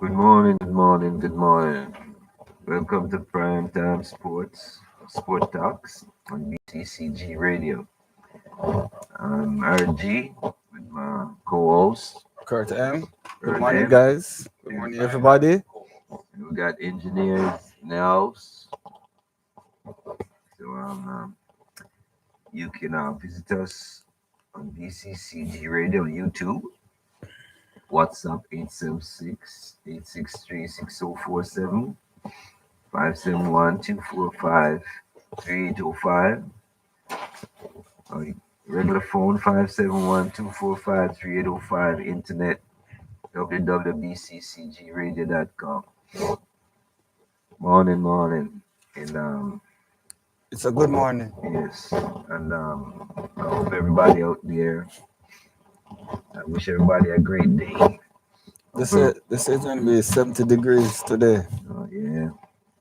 Good morning, good morning, good morning. Welcome to Prime Time Sports, Sport Talks on BCCG Radio. I'm RG with my co-host, Kurt M. Good morning, Ernest. guys. Good morning, everybody. And we got engineers in the house. So you can visit us on BCCG Radio on YouTube. WhatsApp 876-863-6047, 571-245-3805. Or regular phone 571-245-3805. Internet www.bccgradio.com. Morning, morning. And It's a good morning. yes, and I hope everybody out there. I wish everybody a great day. This is going to be 70 degrees today. Yeah,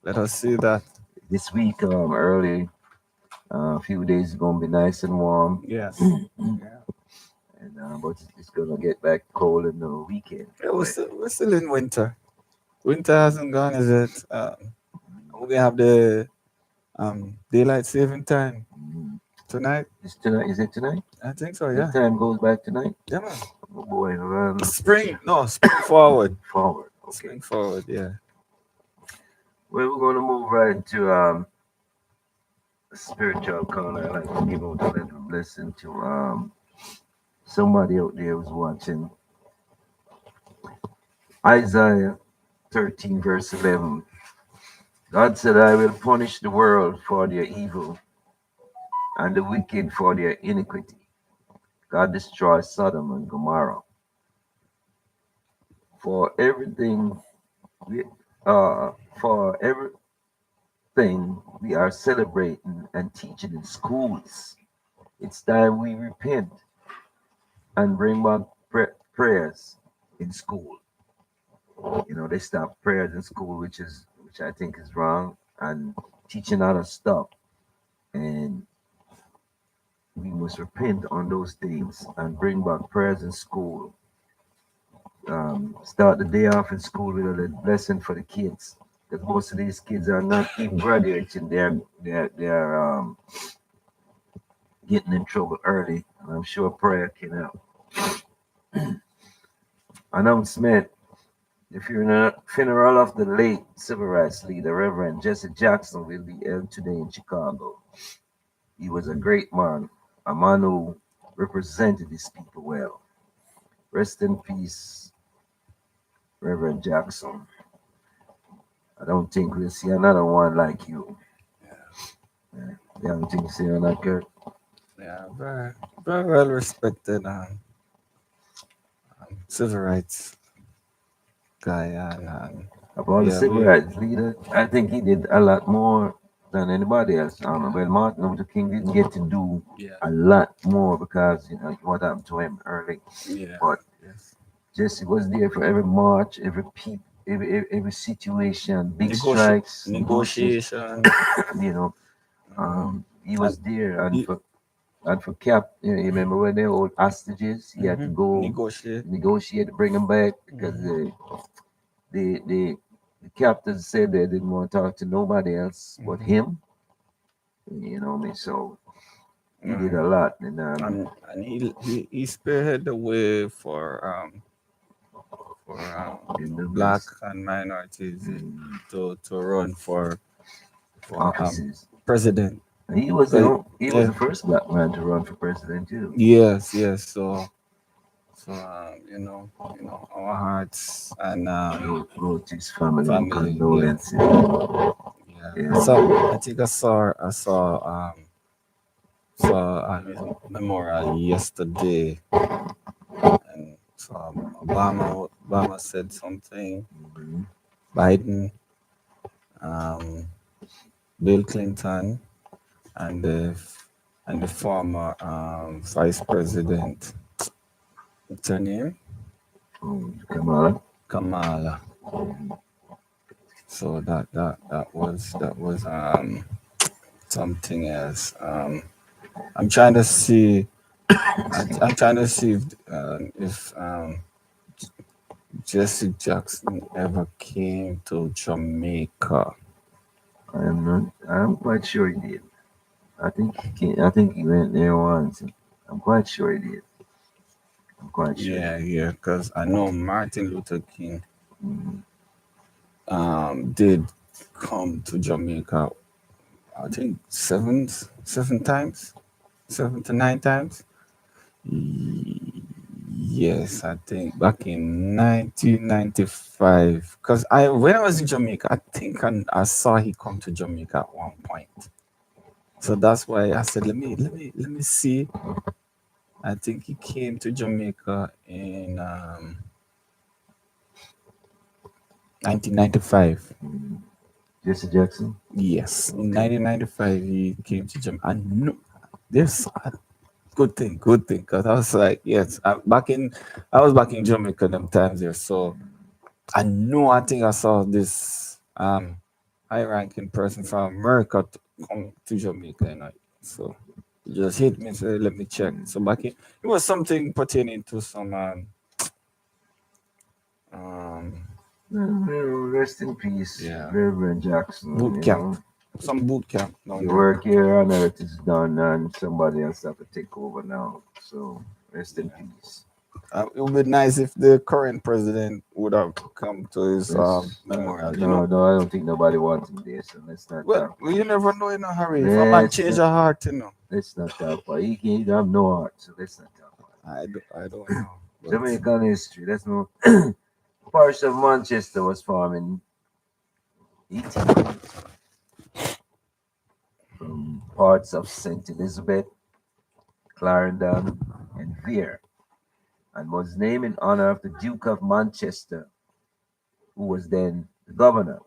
Let us see that. this week early, a few days is gonna be nice and warm, Yes. Yeah. and but it's gonna get back cold in the weekend. Yeah, we're But still, we're still in winter. Winter hasn't gone, is it? We have the daylight saving time mm, tonight. it's tonight. Is it tonight? I think so, The yeah. time goes back tonight. Yeah, man. Oh boy, Spring forward. forward. Okay. Spring forward, yeah. Well, we're gonna move right into spiritual corner. I like to give out a little blessing to somebody out there who's watching. Isaiah 13 verse 11. God said, "I will punish the world for their evil and the wicked for their iniquity." God destroyed Sodom and Gomorrah. For everything we for everything we are celebrating and teaching in schools. It's time we repent and bring back prayers in school. You know, they stop prayers in school, which I think is wrong, and teaching other stuff. And we must repent on those things and bring back prayers in school. Start the day off in school with a blessing for the kids, because most of these kids are not even graduating. They're getting in trouble early, and I'm sure prayer can help. Announcement: the funeral of the late civil rights leader, Reverend Jesse Jackson, will be held today in Chicago. He was a great man, a man who represented his people well. Rest in peace, Reverend Jackson. I don't think we'll see another one like you. Yeah. You don't think so, on that, Kurt? Yeah, very, very well respected civil rights guy. And Of all the yeah, civil rights leaders, I think he did a lot more than anybody else. Well, Martin Luther King didn't get to do yeah, a lot more because what happened to him early. yeah, But yes. Jesse was there for every march, every peep, every situation, big strikes, negotiations. Negotiation. You know, Um, he and was there, and he, for Cap, you remember when they hold hostages, he had to go negotiate. negotiate to bring them back because the the the captain said they didn't want to talk to nobody else but him. You know what I mean? So he did a lot, and And he spearheaded the way for in the black best and minorities mm, to run for offices. president. And he was So, he was yeah, the first black man to run for president too. yes. So our hearts and Wrote to his family and family. Yeah, condolences. yeah. Yeah. So I think I saw his memorial yesterday, and so Obama said something. Mhm. Biden, um, Bill Clinton, and the former vice president, what's her name? Kamala. Kamala. So that was something else. I'm trying to see. I'm trying to see if Jesse Jackson ever came to Jamaica? I am not. I'm quite sure he did. I think he came, I think he went there once. I'm quite sure he did. I'm quite sure he Yeah, did. yeah, because I know Martin Luther King Mhm. did come to Jamaica. I think seven times, 7 to 9 times. Yes, I think back in 1995. Because I when I was in Jamaica, I think I saw he come to Jamaica at one point. So that's why I said, let me see. I think he came to Jamaica in 1995. Mhm. Jesse Jackson. Yes, in Okay. 1995 he came to Jamaica. I know this good thing, because I was like, yes, I was back in Jamaica them times there, so I know. I think I saw this high ranking person from America to come to Jamaica, so it just hit me. So let me check. So Mhm. back in, it was something pertaining to some um Rest in peace, yeah, Reverend Jackson. boot camp, some boot camp down Your there. work here on earth is done, and somebody else have to take over now. So rest in Yeah. peace. It would be nice if the current president would have come to his memorial. No, no, I don't think nobody wants him there. So let's not Well, talk you never politics. know in a hurry. If a man Let's change not, a heart. let's not talk about. He have no heart, so let's not talk about I don't know, it. but Jamaican history. Let's move. Parish of Manchester was formed in 1800 from parts of St. Elizabeth, Clarendon, and Vere, and was named in honor of the Duke of Manchester, who was then the governor.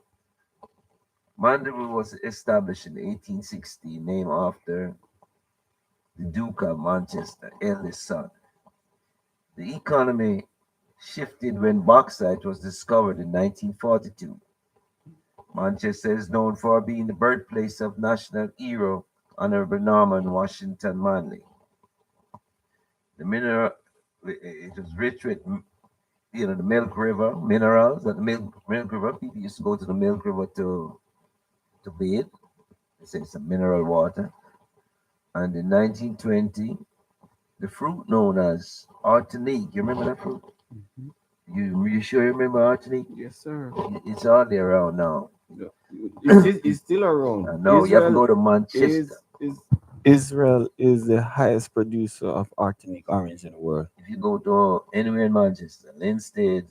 Mandeville was established in 1860, named after the Duke of Manchester, eldest son. The economy shifted when bauxite was discovered in 1942. Manchester is known for being the birthplace of national hero Honorable Norman Washington Manley. The mineral, it was rich with, the Milk River minerals. At the Milk River, people used to go to the Milk River to bathe. They say it's a mineral water. And in 1920, the fruit known as Artenique. You remember that fruit? Mhm. You sure you remember Artenique? Yes, sir. It's hardly around now. Yeah. It's still around. No, you have to go to Manchester. Is Israel is the highest producer of arsenic orange in the world. If you go to anywhere in Manchester, Linstead,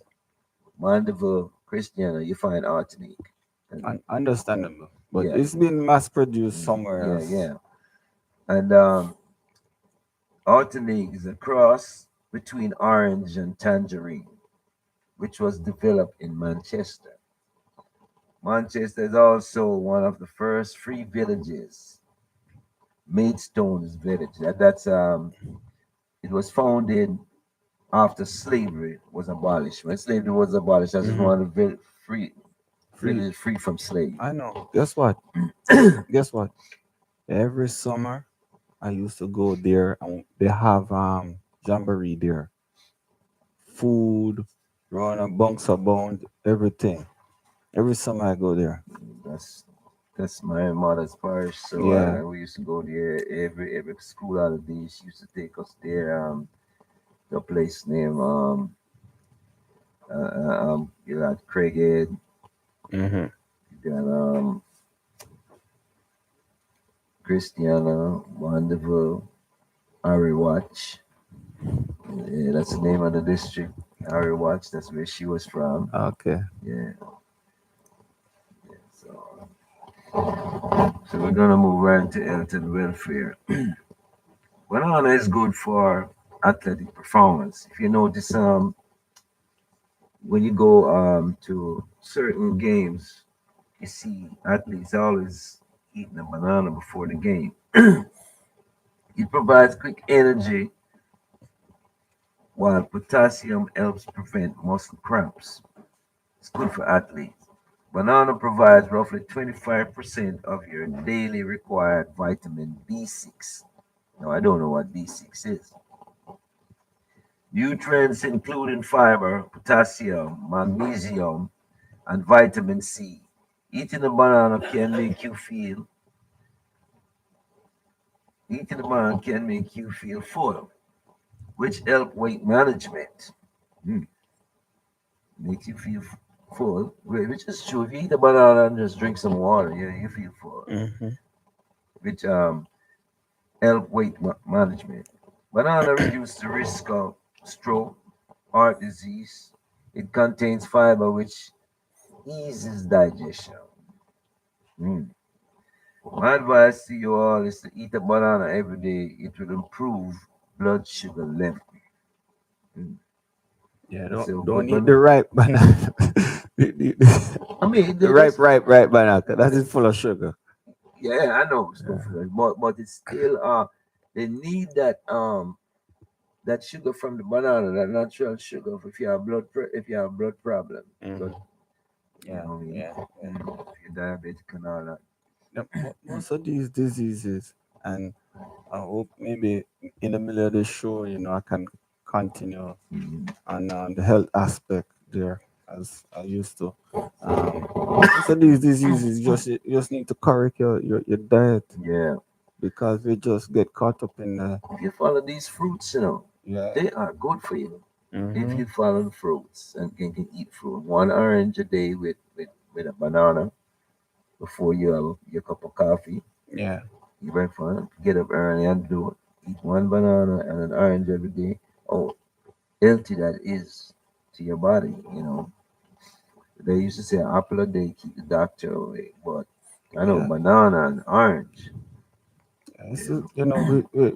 Mandeville, Christiana, you find Artenique. And Understandable, but yeah, it's been mass produced somewhere yeah, else. yeah. And Artenique is a cross between orange and tangerine, which was developed in Manchester. Manchester is also one of the first free villages. Maidstone's village. It was founded after slavery was abolished. When slavery was abolished, that's just Hmm. one of the free Free. villages free from slave. I know. Guess what? Guess what? Every summer I used to go there, and they have jamboree there. Food, run a bunks abound, everything. Every summer I go there. That's that's my mother's parish. So Yeah. we used to go there every school holiday. She used to take us there. To a place named you got Craighead, Hmm. you got Christiana, Mandeville, Harry Watch. Yeah, that's the name of the district. Harry Watch. That's where she was from. Okay. Yeah. So we're gonna move right into health and welfare. Banana is good for athletic performance. If you notice, when you go to certain games, you see athletes always eating a banana before the game. It provides quick energy, while potassium helps prevent muscle cramps. It's good for athletes. Banana provides roughly 25% of your daily required vitamin B6. Now, I don't know what B6 is. Nutrients including fiber, potassium, magnesium, and vitamin C. Eating a banana can make you feel Eating a banana can make you feel full, which help weight management. Mm, makes you feel full, which is true. If you eat a banana and just drink some water, yeah, you feel full, Mm-hmm. which help weight management. Banana reduces the risk of stroke, heart disease. It contains fiber, which eases digestion. Mm. My advice to you all is to eat a banana every day. It will improve blood sugar level. Mm. Yeah, It's a don't good eat the one. ripe banana. I mean, The ripe, ripe banana. 'Cause that is full of sugar. yeah, I know it's good Yeah. for you, but it's still they need that sugar from the banana, that natural sugar if you have if you have blood problem, blood, Mm-hmm. you Yeah, know what I mean? yeah, yeah. If you're diabetic and all that. Most of these diseases, and I hope maybe in the middle of the show, I can continue Mhm. on the health aspect there as I used to. Most of these diseases you just need to correct your diet Yeah, because we just get caught up in the if you follow these fruits, yeah. they are good for you. If Mm-hmm. you follow the fruits and can eat fruit, one orange a day with a banana before you have your cup of coffee. Yeah. You breakfast, get up early and do it. Eat one banana and an orange every day. Oh, healthy that is to your body. They used to say an apple a day keep the doctor away, but I know Yeah. banana and orange. This is, You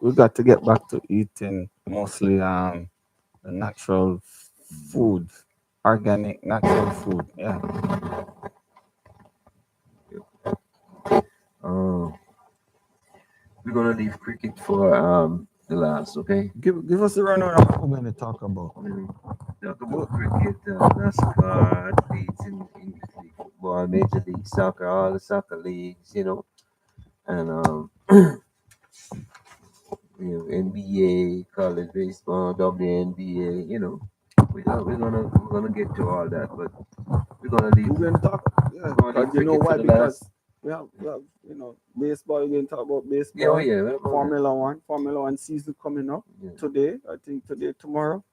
we got to get back to eating mostly the natural food, organic natural food. Yeah. know. We're gonna leave cricket for the last, okay? Give us the rundown of what we're going to talk about. We'll talk about cricket, NASCAR, athletes in English League football, Major League Soccer, all the soccer leagues, and NBA, college baseball, WNBA, we're gonna get to all that, but we're gonna leave We're going to talk, yeah, we're gonna leave because you know cricket for why? the last. Because we have baseball. We're going to talk about Yeah, oh baseball, yeah, what about that? Formula One season coming up Yeah, today. I think today, tomorrow.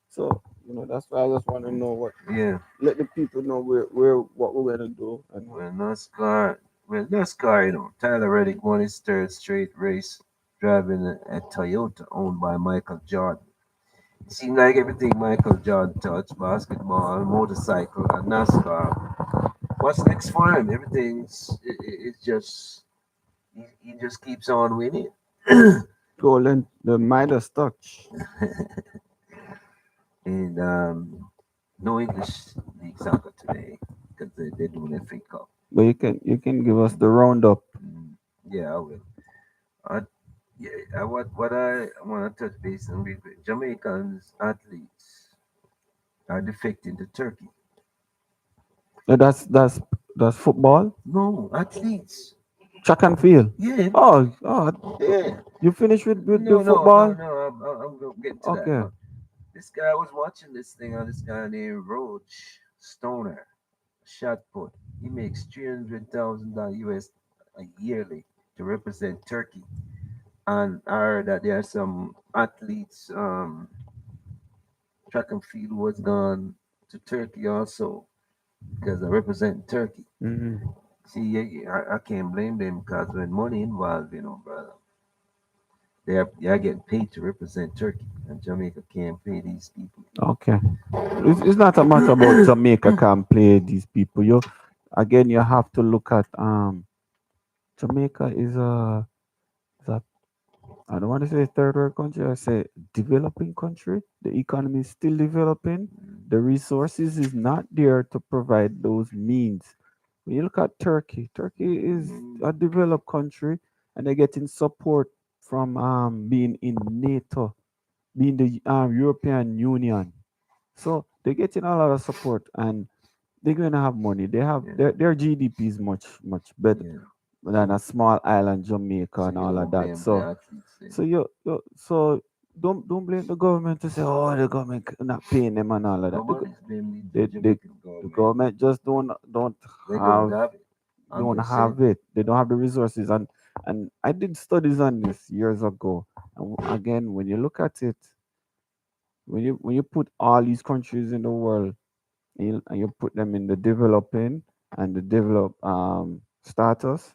So that's why I just want to know what. yeah. Let the people know where what we're going to do and Well, NASCAR, Tyler Reddick won his third straight race driving a Toyota owned by Michael Jordan. It seemed like everything Michael Jordan touched, basketball, motorcycle, and NASCAR. What's next for him? It's just, he just keeps on winning. golden the Midas touch. And no English League soccer today because they're doing FA Cup. But you can give us the roundup. Mm, yeah, I will. I, yeah, what I want to touch base on with Jamaicans athletes are defecting to Turkey. That's football, No, athletes. track and field. Yeah, Oh, yeah. you finished with the No, no, no, football? no. I'm gonna get to that. Okay. But this guy was watching this thing on this guy named Roach Stoner, shot put. He makes $300,000 US yearly to represent Turkey. And I heard that there are some athletes, track and field was gone to Turkey also because I represent Turkey. Hmm. See, yeah, I can't blame them because when money involved, brother, they're getting paid to represent Turkey, and Jamaica can't pay these people. Okay. It's not a matter about Jamaica can play these people. You have to look at Jamaica is a I don't want to say third world country. I say developing country. The economy is still developing. The resources is not there to provide those means. When you look at Turkey, Turkey is Mm, a developed country, and they're getting support from being in NATO, being the European Union. So they're getting a lot of support, and they're going to have money. They have yeah, their GDP is much better yeah. than a small island Jamaica So and you all of don't that. blame the So athletes then. so don't blame the government to say, oh, the government not paying them and all of that. Nobody's blaming the They, they, Jamaican the government. government just don't They don't have have it. I'm don't just saying. have it. They don't have the resources. And I did studies on this years ago. And again, when you look at it, when you put all these countries in the world and you put them in the developing and the developed status,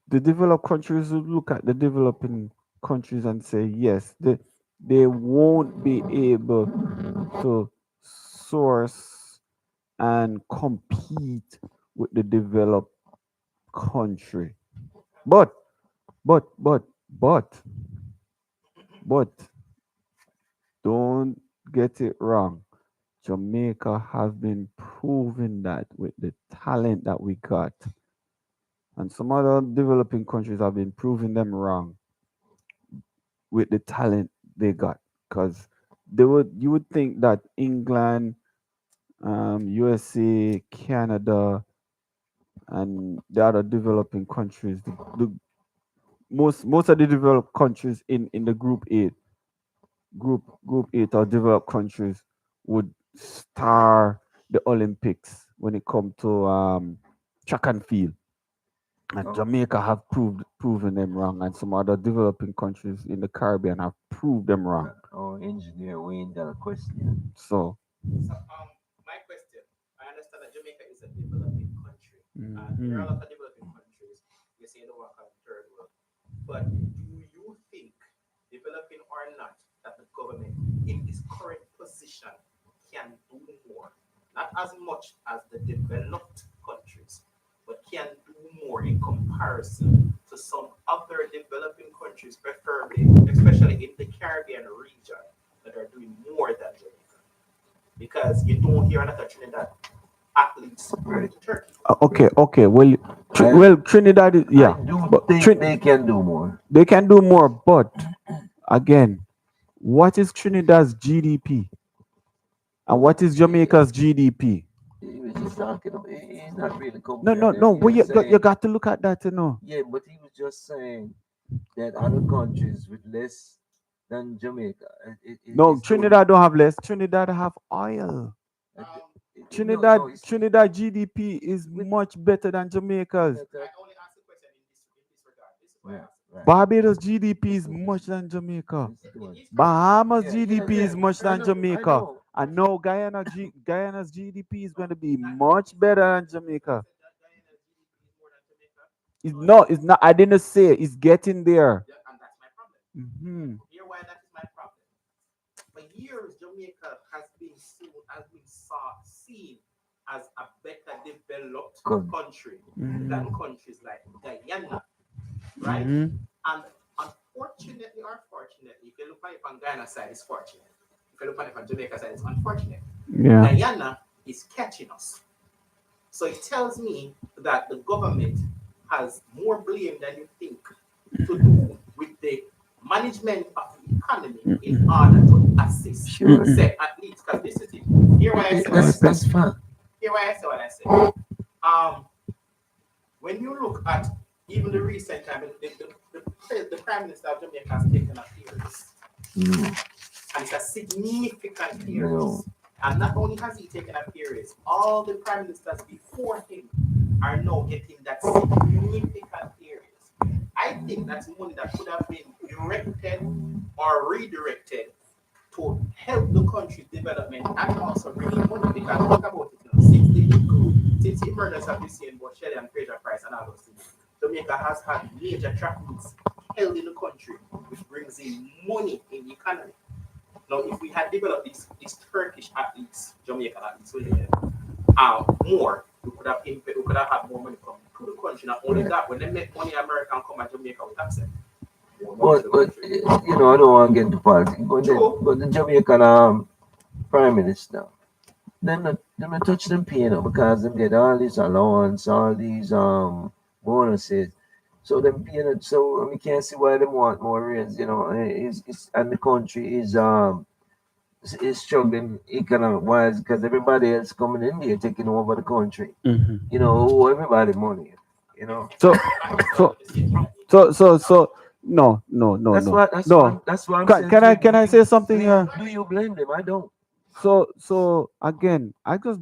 the developed countries will look at the developing countries and say yes, they won't be able to source and compete with the developed country. But but but but but don't get it wrong. Jamaica have been proving that with the talent that we got. And some other developing countries have been proving them wrong with the talent they got. Because you would think that England, USA, Canada, and the other developing countries, the most of the developed countries in the group 8 or developed countries would star the Olympics when it comes to track and field. And Oh, Jamaica have proven them wrong, and some other developing countries in the Caribbean have proved them wrong. oh, engineer Wayne got a question. So, So, my question, I understand that Jamaica is a developing country, and there are a mhm. lot of developing countries. You say the work on third world, but do you think, developing or not, that the government in its current position can do more? Not as much as the developed countries, but can do more in comparison to some other developing countries, preferably, especially in the Caribbean region, that are doing more than Jamaica. Because you don't hear another Trinidad athletes going Right. to Turkey. Okay. Well, I, well, Trinidad, I yeah, do but think they can do more. they can do more. But again, what is Trinidad's GDP and Oh, what is Jamaica's GDP? he was just talking about, he's not really No, comparing no, them. no. He Well, was you saying, got to look at that, yeah, but he was just saying that other countries with less than Jamaica, No, is doing. Trinidad don't have less. Trinidad have oil. Uh, Um, no, Trinidad no, Trinidad GDP is with much better than Jamaica's. I only asked the question in this regard. This is why I right, asked the right. question. Barbados GDP is Listen to much than Jamaica. listen to It him. is correct. Bahamas Yeah, yeah, GDP yeah. is much I than know, I Jamaica. know. And now Guyana's GDP is going No, to be not much it's not better true. than Who Jamaica. said that Guyana's GDP is more than Jamaica? No, It's not. I didn't say it. It's getting there. yeah, and that's my problem. Hmm. Here, why that is my problem. For years, Jamaica has been seen as a better developed Good. country than Hmm. countries like Guyana, right? Hmm. And unfortunately or fortunately, if you look at it on Guyana side, it's fortunate. If you look at it on Jamaica side, it's unfortunate. Yeah. Guyana is catching us. So it tells me that the government has more blame than you think to do with the management of the economy in order to assist Sure. said athletes. Because this is it. Here why I say what I That's say. that's fine. Here why I say what I say. Um, when you look at even the recent time, the Prime Minister of Jamaica has taken a appearance, No, and it's a significant no. appearance. And not only has he taken a appearance, all the prime ministers before him are now getting that significant areas. I think that's money that could have been directed or redirected to help the country's development and also bring in money. Because think about it now, since the emergence of this year in both Shelley and Fraser Price and all those things, Jamaica has had major track meets held in the country, which brings in money in the economy. Now, if we had developed these Turkish athletes, Jamaican athletes, more, we could have had more money come to the country. Not only Right. that, when they make money, American come and Jamaica with accent more money to But the but country. I don't want to get into politics. True. But the Jamaican prime minister, them not touch them pay now because them get all this allowance, all these bonuses. So them paying it. So we can't see why they want more raise. It's and the country is struggling economic wise because everybody else coming in there taking over the country. Hmm. Owe everybody money. You know. So I have a so problem with the same thing that you so so know. so No, no, no, That's no, what that's no. what that's what I'm Can, saying can to I you. can I say something here? Do you blame them? I don't. So again, I just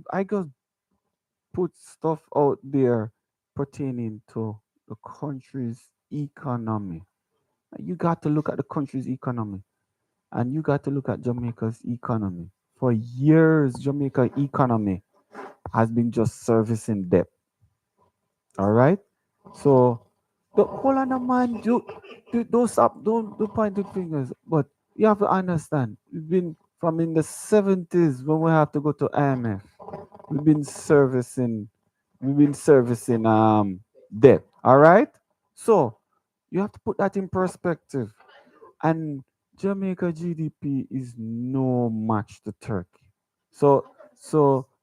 put stuff out there pertaining to the country's economy. You got to look at the country's economy, and you got to look at Jamaica's economy. For years, Jamaica economy has been just servicing debt. All right. So the hold on, man. Don't stop. Don't point the fingers. But you have to understand. We've been from in the 70s when we have to go to IMF. We've been servicing. We've been servicing debt. All right. So you have to put that in perspective. And Jamaica GDP is no match to Turkey. So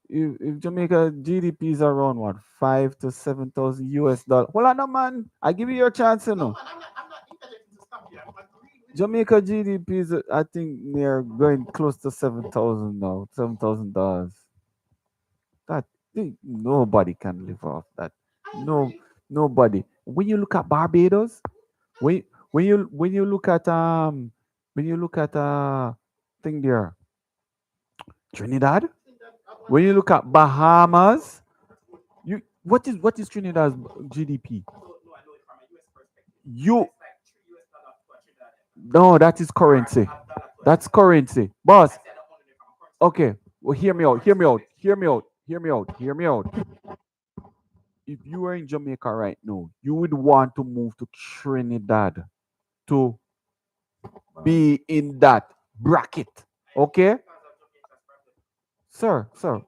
if Jamaica GDP is around what 5 to 7,000 US dollar. Hold on, no, man. I give you your chance, you No, know. man, I'm not interjecting to stop you. I'm agreeing with you. Jamaica GDP is I think they're going close to 7,000 now. $7,000. That nobody can live off that. I No, agree. nobody. When you look at Barbados, when when you look at thing there, Trinidad. Trinidad, I want When you look at Bahamas, you what is Trinidad's GDP? no, I know it from a US perspective. You It's like $3 for Trinidad. no, that is Or currency. a dollar to That's Trinidad. currency, I boss. said I don't know from a currency Okay, perspective. well, hear me From a out. Hear currency me out. perspective. Hear me out. Hear me out. Hear me out. If you were in Jamaica right now, you would want to move to Trinidad to be in that bracket. I am here Okay, because of Jamaica's problem.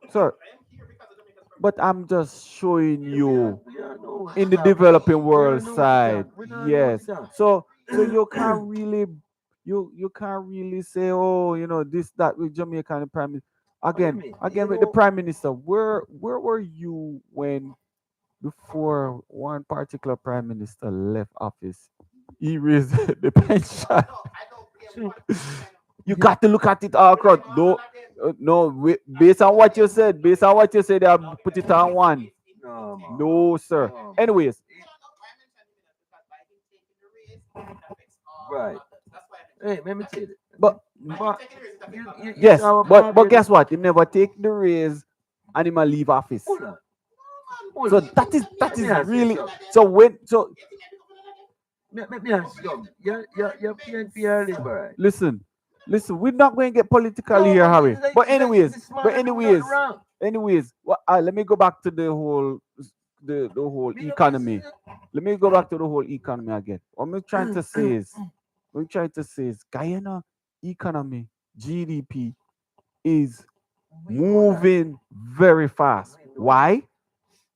sir. I am here because of Jamaica's problem. But I'm just showing Yeah, you we are know in to the that. developing We are world know to side. that. We don't know to Yes. that. So you can't really you can't really say, oh, this that with Jamaican prime minister. What do you Again, mean? You again with the know, prime minister, where were you when before one particular prime minister left office? He raised the No, pension. I don't blame see, one person. You got to look at it all We across. blame all No, of them. no, I based on don't what you blame. said, they have No, put because it on one. no man, No, sir. no man. Anyways, No. Why I mentioned him is because by him taking the raise, it affects all Right. others. That's why I mentioned Hey, him. let me tell you. but By him But taking the raise, it affects you all you, others. you see yes, our but Barbados. guess what? He never take the raise and he might leave office. Hold on, No, man. hold So on. He said me that and Let me is become ask you really president something. again. so when so You think I become president again? Let me ask you something. Your PNP are liberal. listen, we're not going to get political No, here, but Harry. But this man don't do nothing wrong. let me go back to the whole Me no economy. Let me go back to the whole economy again. What I'm trying to say is Guyana economy GDP is we know that. moving very fast. We know that. Why?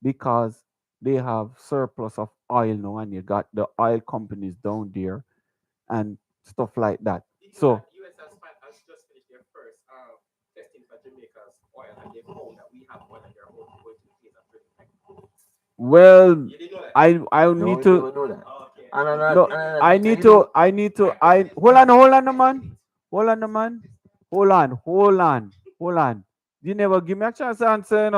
Because they have surplus of oil now, and you got the oil companies down there and stuff like that. Did you know So, that US has just finished their first testing for Jamaica's oil and they found that we have oil and they're about to go into the phase of drilling right now. well, You didn't know that? I No, need we to never know that. Okay. no, I need to I hold on, no, man, hold on. You never give me a chance to answer,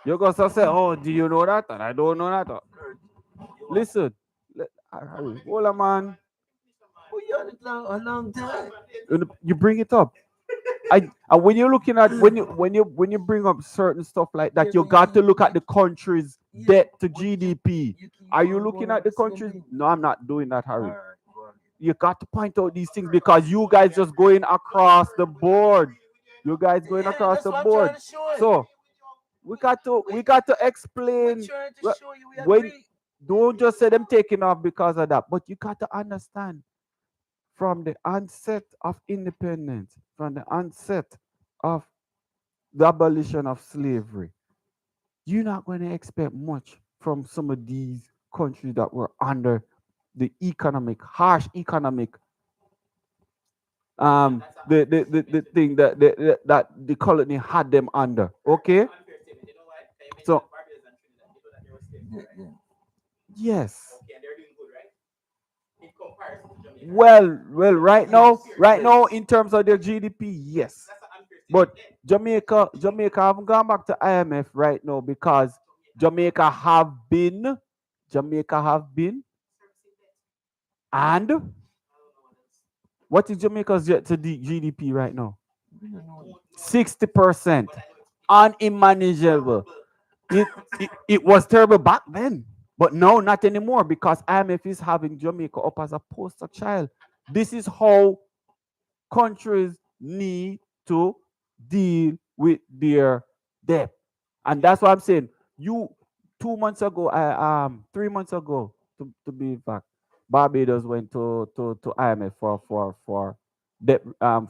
You go to say, oh, do you know that? And I don't know that. Kurt, you are. Listen, hold on, man. Oh, you had it a long time. You bring it up. And when you're looking at when you bring up certain stuff like Yeah, that, you but got to look at the country's yeah, debt to but GDP. you keep Are you on looking going at with the the same country's? thing. No, I'm not doing that, All Harry. right, go on. You got to point out these things because you guys just going across the board. You guys going Yeah, across that's the what I'm trying board. to show you. So we got to We're explain trying to wh- show you we when agree. don't just say them taking off because of that, but you got to understand from the onset of independence, from the onset of the abolition of slavery, you're not going to expect much from some of these countries that were under the harsh economic That's an the unfair thing statement. that the colony had them under. That's Okay, an unfair statement. You know why? Can you mention so Barbados and Trinidad? You know that they were slaves too, Yeah, right? yeah. yes. Okay, and they're doing good, right? In comparison to Jamaica, right? Well, So that's right an now, unfair right now, statement. Yes. in terms of their GDP, yes. That's an unfair statement. But Then Jamaica haven't gone back to IMF right now because Jamaica have Jamaica have been, Jamaica have been, servicing debt. and What is Jamaica's jet to GDP right now? We don't know. 60%. But I know it's Unmanageable. It, it was terrible back then, but no, not anymore because IMF is having Jamaica up as a poster child. This is how countries need to deal with their debt. And that's what I'm saying. You 2 months ago, I 3 months ago, to be exact, Barbados went to IMF for debt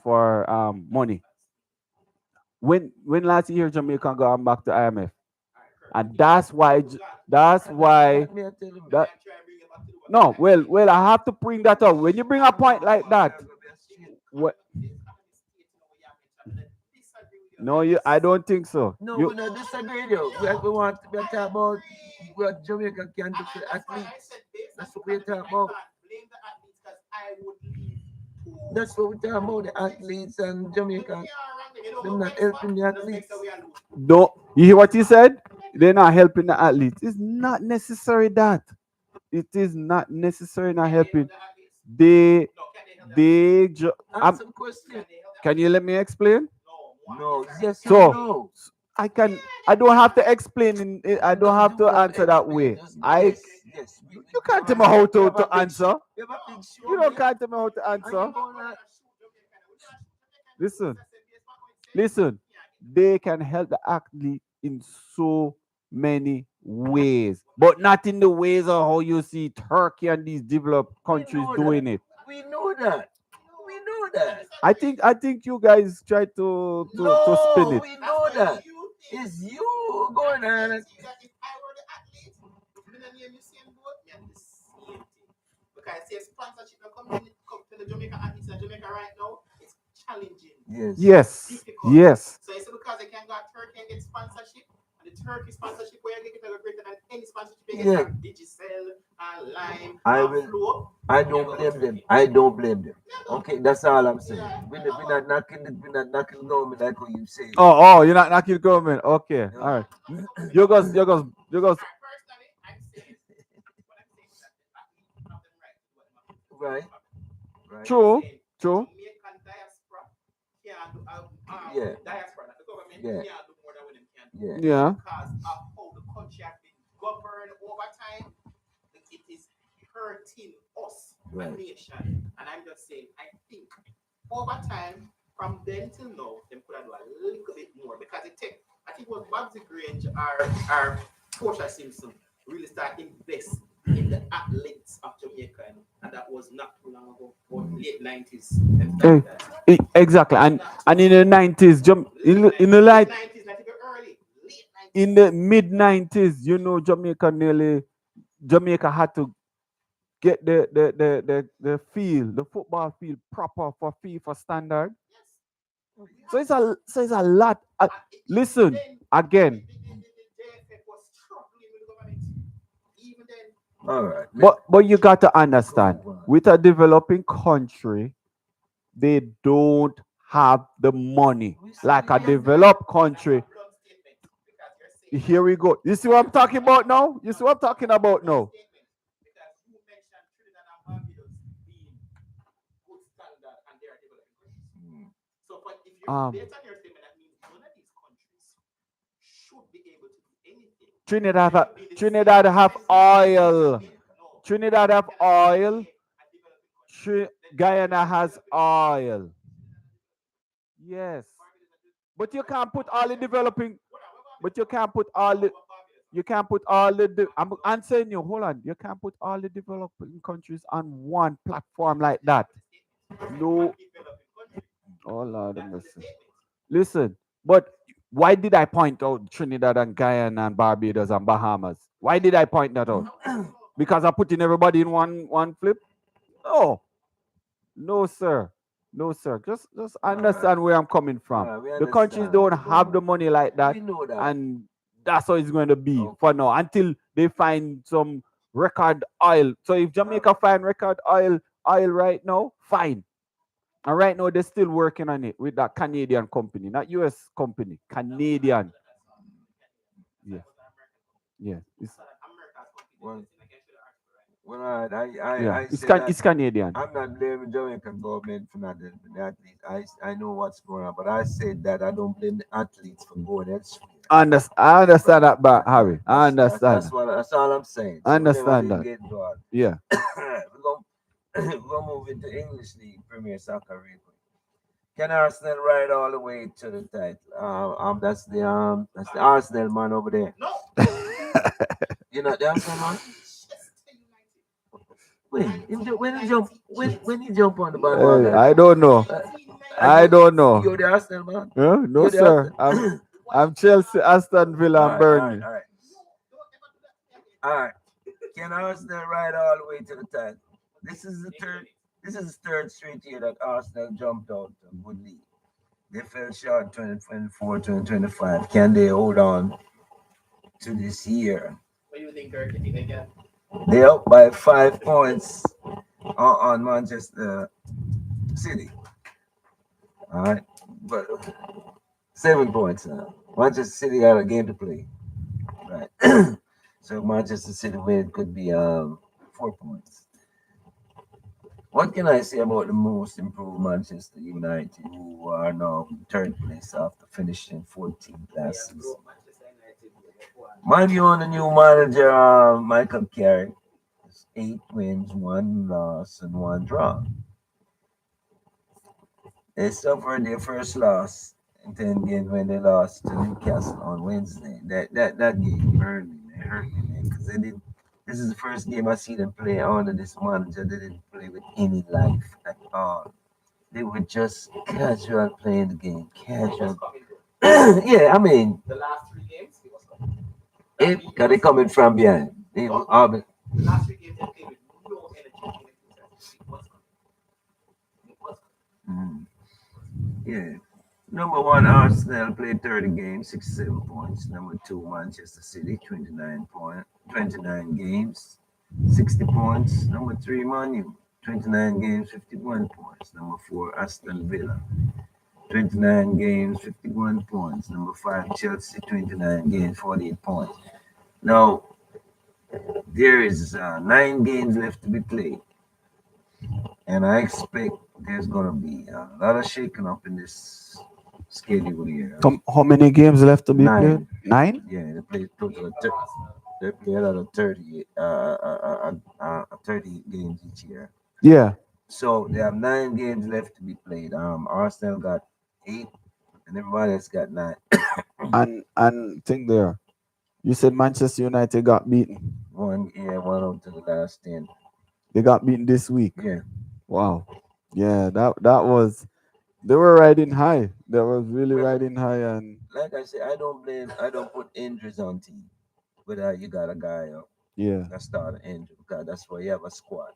for money. When last year Jamaica got back to IMF, and that's why Me, I tell you, that try and bring it back to the no, well, I have to bring that up. When you bring a point like that, what? No, I don't think so. no, You we not disagree with you. We want to be talking about what Jamaica can do for the That's why I athletes. said this. That's what we're talking about. Blame the athletes because I would leave. That's what we're talking about, the athletes and Jamaica. Them not helping the athletes. don't you hear what he said? They're not helping the athletes. It's not necessary that. It is not necessary not helping. They Ask some question. can you let me explain? No, yes or So no. I don't have to explain I don't No, have you to don't answer that explain. way. Just I yes, yes. you can't tell me how We have a to big answer. show. We have a big show. You don't can't tell me how to And you answer. gonna Listen, listen. They can help the athlete in so many ways, but not in the ways of how you see Turkey and these developed countries know doing that. it. We know that. We know that. I think you guys try to spin No, it. we know that. It's you going on. If I were the athlete, me and you same boat, me and the same thing. Because say sponsorship come to the Jamaica athletes in Jamaica right now, it's challenging. Yes. Yes, Difficult. yes. So it's because they can go to Turkey and get sponsorship, and the Turkey sponsorship where you get it greater than any sponsorship you get Yeah. from Digicel and Lime I and will. Flow. I don't blame them. I don't blame them. Okay, that's all I'm saying. We're not knocking the government like what you say. Oh, you're not knocking government. Okay, all right. You guys. Personally, I'm saying what I'm saying is that the athletes have the right to do what they have to do. Right. Right. True, true. Jamaican diaspora can't do Yeah. diaspora. The government Yeah. can't do more than what they can do Yeah. Yeah. because of how the country has been governed over time. It is hurting us, Right. a nation. And I'm just saying, I think over time, from then till now, they could have do a little bit more because it take. I think it was Babsy Grange or Portia Simpson really start invest in the athletes of Jamaica, and that was not too long ago, or late 90s. And Eh, that. exactly. And in the 90s, in the Late light 90s, not even early, late 90s. in the mid 90s, Jamaica had to get the field, the football field proper for FIFA standard. So it's a lot. Listen again. All right. But you got to understand, with a developing country, they don't have the money like a developed country. Here we go. You see what I'm talking about now? You see what I'm talking about now? Because you mentioned Trinidad and Barbados being good standard and they are developing countries. So, but if you're based on your statement, that means none of these countries should be able to do anything. Trinidad have oil. Trinidad have oil. Guyana has oil. Yes. But you can't put all the developing. But you can't put all the. You can't put all the. I'm answering you. Hold on. You can't put all the developing countries on one platform like that. No. Oh Lord, listen. But why did I point out Trinidad and Guyana and Barbados and Bahamas? Why did I point that out? Because I'm putting everybody in one flip? No. No, sir. No, sir. Just understand where I'm coming from. The countries don't have the money like that. We know that. And that's how it's going to be for now until they find some record oil. So if Jamaica find record oil right now, fine. And right now they're still working on it with that Canadian company, not US company, Canadian. Yeah. Yeah. Well, Well, I Yeah, say that it's Canadian. I'm not blaming Jamaican government for not helping the athletes. I know what's going on, but I said that I don't blame the athletes for going elsewhere. I Right, understand that, but right, right. Harry, I understand. That's all I'm saying. I So remember, I understand didn't that. get involved. Yeah. We're gonna move into English League Premier Soccer real quick. Can Arsenal ride all the way to the title? That's the Arsenal man over there. No. You know the Arsenal man. Manchester United. When he jump on the Hey, bandwagon, I don't know. I you don't know. you're the Arsenal man. Huh? No, You're the sir. Arsenal. I'm Chelsea, Aston Villa, and Burnley. All right. All right. Can Arsenal ride all the way to the title? This is the third. This is the third straight year that Arsenal jumped out of good league. They fell short 2024, 2025. Can they hold on to this year? What do you think, Kirk? You think they can? They're up by 5 points on Manchester City. All right. But 7 points now. Manchester City got a game to play. Right. So Manchester City win could be 4 points. What can I say about the most improved Manchester United, who are now in third place after finishing 14th last season? Manchester United. Mind you, on the new manager, Michael Carrick, 8 wins, 1 loss, and 1 draw. They suffered their first loss in 10 games when they lost to Newcastle on Wednesday. That game hurt me, man. Hurt me, man, because they didn't. This is the first game I see them play under this manager. They didn't play with any life at all. They were just casual playing the game, He was casual. coming good. Yeah, I mean, The last 3 games, he was coming. got it coming from behind. The last 3 games, they played with no energy in the future. It was coming. It was mm, yeah. Number one, Arsenal played 30 games, 67 points. Number two, Manchester City, 29 games, 60 points. Number three, Manu, 29 games, 51 points. Number four, Aston Villa, 29 games, 51 points. Number five, Chelsea, 29 games, 48 points. Now, there is 9 games left to be played, and I expect there's going to be a lot of shaking up in this schedule here. How many games left to be played? Nine. 9? Yeah, they play total of coming. they play a lot of 30 games each year. Yeah. So they have 9 games left to be played. Arsenal got 8, and everybody else got 9. And think there. You said Manchester United got beaten. One on to the last 10. They got beaten this week. Yeah, Wow. Yeah, that was they were riding high. They was really well, riding high and like I said, I don't put injuries on team. But you got a guy yeah. that started injury because that's why you have a squad.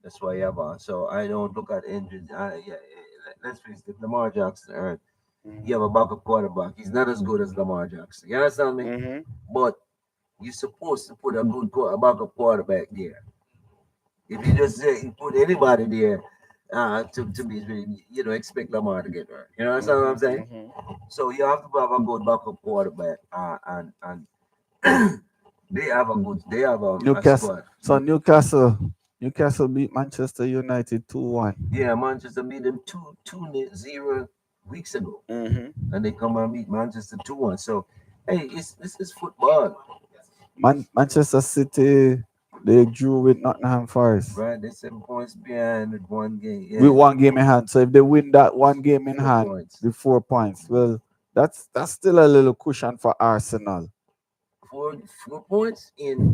That's why you have a. So I don't look at injuries. Let's face it, Lamar Jackson, you have a backup quarterback. He's not as good as Lamar Jackson. You understand me? Mm-hmm. But you're supposed to put a good backup quarterback there. If you just say you put anybody there, to be expect Lamar to get hurt. You know what I'm saying? So you have to have a good backup quarterback, and they have a Newcastle. squad. So Newcastle beat Manchester United 2-1. Yeah, Manchester beat them 2-0 weeks ago, Mm-hmm. and they come and beat Manchester 2-1. So, hey, this is football, Manchester City they drew with Nottingham Forest. right? They're 7 points behind with 1 game. Yeah, With one game in hand. So if they win that one game in 4 hand, points. the 4 points. Well, that's still a little cushion for Arsenal. 4 points in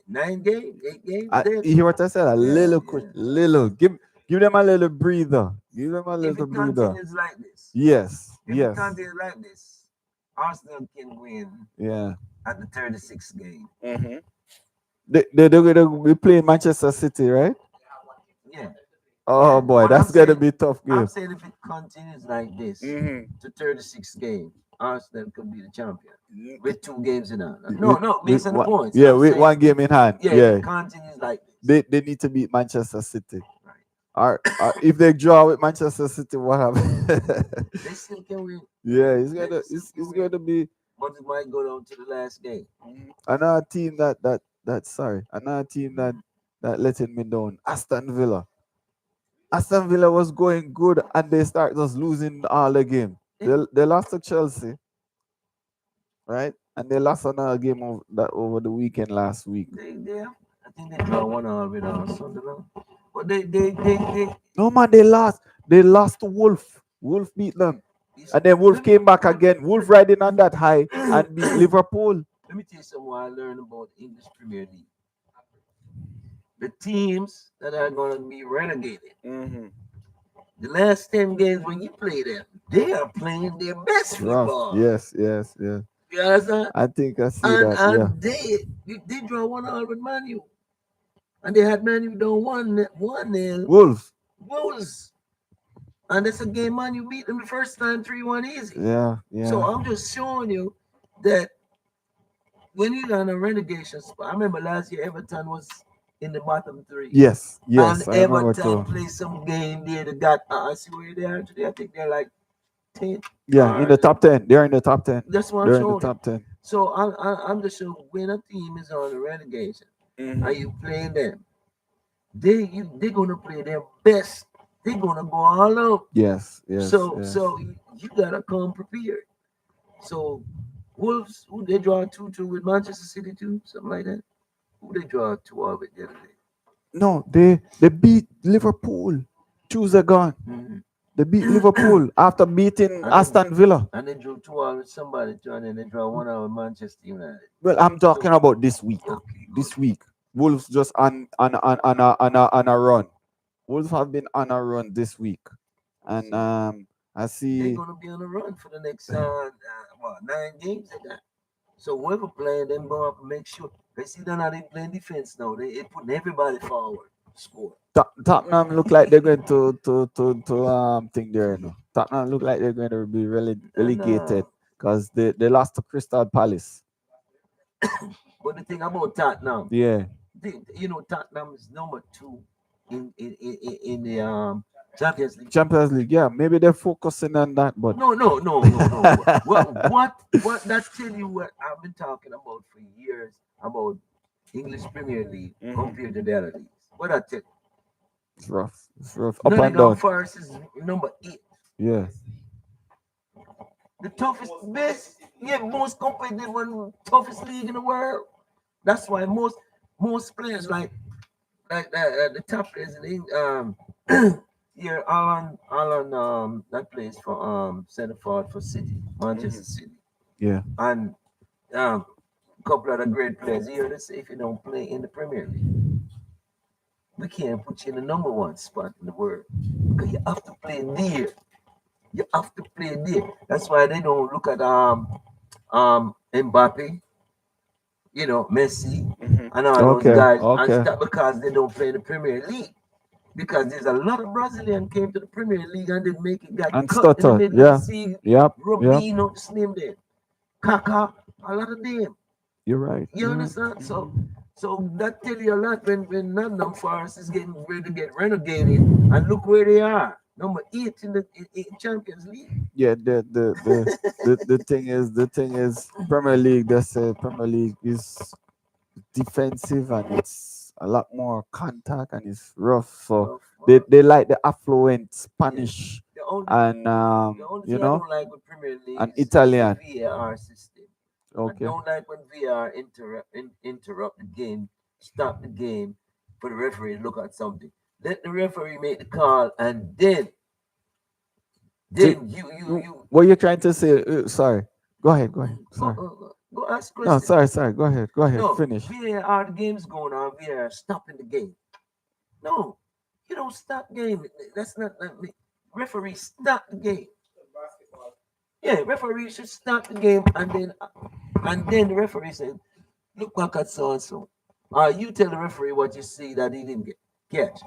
9 games, 8 games. You hear what I said? A little yeah. little. Give them a little breather. Give them a If little it breather. continues like this, Yes. if it Yes. continues like this, Arsenal can win Yeah. at the 36th game. Mm-hmm. They play Manchester City, right? Yeah. Oh Yeah. boy, But that's gonna be a tough I'm game. saying if it continues like this Mm-hmm. to 36 game, Arsenal could be the champion with 2 games in hand. No, based on the points. Yeah, I'm with saying, one game in hand. yeah, if Yeah. it continues like this. They need to beat Manchester City. Right. Or if they draw with Manchester City, what happens? They still can win, Yeah, They it's gonna be but it might go down to the last game. another team that sorry, another team that that letting me down. Aston Villa. Aston Villa was going good and they start just losing all the game. They lost to Chelsea, right? And they lost another game over the weekend last week. I think they draw 1-1 with Sunderland. But No man, they lost. They lost to Wolf. Wolf beat them. And then Wolf came back again. Wolf riding on that high and beat Liverpool. Let me tell you something I learned about English Premier League. The teams that are going to be relegated, the last 10 games when you play them, they are playing their best football. Yes, yes, yes. You understand? I think I see And, that. and Yeah. they draw 1-1 with Man U. And they had Man U down 1-0. Wolves. And it's a game Man U beat them the first time 3-1 easy. Yeah, yeah. So I'm just showing you that when you're on a relegation spot, I remember last year Everton was in the bottom 3. Yes, And I remember Everton too. played some game there. They got, I see where they are today. I think they're like 10. Yeah, in the top 10. They're in the top 10. That's what I'm They're in the showing. top 10. So I'm just showing when a team is on a relegation, are you playing them? They're gonna play their best. They're gonna go all out. Yes, yes. So yes. so you gotta come prepared. So Wolves, who they draw 2-2 with Manchester City too, something like that. Who they draw 2-2 with the other day? No, they beat Liverpool. Choose a gun. Mm-hmm. They beat Liverpool after beating Aston Villa. And they drew 2-2 with somebody too, and then they draw 1-1 with Manchester United. Well, I'm talking about this week. Okay, This week, Wolves just on a run. Wolves have been on a run this week, and I they're see. gonna be on a run for the next 9 games they got. So whoever playing them go up and make sure they see they're not even playing defense now. They putting everybody forward. Score. Tottenham look like they're going to think there. No, Tottenham look like they're going to be relegated because they lost to Crystal Palace. But the thing about Tottenham, Yeah, Tottenham is number 2 in the Champions League. Champions League. Yeah, maybe they're focusing on that, but No. what that tell you what I've been talking about for years about English Premier League compared to the other leagues. What I tell you, it's rough. It's rough. Up and Nottingham down. Forest is number 8. Yeah. The toughest, most competitive one, toughest league in the world. That's why most players like the top players in here Alan that plays for center forward for City, Manchester City, Yeah. and a couple of the great players here. Let's say if you don't play in the Premier League, we can't put you in the number 1 spot in the world because you have to play there. You have to play there. That's why they don't look at Mbappe, Messi, and all those guys, and stuff because they don't play in the Premier League. Because there's a lot of Brazilian came to the Premier League and didn't make it, got And cut in the stuttered, middle yeah. of the season. Yep. Robinho, just name them. Kaka, a lot of them. You're right. You understand? So that tell you a lot when Nottingham Forest is getting ready to get relegated, and look where they are, number 8 in the Champions League. Yeah, the thing is Premier League, that's Premier League is defensive and it's a lot more contact and it's rough. So they like the affluent Spanish and the only thing I don't like with Premier League and is Italian. the VAR system. Okay. I don't like when VAR interrupt the game, stop the game for the referee to look at something. Let the referee make the call, and then you. What you're trying to say? Sorry. Go ahead. Sorry. Go ask No, questions. sorry. Go ahead. No, Finish. VAR, the game's going on. VAR stopping the game. No, you don't stop game. That's not me. Referee stop the game. Yeah, referee should stop the game, and then the referee said, "Look back at so and so." You tell the referee what you see that he didn't catch,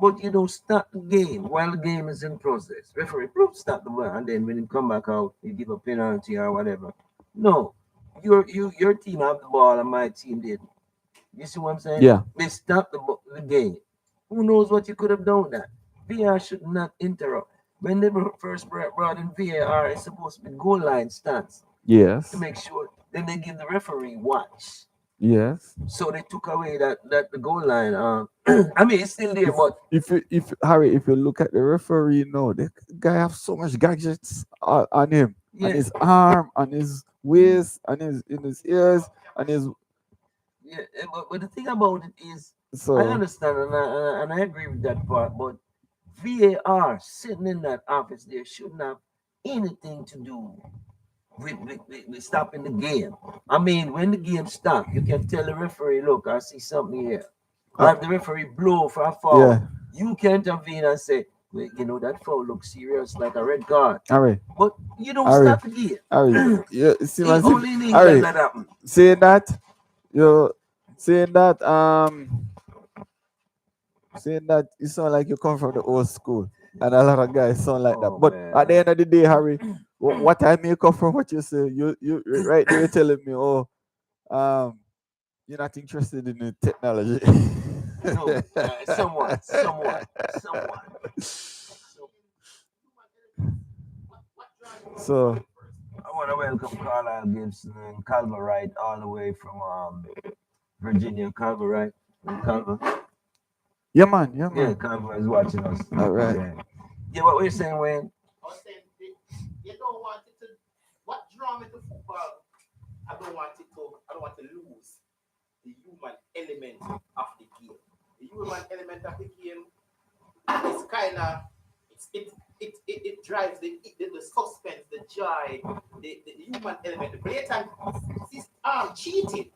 but you don't stop the game while the game is in process. Referee, stop the ball, and then when he come back out, you give a penalty or whatever. No, your team have the ball, and my team didn't. You see what I'm saying? Yeah. They stopped the game. Who knows what you could have done with that? VAR should not interrupt. When they first brought in VAR, it's supposed to be goal line stance Yes. to make sure. Then they give the referee watch. Yes. So they took away that the goal line I mean, it's still there, but If Harry, if you look at the referee now, the guy have so much gadgets on him, on yeah, his arm, on his waist, on his in his ears, on his yeah. But the thing about it is, I so understand and I agree with that part, but VAR sitting in that office there shouldn't have anything to do with stopping the game. I mean, when the game stops, you can tell the referee, look, I see something here. uh, Or if the referee blow for a foul, yeah, you can intervene and say, well, that foul looks serious, like a red card. Harry, But you don't Harry, stop the game. Harry, yeah, it seems as if Only in England Harry that happen. saying that you saying that saying that you sound like you come from the old school, and a lot of guys sound like that. Oh But at the man. end of the day, Harry, what I make up from what you say, you right there telling me, oh, um, you're not interested in the technology. No, somewhat. So What drive you want to So come in first? I want to welcome Carlisle Gibson and Calver Wright all the way from Virginia. Calver Wright, Calver. yeah, Yeah, man. Calver is watching us. All right. Yeah. Yeah, what we're saying, Wayne? I was saying you don't want it to. What draw me to football? I don't want to lose the human element of the game. The human element of the game is kind of it drives the suspense, the joy, the human element, the blatant cheating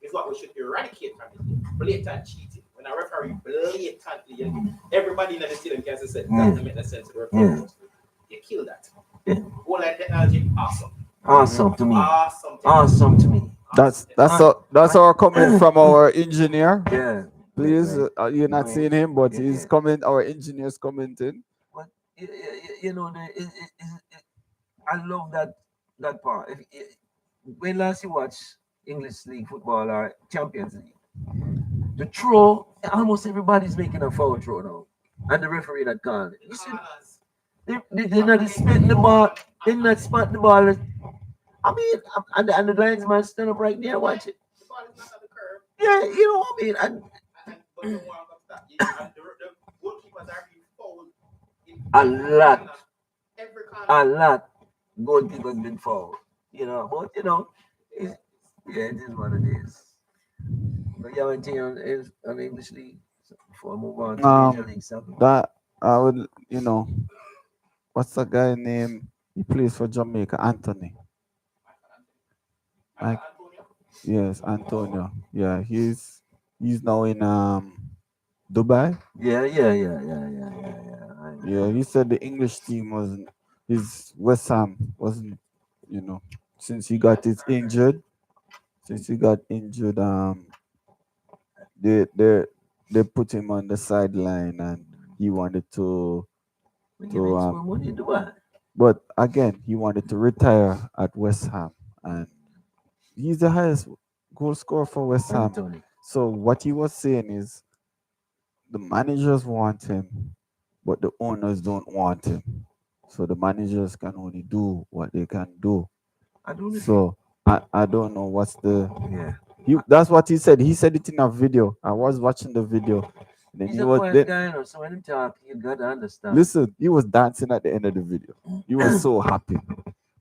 is what we should eradicate from the game. Blatant cheating. When a referee blatantly, everybody in the stadium can say that doesn't make no sense to the referee. You kill that. Yeah. All that technology, awesome. Awesome to me. Awesome. Awesome to me. That's our comment from our engineer. Yeah. Please, Wait. you're not Wait. seeing him, but Yeah, he's yeah. comment. Our engineer's commenting. But you know, I love that part. When last you watch English League football or Champions League, the throw, almost everybody's making a foul throw now, and the referee not calling it. You see, they're not spitting the ball. They're not spotting the ball. I mean, and the linesman stand up right there, watch it. The ball is not at the curve. Yeah, you know what I mean. But don't want to stop. And the goalkeepers are being fouled in A every lot. corner. Every corner. A lot goalkeepers been fouled. But yeah, it is what it is. But yeah, anything on English League before I move on to Major League Soccer. That I would, what's the guy name? He plays for Jamaica, Anthony. I, Antonio. yes, Antonio. Yeah, he's now in Dubai. Yeah. Yeah, he said the English team wasn't his West Ham wasn't, you know, since he got his injured, since he got injured, they they they put him on the sideline and he wanted We can to make more money in Dubai. but again he wanted to retire at West Ham and he's the highest goal scorer for West Ham. Anthony. So what he was saying is the managers want him, but the owners don't want him. So the managers can only do what they can do. I don't know. So I don't know what's the Yeah. that's what he said. He said it in a video. I was watching the video. Then He's he a was quiet guy, so when he talk, you gotta understand. listen, he was dancing at the end of the video. He was so happy.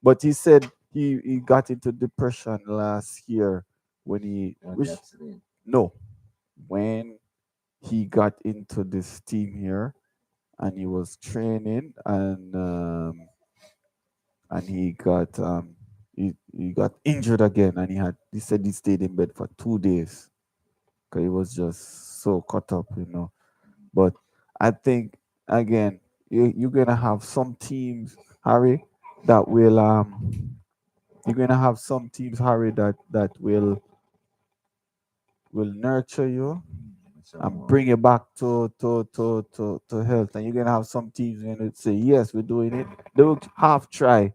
But he said he got into depression last year when he The accident. no, when he got into this team here and he was training and he got injured again and he said he stayed in bed for 2 days because he was just so caught up. But I think again you're gonna have some teams, Harry, that will you're gonna have some teams, Harry, that will nurture you and bring it back to health. And you're gonna have some teams gonna say, yes, we're doing it. They will half try,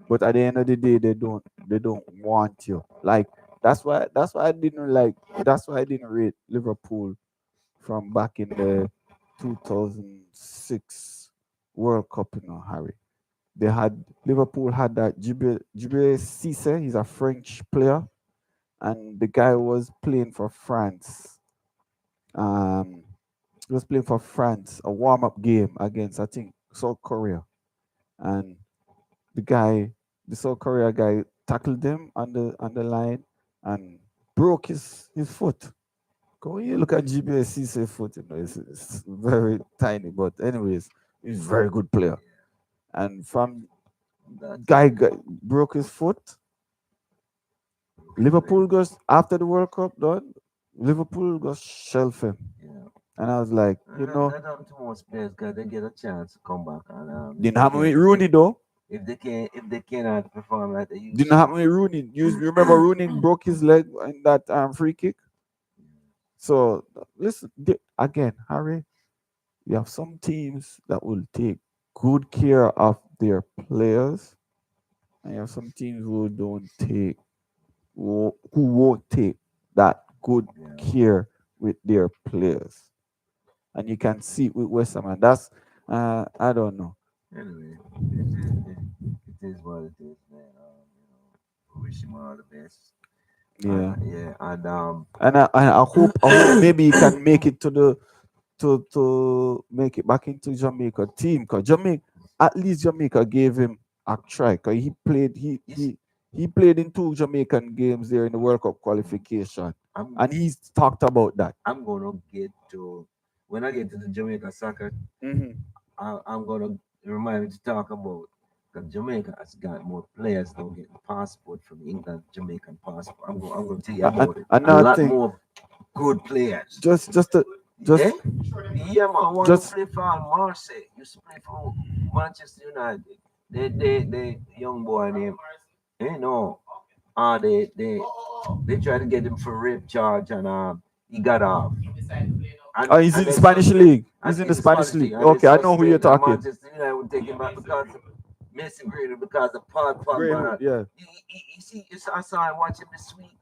but at the end of the day, they don't want you. Like that's why I didn't rate Liverpool from back in the 2006 World Cup, Harry. Liverpool had that Jibril Cisse, he's a French player, and the guy was playing for France. Um, He was playing for France, a warm-up game against I think South Korea, and the guy, the South Korea guy, tackled him on the line and broke his foot. Go when you look at GBS, say foot, it's very tiny, but anyways, he's a very good player. And from That's broke his foot. Liverpool goes after the World Cup done. Liverpool goes shelf him, yeah. and I was like, That happens to most players because they get a chance to come back and didn't happen with Rooney though. if they cannot perform like they used Didn't happen with Rooney. You remember Rooney broke his leg in that free kick. So listen again, Harry. You have some teams that will take good care of their players, and you have some teams who don't take who won't take that good yeah. care with their players. And you can see it with West Ham, and that's I don't know. Anyway, it is what it is, man. We wish him all the best. Yeah, Yeah, and and I hope maybe he can make it to the to make it back into Jamaica team, because Jamaica, at least Jamaica gave him a try, because he played he played in two Jamaican games there in the World Cup qualification, I'm and he's talked about that. I'm gonna get to when I get to the Jamaica soccer, Hmm. I'm gonna remind me to talk about because Jamaica has got more players don't get passport from England, Jamaican passport. I'm gonna tell you about it. A Another lot thing, more good players. just to, just Yeah, yeah, man. One who just play for Marseille used to play for Manchester United. They young boy named no. They tried to get him for rape charge and he got off. oh, he's And in the they Spanish suspect league. He's in in the the Spanish Spanish league. league and they Okay, I know who you're suspect that talking. Manchester United would take him back because of Messi Green because of Paul Greenwood, Pogba. yeah. You see, I saw him watch him this week.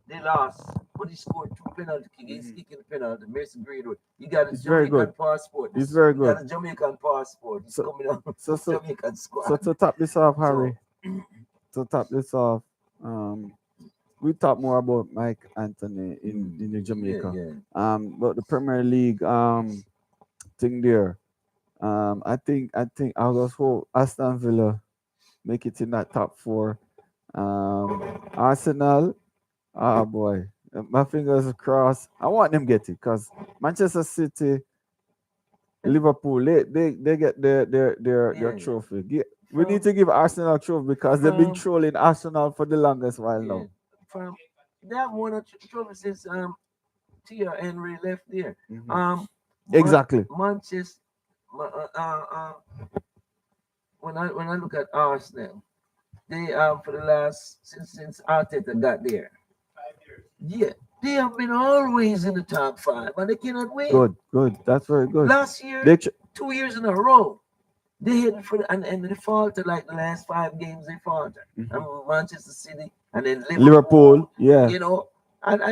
They lost, but he scored two penalty kicks. He's Mhm. kicking the penalty. Mason Greenwood. He got his He's very Jamaican good. passport. He's very He good. got a Jamaican passport. He's So coming out with so the so Jamaican so squad. to top this off, So Harry. To top this off, um, we talk more about Mike Anthony in the yeah, Jamaica. yeah. But the Premier League thing there. I think I was hope Aston Villa make it in that top four. Arsenal, oh boy, my fingers crossed. I want them get it because Manchester City, Liverpool, they get their Yeah. trophy. We need From to give Arsenal a trophy because they've been from trolling Arsenal for the longest while yeah. now. From that one of trophy since Tia Henry left there. Mhm. Um Exactly. Manchester when I look at Arsenal, they for the last since Arteta got there, yeah, they have been always in the top five, and they cannot win. Good, good. That's very good. Last year, They ch- 2 years in a row, they hit for and they faltered like the last 5 games they faltered. Mhm. And Manchester City and then Liverpool, Liverpool, yeah, you know,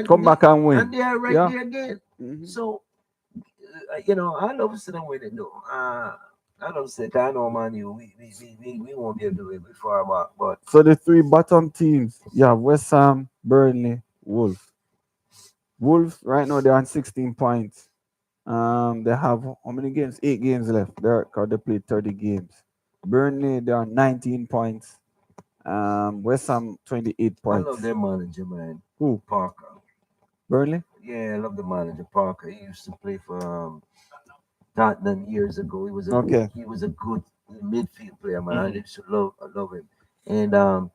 come back and and win. they are right Yeah. there again. Mhm. So I love to see them winning though. I love to say I know man, we won't be able to do it before, but So the three bottom teams, yeah, West Ham, Burnley, Wolves. Wolves right now they're on 16 points. They have how many games? 8 games left. They're cause they played 30 games. Burnley they're on 19 points. West Ham 28 I love points. their manager, man, Who? Parker. Burnley? Yeah, I love the manager Parker. He used to play for Tottenham years ago. Okay. He was a good midfield player, man. Mhm. I love him. And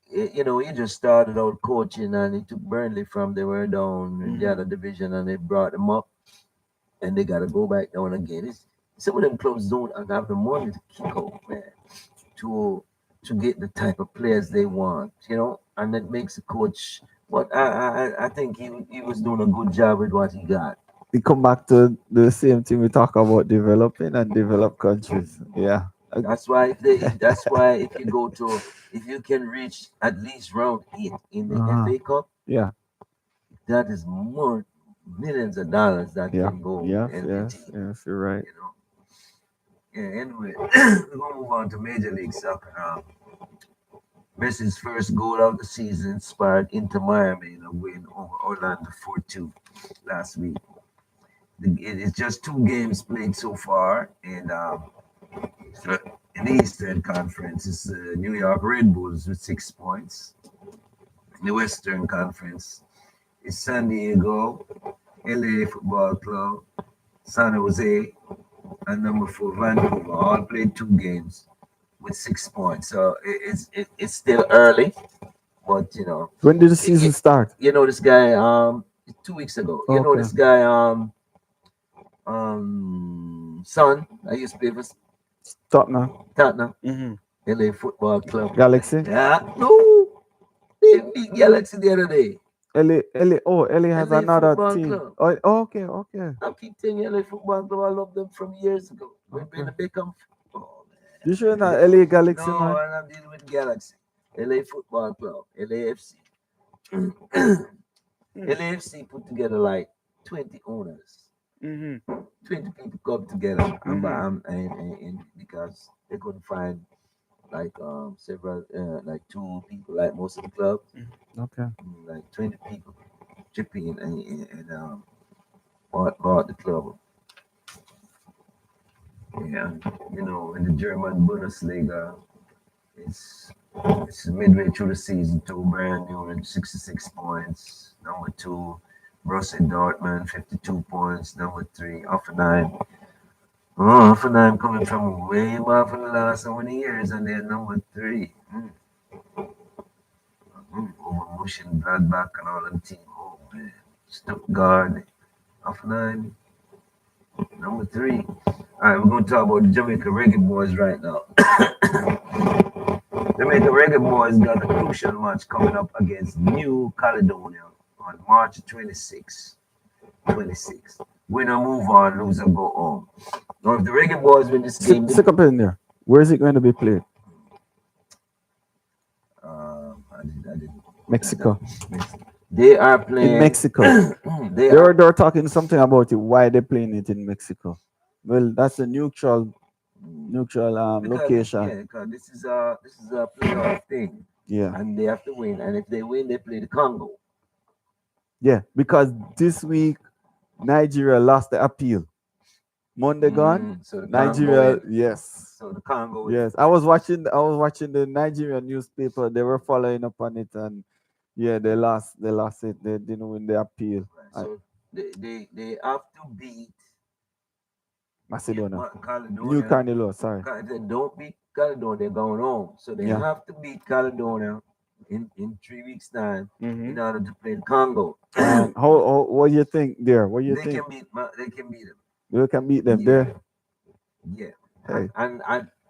he just started out coaching, and he took Burnley from they were down in the Mhm. other division, and they brought them up, and they got to go back down again. Some of them clubs don't have the money to kick out, man, to to get the type of players they want, and that makes the coach. But I think he was doing a good job with what he got. We come back to the same thing we talk about developing and developed countries. Yeah. That's why if you can reach at least round 8 in the Uh-huh. FA Cup, Yeah. that is more millions of dollars that Yeah. can go Yes, in your yes, team. yes, you're right. You know. Yeah. Anyway, we're gonna move on to Major League Soccer now. Messi's first goal of the season inspired Inter Miami in a win over Orlando 4-2 last week. It's just 2 games played so far, and so in the Eastern Conference, it's the New York Red Bulls with 6 points. In the Western Conference, it's San Diego, LA Football Club, San Jose, and number 4 Vancouver. All played 2 games with 6 points. So it's still early, but When did the it, season it, start? this guy 2 weeks ago. Okay. This guy son. I used to play for Tottenham. Tottenham, Mm-hmm. LA Football Club. Galaxy. Yeah, no, they beat Galaxy the other day. LA has LA another Football team. Club. Okay, okay. I keep telling you, LA Football Club. I love them from years ago. When Okay. the Beckham. Oh You sure man. not LA Galaxy, No, man? and I'm dealing with Galaxy. LA Football Club, LAFC. LAFC put together like 20 owners. Mm-hmm. 20 people come together Mhm. and because they couldn't find like several like 2 people like most of the clubs. Okay. Like 20 people chip in and bought the club. Yeah, in the German Bundesliga, it's midway through the season. Too brand new and 66 points. Number 2, Borussia Dortmund, 52 points. Number 3, Hoffenheim. Oh, Hoffenheim coming from way back from the last so many years, and they're number 3. Over Mönchengladbach and all them team. Oh man, Stuttgart, Hoffenheim, number 3. All right, we're going to talk about the Jamaica Reggae Boys right now. Jamaica Reggae Boys got a crucial match coming up against New Caledonia on March 26. 26. Winner move on, loser go home. Now, if the Reggae Boys win this game, Stick up in there. Where is it going to be played? I didn't. Mexico. They are In playing. Mexico. They They are. were talking something about it. Why they playing it in Mexico? Well, that's a neutral Because, location. because this is a playoff thing, Yeah. and they have to win. And if they win, they play the Congo. Yeah. Because this week Nigeria lost the appeal. Monday gone. So the Nigeria, Congo. yes. So the Congo. Yes. I was watching the Nigerian newspaper. They were following up on it, and yeah, they lost it. They didn't win the appeal. So they have to beat Macedonia. Caledonia. New Carnilo, sorry. If they don't beat Caledonia, they're going home. So they Yeah. have to beat Caledonia in 3 weeks' time Mm-hmm. in order to play the Congo. And what do you think there? What do you They think? can beat. They can beat them. You can beat them Yeah. there. Yeah. Hey. And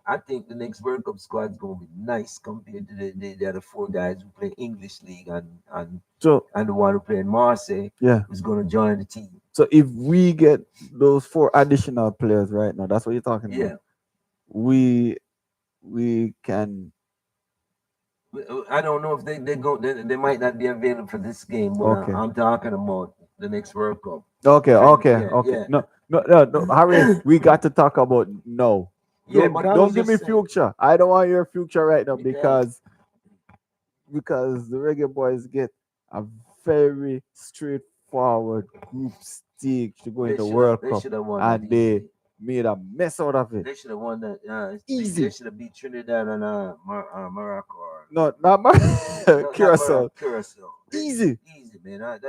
I think the next World Cup squad is going to be nice compared to the other 4 guys who play English League and So the one who play in Marseille yeah. who's going to join the team. So if we get those 4 additional players right now, that's what you're talking Yeah. about. We can. I don't know if they might not be available for this game, but Okay. I'm talking about the next World Cup. Okay. Yeah, yeah. No, Harry. We got to talk about no. Yeah, Don't, but I don't was give me just saying, future. I don't want your future right now Because- because the Reggae Boys get a very straightforward group stage to go into World they Cup, should have won and that they easily. made a mess out of it. They should have won that. Easy. They should have beat Trinidad and Morocco. Or, No, not my not Curacao. Curacao. Easy. Easy, man. That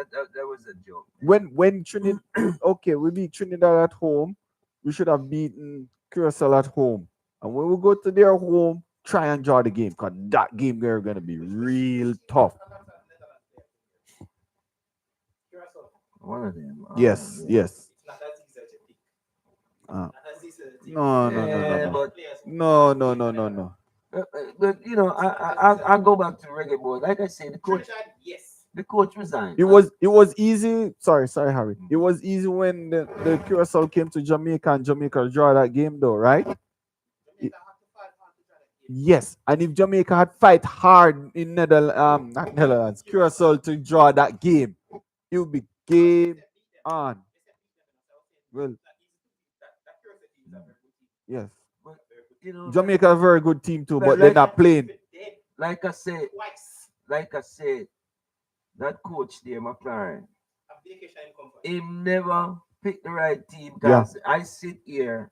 was a joke. When Trinidad, okay, we beat Trinidad at home. We should have beaten Curacao at home, and when we go to their home, try and draw the game because that game they're gonna be real tough. One of them. Yes, yeah. yes. It's not as easy as you think. Uh, Not as easy as you think. no, Yeah, but no. but I go back to Reggae Boy. Like I said, Trinidad, yes. the coach resigned. It was easy. Sorry, Harry. It was easy when the Curacao came to Jamaica and Jamaica draw that game, though, right? Jamaica have to fight hard to try that game. Yes, and if Jamaica had fight hard in not Netherlands, Curacao to draw that game, it would be game on. Well, yes, But, Jamaica a very good team too, But but they're like- not playing. like I said, Twice. that coach there, McLaren, A vacation in comfort. him never pick the right team. Yeah. Because I sit here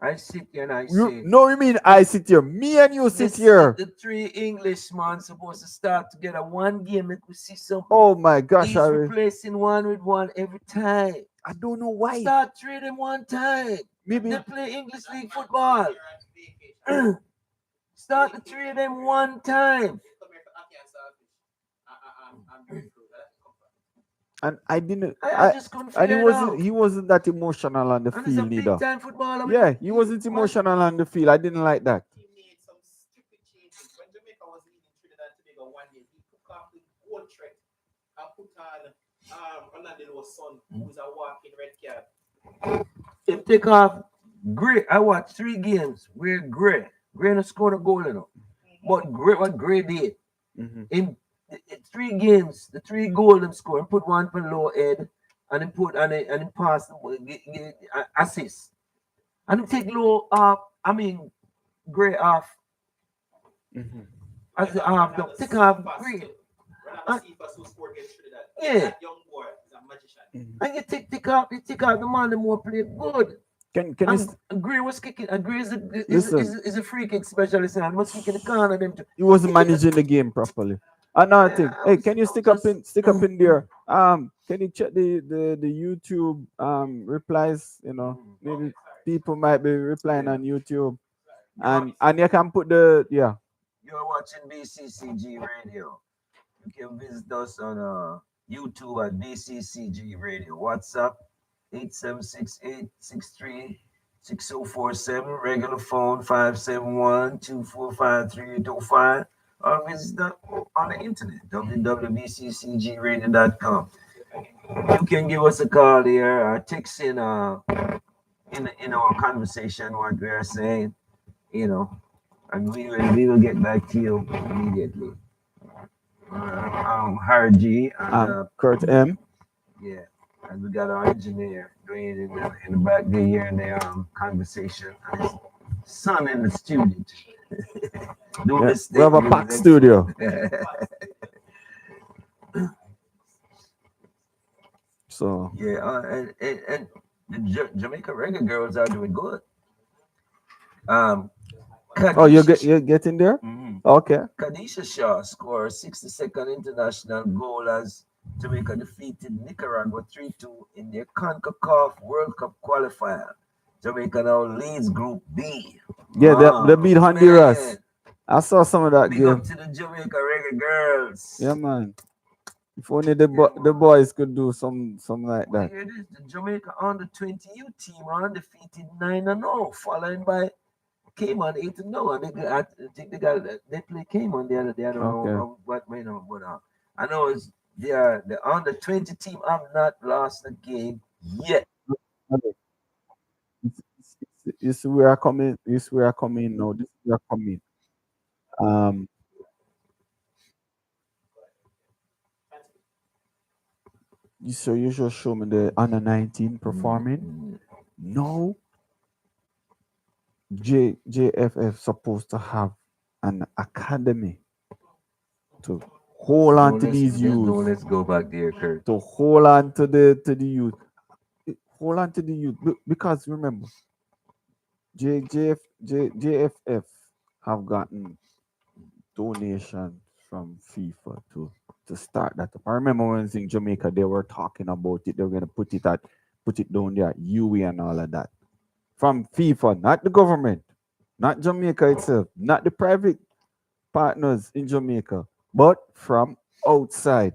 and I You say, no, you mean I sit here. Me and you sit this, here. the three Englishmen supposed to start together one game. Make we see something. Oh my gosh, He's Harry. replacing one with one every time. I don't know why. Start three of them one time. Maybe They play English League football. Start the three of them one time. and I didn't I just couldn't and figure it out. he wasn't that emotional on the And it's a field big either. time footballer. Yeah, he wasn't emotional on the field. I didn't like that. He made some stupid changes. When Jamaica was leading Trinidad and Tobago one day, he took off the gold threat and put on Ronaldinho's son, who was a walking red card. If take off Gray, I watched 3 games where Gray no scored a goal, you know. But Gray, what Gray did Mhm. in 3 games, the 3 goal them score and put one for low head and then put and then pass assist. And then take low off, I mean Gray off Mhm. as the half the take off Gray. Ronaldo Cephas, who scored against Trinidad. Yeah. That young boy is a magician. Mhm. And you take off the man the more play good. Can you And Gray was kicking. And Gray is Listen. is a free kick specialist and was kicking the corner them. he wasn't managing the game properly. Another thing. Hey, can you stick up in there? Can you check the YouTube replies? You know, maybe people might be replying on YouTube. And you can put the You're watching BCCG Radio. You can visit us on YouTube at BCCG Radio. WhatsApp 8768636047. Regular phone 571-245-3805. Or visit us on the internet www.bccgradio.com. You can give us a call here or text in our conversation what we are saying, and we will get back to you immediately. Harry G and Kurt M. yeah, and we got our engineer doing in the back there hearing the conversation, and his son in the studio. Yeah, we have a packed studio. So Yeah, and the Jamaica reggae girls are doing good. oh, you're getting there? Mhm. Okay. Kadisha Shaw scored 62nd international goal as Jamaica defeated Nicaragua 3-2 in their CONCACAF World Cup qualifier. Jamaica now leads Group B. Yeah, they beat Honduras. Man. I saw some of that Big game. up to the Jamaica reggae girls. Yeah, man. If only the boys could do something like Well, that. here it is. The Jamaica under 20 U team are undefeated 9-0, following by Cayman 8-0. And I think they play Cayman the other day. I don't know what may know, but I know the under 20 team have not lost a game yet. This is where I come in. This is where I come in now. This is where I come in. You just show me the under 19 performing. No. JFF supposed to have an academy to hold on to these youth. Let's go back there, Kurt. To hold on to the youth. Hold on to the youth because remember, JFF have gotten donations from FIFA to start that up. I remember when in Jamaica they were talking about it. They were gonna put it down there, UE and all of that. From FIFA, not the government, not Jamaica itself, not the private partners in Jamaica, but from outside.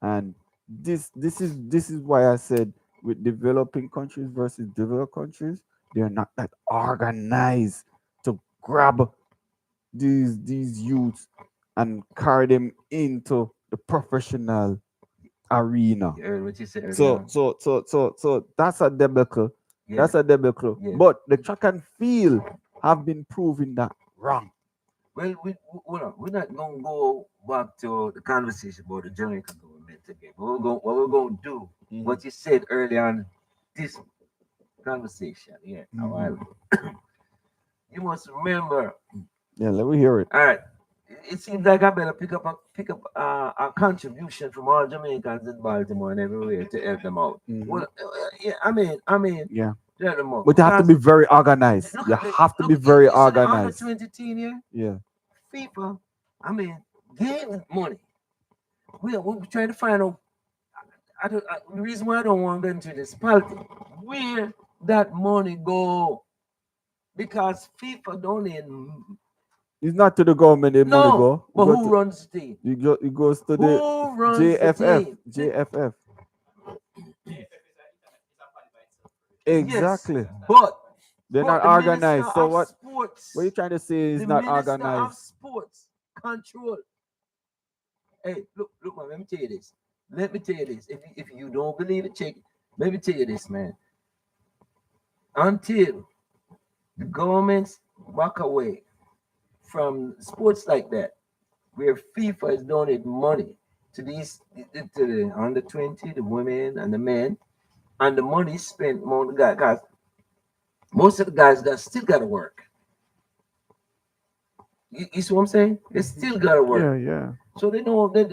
And this is why I said with developing countries versus developed countries, they're not that organized to grab these youths and carry them into the professional arena. You heard what you said So that's a debacle. Yeah. That's a debacle. Yeah. But the track and field have been proving that wrong. Well, we're not going to go back to the conversation about the Jamaican government again. What we're going to do, what you said earlier on this conversation, a while ago. You must remember. Yeah, let me hear it. All right. it seems like I better pick up a contribution from all Jamaicans in Baltimore and everywhere to help them out. Mhm. Well, yeah, I mean, Yeah. to help them out But you have to because be very organized. look You at the have to be look. very You see the under organized. 20 team here, Yeah. FIFA. I mean, gave money. We're trying to find out. The reason why I don't want to go into this politics, where that money go, because FIFA don't even It's not to the government the money no. go. But who runs the team? It goes to the Who runs the JFF. team? JFF. JFF is a body by itself. Yes, Exactly. but They're not the minister organized. So of what you sports, trying to say is the not minister of organized? sports control. Hey, look, man. Let me tell you this. Let me tell you this. If you don't believe it, check. Let me tell you this, man. Until the governments walk away from sports like that, where FIFA is donating money to to the under 20, the women and the men, and the money is spent on the guys. Most of the guys got still got to work. You see what I'm saying? They still got to Yeah, work. yeah. So they know that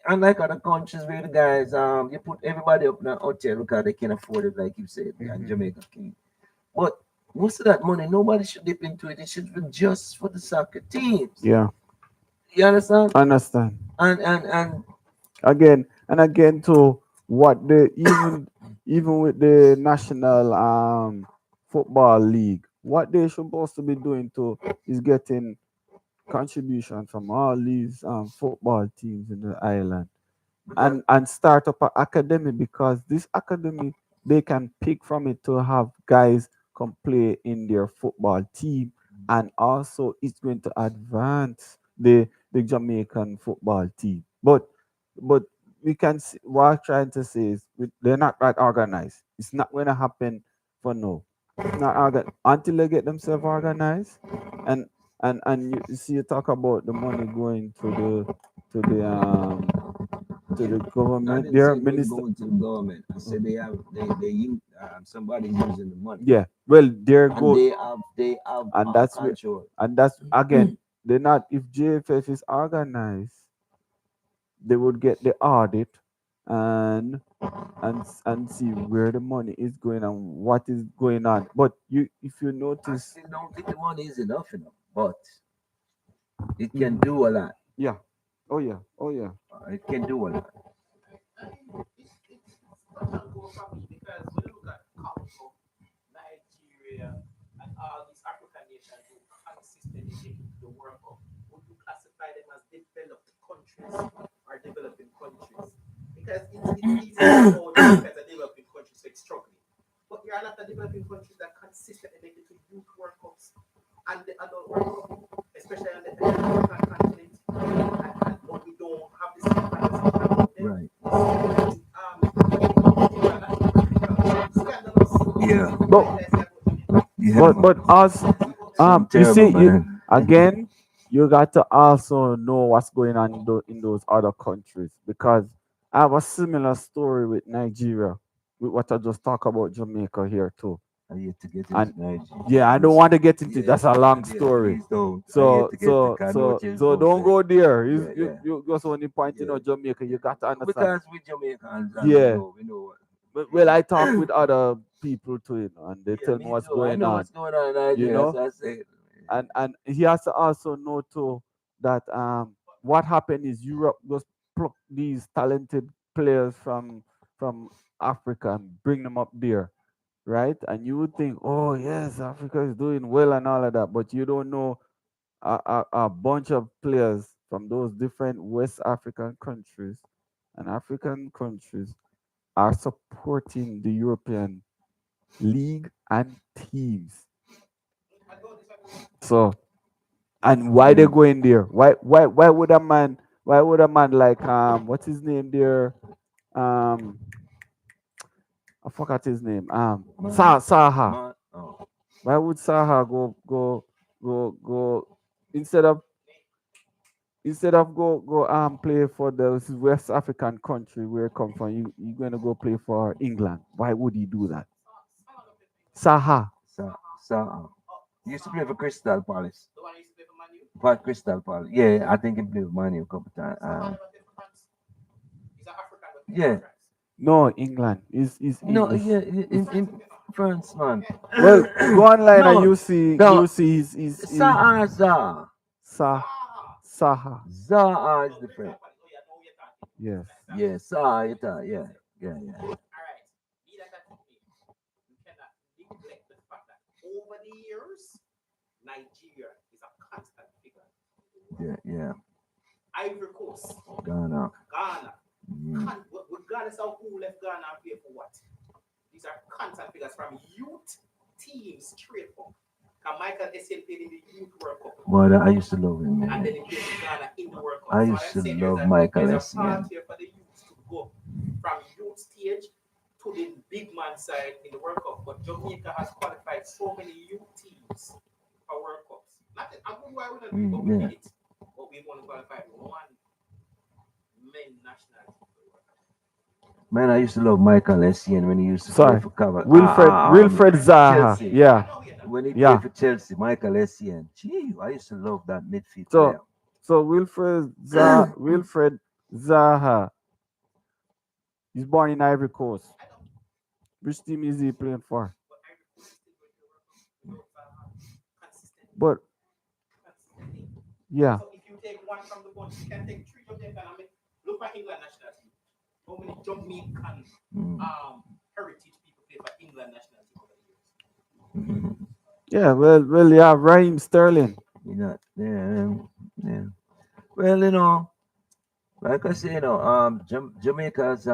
unlike other countries where the guys you put everybody up in a hotel because they can afford it, like you said, and Jamaica can. But most of that money, nobody should dip into it. It should be just for the soccer teams. Yeah. You understand? Understand. And Again and again to what the even with the national football league, what they supposed to be doing to is getting contribution from all these football teams in the island because and start up an academy, because this academy they can pick from it to have guys come play in their football team, and also it's going to advance the Jamaican football team. But we can see, what I'm trying to say is they're not that organized. It's not going to happen for no. It's not until they get themselves organized, and you see you talk about the money going to the I government. didn't Their say money minister, going to the government. I said they use somebody using the money, yeah. Well, there and go, they have and that's where, control. and that's again. They're not. If JFF is organized, they would get the audit and and see where the money is going and what is going on. But if you I notice, still don't think the money is enough, but it can mhm, do a lot. yeah, oh yeah, oh yeah, It can do a lot. I mean, it's touch and go for me because when you look at Congo, Nigeria, and all these African nations who consistently make it to the World Cup, would you classify them as developed countries or developing countries? Because it's easy to say, oh, Jamaica is a developing country, so it's struggling. But there are a lot of developing countries that consistently make it to youth World Cups and the adult World Cup, especially on the African continent. But we don't have the same conversation about them. Right. It's scandalous. Yeah. What but did I say about Jamaica? Yeah, man. but us, Some you terrible see, man. again, you got to also know what's going on in those other countries, because I have a similar story with Nigeria, with what I just talked about Jamaica here too. I yet to get into And Nigeria. yeah, I don't want to get into it. Yeah, That's a long yeah, story. please don't. I yet So to get to so kind of what so you're so going to don't say. go there. Yeah, yeah, You just only pointing yeah. out Jamaica. You got to understand. Because we Jamaicans and Yeah. we know what. Well, I talk with other people too, and they Yeah, tell me me what's too. I going know on. what's going on in You Nigeria, know, so I say, and he has to also know too that what happened is Europe just pluck these talented players from Africa and bring them up there, right? And you would think, oh yes, Africa is doing well and all of that, but you don't know a bunch of players from those different West African countries and African countries are supporting the European league and teams. I don't disagree. So, and why they mm, go in there? Why would a man? Why would a man like what's his name there? Um, I forgot his name. man, Saha. man. Oh, Why would Saha go instead of go play for the West African country where he come from? You gonna go play for England? Why would he do that? Salah don't play for England. Saha. so, Salah. so, Oh, he used to play Salah. for Crystal Palace. The one who used to play for Man U. Quite Crystal Palace. Yeah, I think he played with Manu a couple times. Someone ever played for France? He's an African but played Yeah. for France. No, England. Is No, English. yeah, He's in France, okay. France, man. Okay. Well, go online and No, you no, see his Zaza. Sa Zaha. Saha. Zaza is No, the Crystal friend. Palace. Oh, yeah, no, you're talking. Yes. Yeah, Zaza, yeah, yeah, yeah. All right. Be that as it may, you cannot neglect the fact that over the years, Nigeria is a constant figure. Yeah, yeah. Ivory Coast, Ghana. Ghana. Mm. Regardless of who left Ghana and play for what, these are constant figures from youth teams straight up. Because Michael Essien played in the Youth World Cup. But I used to love him, And man. then he played for Ghana in the World Cup. I So used I'm to saying love Michael there's a Essien. path here for the youth to go from youth stage to the big man side in the World Cup. But Jamaica has qualified so many youth teams for World Cups. Nothing. I'm good why we don't do, but we Yeah. did it. But we want to qualify one men national team for the World Cup. Man, I used to love Michael Essien when he used to Sorry. play for Cavaliers. Wilfred Zaha. Chelsea. I Yeah. know we are When he Yeah. played for Chelsea, Michael Essien. Gee, I used to love that midfield So player. so Wilfred Zaha is born in Ivory Coast. I know. Which team is he playing for? But I recruit still going to the World Cup without consistent. But Consistently. yeah. So if you take one from the bunch, you can take three Jamaican. I mean, look at England national team. How many Jamaican Mm. heritage people play for England national team over the years? Mhm. Yeah, well, yeah, Raheem Sterling. You know, yeah, yeah. Well, like I say, Jamaica's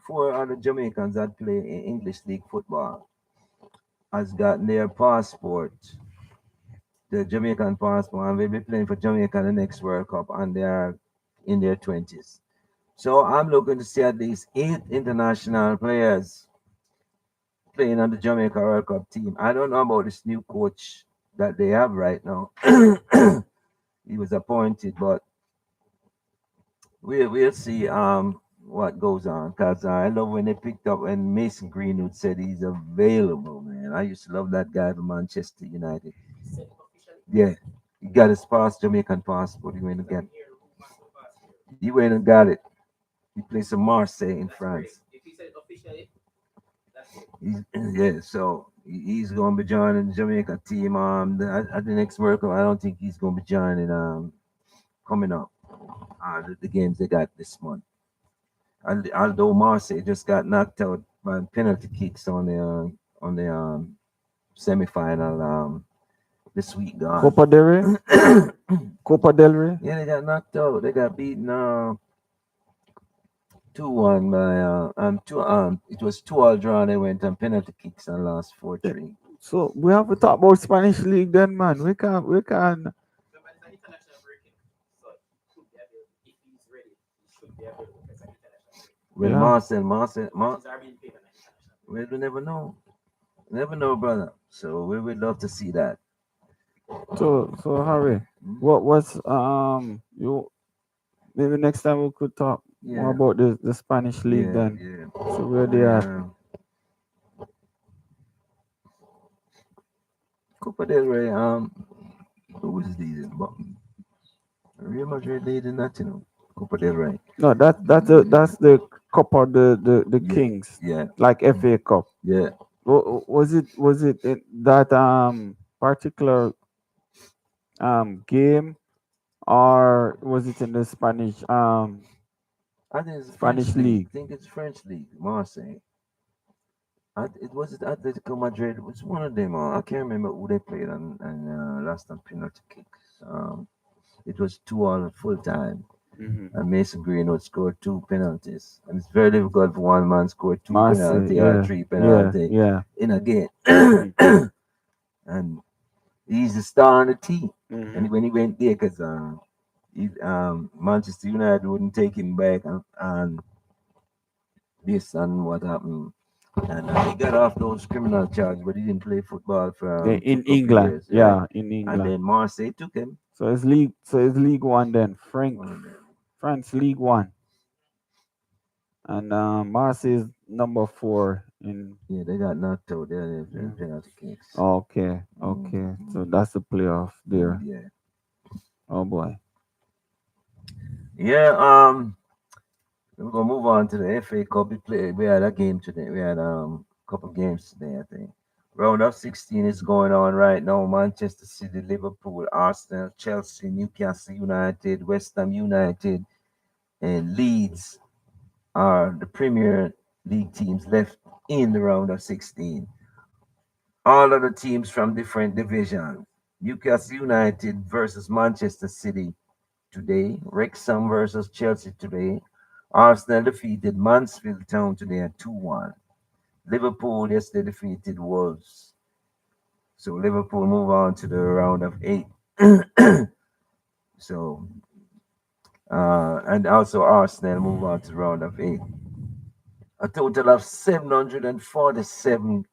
four other Jamaicans that play in English league football has gotten their passport, the Jamaican passport, and will be playing for Jamaica the next World Cup, and they are in their 20s. So I'm looking to see at least 8 international players playing on the Jamaica World Cup team. I don't know about this new coach that they have right now. He was appointed, but we'll see what goes on. Cause I love when they picked up when Mason Greenwood said he's available, man. I used to love that guy from Manchester United. He said it officially. Yeah, he got his Jamaican passport. He went and got Here, rumors so fast here. he went and got it. He plays for Marseille in That's great. France. If he said it officially, that's it. He's yeah, so he's gonna be joining the Jamaica team. At the next World Cup, I don't think he's gonna be joining. Coming up, the games they got this month. And although Marseille just got knocked out by penalty kicks on the semi-final this week gone. Copa del Rey. Copa del Rey. Yeah, they got knocked out. They got beaten 2-1 by two it was 2-all draw. They went on penalty kicks and lost 4-3. So we have to talk about Spanish league then, man. We can Somebody's an international breaking, so he should be available. If he's ready, he should be available as an international break. Well, Yeah. Marcel, He's already paid an international break. well, we never know, brother. So we would love to see that. so Harry, what's you maybe next time we could talk more Yeah, about the Spanish league yeah, then. yeah. So where they at? Copa del Rey. Who was leading? Real Madrid leading that, Copa del Rey. No, that's the Cup of the Yeah. Kings, Yeah, like FA Cup. yeah. Was it in that particular game, or was it in the Spanish I think it's the Spanish French league? I think it's French league, Marseille. It was it Atletico Madrid. It was one of them. I can't remember who they played and last on penalty kicks. It was 2-all at full time, and Mason Greenwood scored 2 penalties. And it's very difficult for one man score two Marseille, penalty or yeah, 3 penalty yeah. in a game. Mhm. And he's the star on the team. Mhm. And when he went there, because Manchester United wouldn't take him back, and based on what happened. And he got off those criminal charges, but he didn't play football for Yeah, a in couple England, years. yeah, in And England. then Marseille took him. So it's League One then, One of them. France League One, and Marseille is number 4 in Yeah, they got knocked out there in yeah. penalty kicks. Okay, okay. So Mhm. that's the playoff there. Yeah. Oh boy. Yeah, we're gonna move on to the FA Cup. We had a game today. We had a couple games today, I think. Round of 16 is going on right now. Manchester City, Liverpool, Arsenal, Chelsea, Newcastle United, West Ham United, and Leeds are the Premier League teams left in the round of 16. All of the teams from different divisions. Newcastle United versus Manchester City today. Wrexham versus Chelsea today. Arsenal defeated Mansfield Town today at 2-1. Liverpool yesterday defeated Wolves. So Liverpool move on to the round of 8. So and also Arsenal move on to the round of 8. A total of 747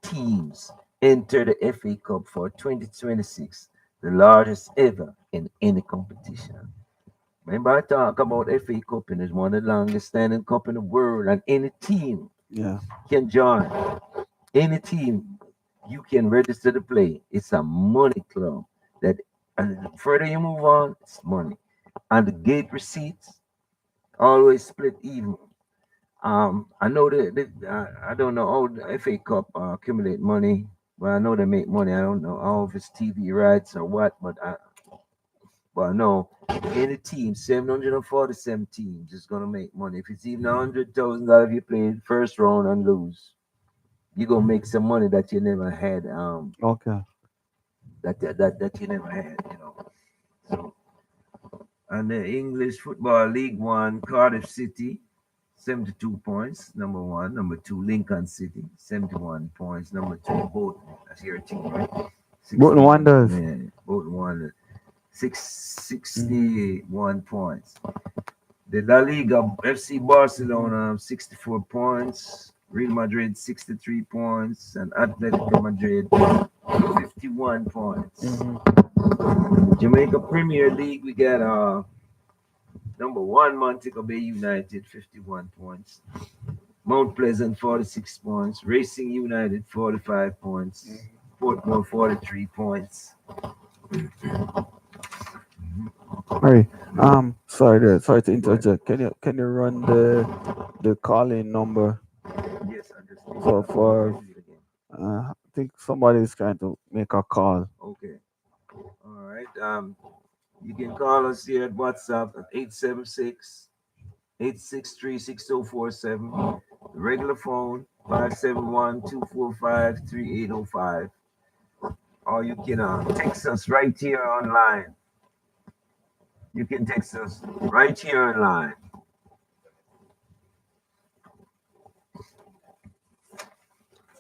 teams enter the FA Cup for 2026, the largest ever in any competition. Remember, I talk about FA Cup, and it's one of the longest standing cup in the world, and any team Yeah. can join. Any team you can register to play. It's a money club. That and the further you move on, it's money. And the gate receipts always split even. I know I don't know how the FA Cup accumulate money. Well, I know they make money. I don't know if it's TV rights or what, but I know any team, 747 teams, is gonna make money. If it's even $100,000 if you play first round and lose, you're gonna make some money that you never had. Okay. That you never had. So, and the English Football League One, Cardiff City 72 points, number one. Number two, Lincoln City, 71 points. Number two, Bolton. That's your team, right? Bolton 61. Wanderers. Yeah, Bolton won Mm. 61 points. The La Liga, FC Barcelona, 64 points. Real Madrid, 63 points. And Atletico Madrid, 51 points. Mm-hmm. Jamaica Premier League, we got number one, Montego Bay United, 51 points. Mount Pleasant, 46 points. Racing United, 45 points. Portmore, 43 points. Sorry. Sorry to interject. Can you run the calling number Yes, I just did. for Do it again. I think somebody is trying to make a call. Okay. All right. You can call us here at WhatsApp at 876-863-6047. The regular phone, 571-245-3805. Or you can text us right here online. You can text us right here online.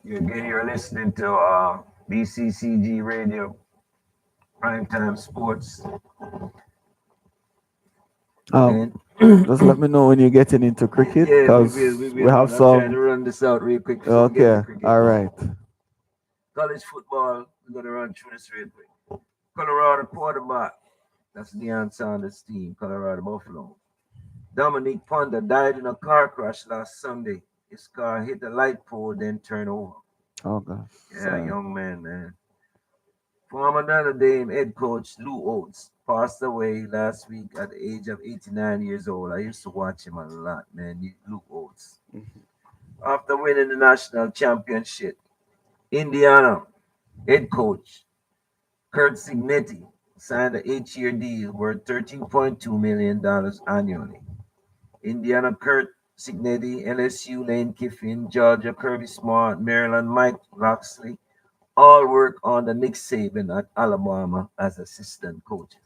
You're listening to BCCG Radio, Primetime Sports. Um, And just let me know when you're getting into cricket, yeah, we cause we will, have man. I'm trying to some. run this out real quick so we get to Okay. cricket. All right. College football, we're going to run through this real quick. Colorado quarterback, that's Deion Sanders' team, Colorado Buffalo. Dominique Ponder died in a car crash last Sunday. His car hit a light pole, then turned over. Oh gosh. Yeah, Sorry. young man, man. Former Notre Dame head coach Lou Oates passed away last week at the age of 89 years old. I used to watch him a lot, man. Lou Oates. Mhm. After winning the national championship, Indiana head coach Kurt Signetti signed an 8-year deal worth $13.2 million annually. Indiana Kurt Signetti, LSU Lane Kiffin, Georgia Kirby Smart, Maryland Mike Loxley all work under Nick Saban at Alabama as assistant coaches.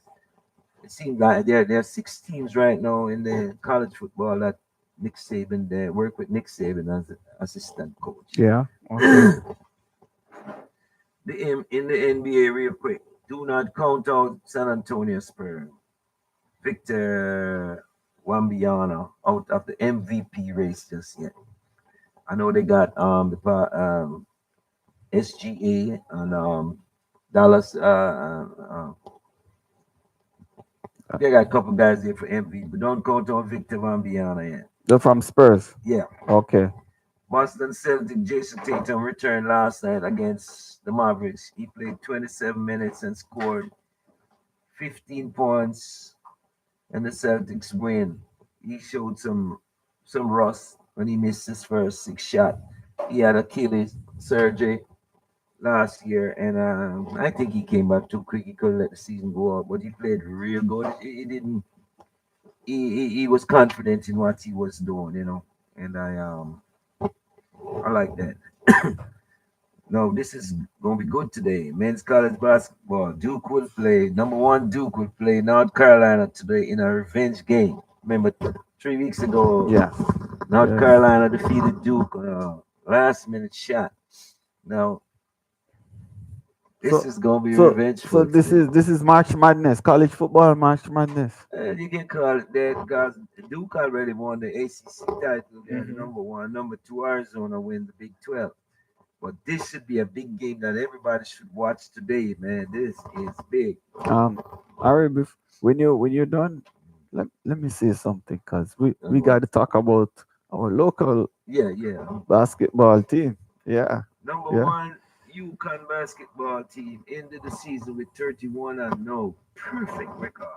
It seems like there are 6 teams right now in the college football that Nick Saban they work with Nick Saban as the assistant coach. Yeah. Okay. In the NBA, real quick, do not count out San Antonio Spurs. Victor Wambiana out of the MVP race just yet. I know they got SGA and Dallas. They got a couple guys there for MVP, but don't count on Victor Wambiana yet. They're from Spurs. Yeah, Okay. Boston Celtic Jason Tatum returned last night against the Mavericks. He played 27 minutes and scored 15 points, and the Celtics win. He showed some rust when he missed his first six shot. He had Achilles surgery last year, and I think he came back too quick. He could let the season go out, but he played real good. He didn't. He was confident in what he was doing, and I like that. No, this is gonna be good today. Men's college basketball. Duke will play. Number one, Duke will play North Carolina today in a revenge game. Remember, 3 weeks ago, Yeah. North Yes. Carolina defeated Duke on a last minute shot. Now, this So is gonna be so so revengeful this today. is this is March Madness, college football March Madness. And you can call it that because Duke already won the ACC title. They're the Hmm. number one. Number two, Arizona win the Big 12. But this should be a big game that everybody should watch today, man. This is big. Ari, when you're done, let me say something, because we Go got on. to talk about our local Yeah, yeah. basketball team. Yeah, Number yeah. one, UConn basketball team ended the season with 31 and no perfect record.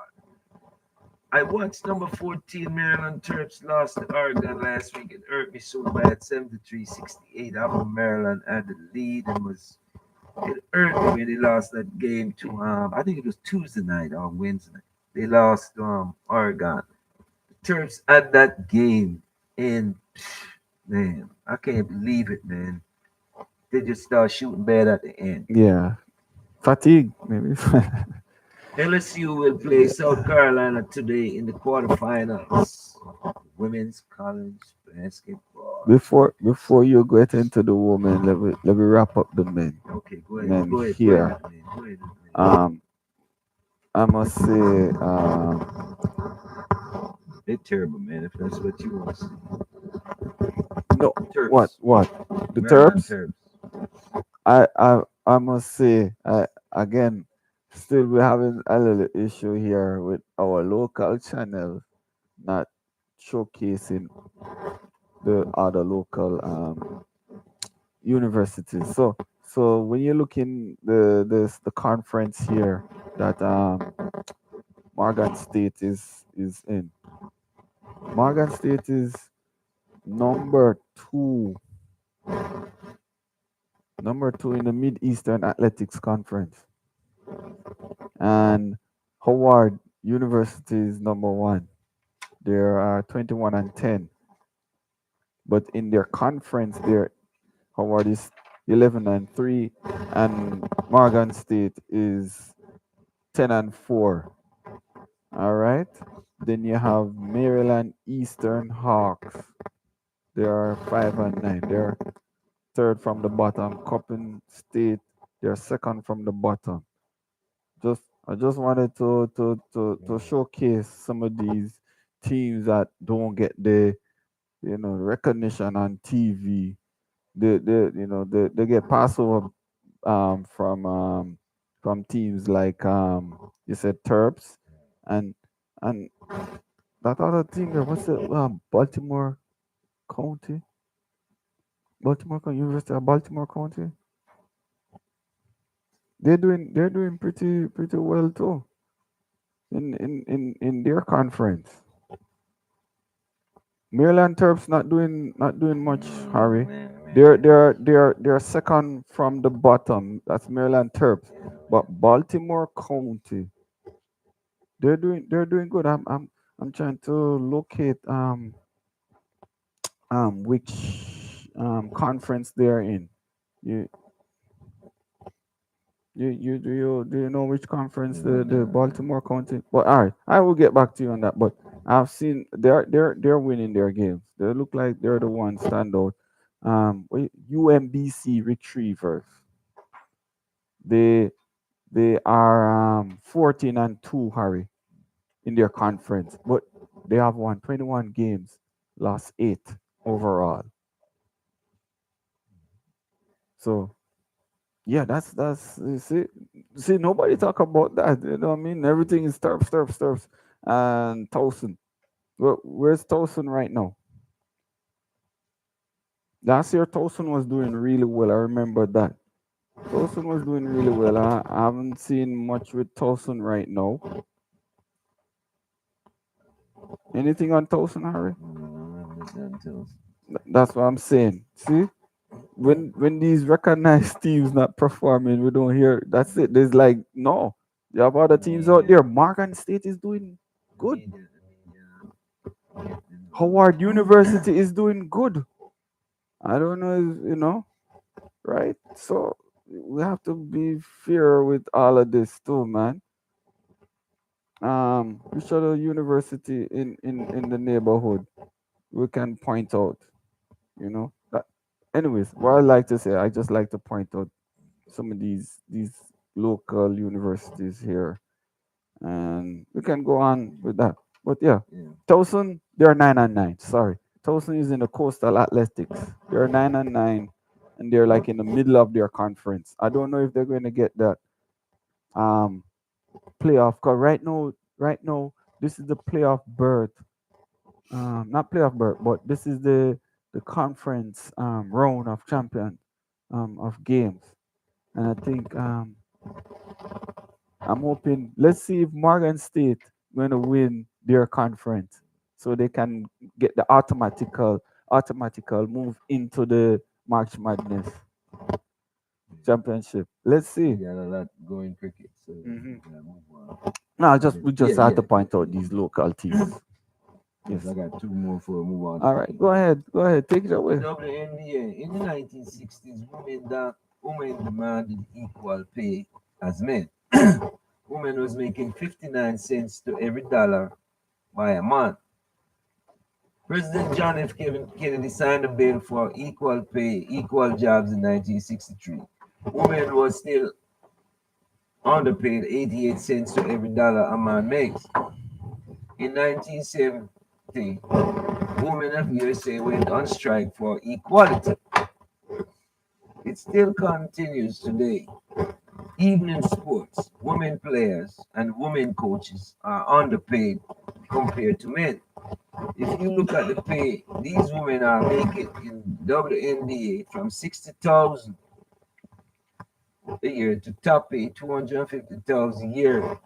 I watched number 14 Maryland Terps lost to Oregon last week. It hurt me so bad, 73-68. After Maryland had the lead and it hurt me when they lost that game to I think it was Tuesday night or Wednesday night. They lost Oregon. The Terps had that game, and man, I can't believe it, man. They just start shooting bad at the end. Yeah, fatigue maybe. LSU will play South Carolina today in the quarterfinals. Women's college basketball. Before you get into the women, let me wrap up the Okay, go ahead. men Go ahead. Go ahead, here. man. Go ahead, man. Um, I must say, They're terrible, man. If that's what you want to see. no, what Terps. what the Maryland Terps. Terps. I must say, again, still we're having a little issue here with our local channel not showcasing the other local universities. So when you look in the conference here that Morgan State is in, Morgan State is number two, number two in the Mid Eastern Athletics Conference, and Howard University is number one. There are 21 and 10, but in their conference, there Howard is 11 and 3, and Morgan State is 10 and 4. All right. Then you have Maryland Eastern Hawks. They are 5 and 9. They're third from the bottom. Coppin State, they're second from the bottom. I just wanted to showcase some of these teams that don't get the recognition on TV. They get passed over from teams like you said Terps, and and that other team there, what's it, County University of Baltimore County. They're doing pretty well too in their conference. Maryland Terps not doing much, Harry. Man, They're man. they're they're they're second from the bottom. That's Maryland Terps. Yeah, But man. Baltimore County, they're doing good. I'm trying to locate which conference they're in. You do you know which conference the Mm, Baltimore County? But all right, I will get back to you on that. But I've seen they're winning their games. They look like they're the ones stand out. UMBC Retrievers. They they are 14 and 2, Harry, in their conference, but they have won 21 games, lost 8 overall. So yeah, that's you see nobody talk about that. You know what I mean? Everything is Terps, and Towson. Where's Towson right now? Last year, Towson was doing really well. I remember that. Towson was doing really well. I haven't seen much with Towson right now. Anything on Towson, Harry? That's what I'm saying. See, when these recognized teams not performing, we don't hear. That's it. There's like no. You have other teams out there. Morgan State is doing good. Howard University is doing good. I don't know, right? So we have to be fair with all of this too, man. Which other university in the neighborhood we can point out, that anyways, what I like to say, I just like to point out some of these local universities here, and we can go on with that. But yeah, Yeah. Towson, they're 9-9. Sorry, Towson is in the Coastal Athletics. They're 9-9, and they're like in the middle of their conference. I don't know if they're going to get that um playoff. Cause right now, this is the playoff berth. Not playoff berth, but this is the conference round of champion of games, and I think I'm hoping. Let's see if Morgan State going to win their conference, so they can get the automatical move into the March Madness championship. Let's We see. got a lot going cricket, so Hmm. we gotta move on. No, we just Yeah, have to yeah. point out these local teams. Yes, Yes. I got two more for move on. All right, go ahead. Go ahead. Take it away. WNBA. In the 1960s, women demanded equal pay as men. Women was making 59 cents to every dollar by a month. President John F. Kennedy signed a bill for equal pay, equal jobs in 1963. Women was still underpaid 88 cents to every dollar a man makes. In 1970, Women of USA went on strike for equality. It still continues today. Even in sports, women players and women coaches are underpaid compared to men. If you look at the pay, these women are making in WNBA from 60,000 a year to top pay 250,000 a year.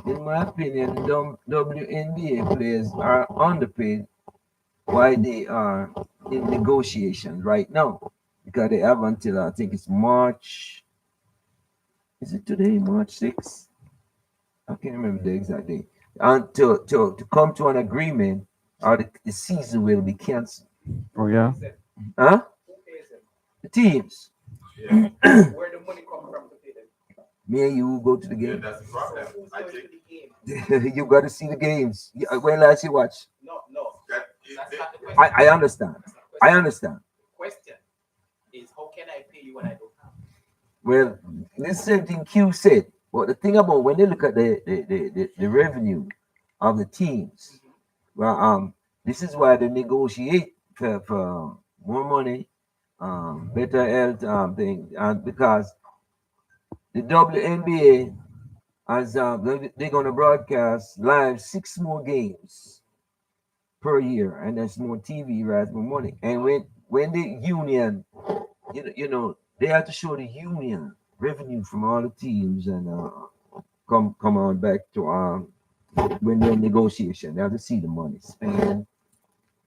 In my opinion, WNBA players are underpaid why they are in negotiations right now because they have until I think it's March. Is it today, March 6th? I can't remember the exact date. And to come to an agreement, or the season will be canceled. Oh yeah. Huh? Who pays them? The teams. Yeah. Where the money come from to pay them? Me and you go to the Yeah, game. that's the So problem. who's I going to think the game? You got to see the games. When last you watch? No. that That's not the question. I understand. That's not the I question. understand. The question is how can I pay you when I don't have? Well, this same thing Q said. But the thing about when they look at the revenue of the teams, well, this is why they negotiate for more money, better health, thing, and because the WNBA as they're gonna broadcast live 6 more games per year, and that's more TV rights, more money. And when the union, they have to show the union revenue from all the teams and come on back to when they're in negotiation, they have to see the money spent.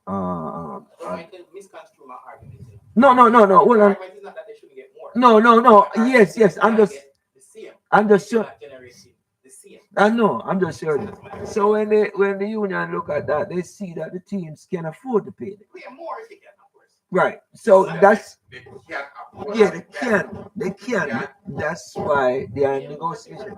I don't want to misconstrue my argument here. No. The Hold on. argument is not that they shouldn't get more. No. The argument Yes. is I'm that they just. get the same. I'm just They're sure. not generating the same. I know. I'm just sure. That's my argument. So when the union look at that, they see that the teams can afford to pay them. Pay more if they can, of course. Right. So that's they can't afford yeah, it. they can. That's why they are in negotiation.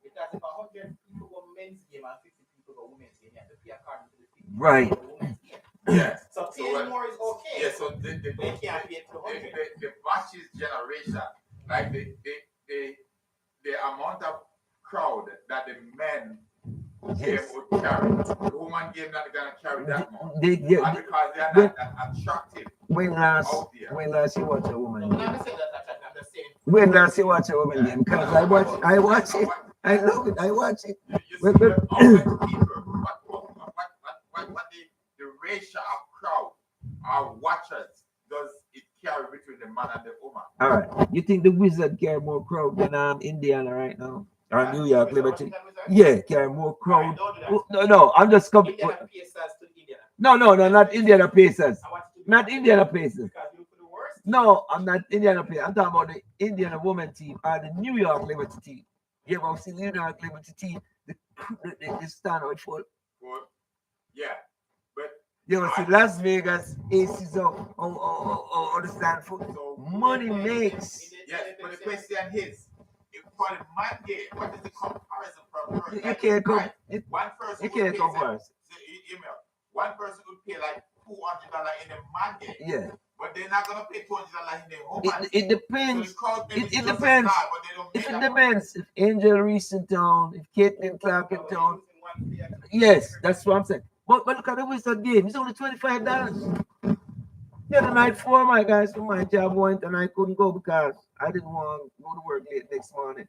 Because if 100 people go men's game and 50 people go women's game, you have to pay according to the 50 Right. people go women's game. Yes. So So paying what- more is okay. Yeah, so They can't pay 200. the Bashi's generation, like the amount of crowd that the men game Yes. would carry, the woman game not gonna carry that much. And They, because they are not that attractive when last out there. you watch a woman No, game? I'm not saying that I'm just saying. When last you watch a woman game? Because I watch it. I love it. I watch it. You Well, see but- how many people, what the ratio of crowd rivalry between the man and the woman. All right. You think the Wizard carry more crowd than Indiana right now? Or New York Liberty? Yeah, carry more crowd. No, I'm just coming. Indiana Pacers to Indiana. No, not Indiana Pacers. I want you to Not Indiana Pacers. because you look for the worst. No, I'm not Indiana Pacers. I'm talking about the Indiana woman team or the New York Liberty team. You ever seen the New York Liberty team? The stand out for. Well, yeah, but You ever see Las Vegas Aces or the stand for? so Money makes. yes, but the question is, if for the man game, what is the comparison from person? You can't come. One person You would can't pay, compare. say, email. One person would pay like $200 in a man game, Yeah. but they're not gonna pay $200 in their home. It depends. So the crowd maybe It just depends. as loud, but they don't If pay it that much. depends, if Angel Reese in town, if Caitlin Clark in town, yes, that's what I'm saying. But look at the Wizard game. It's only $25. The other night, 4 of my guys from my job went and I couldn't go because I didn't want to go to work late next morning.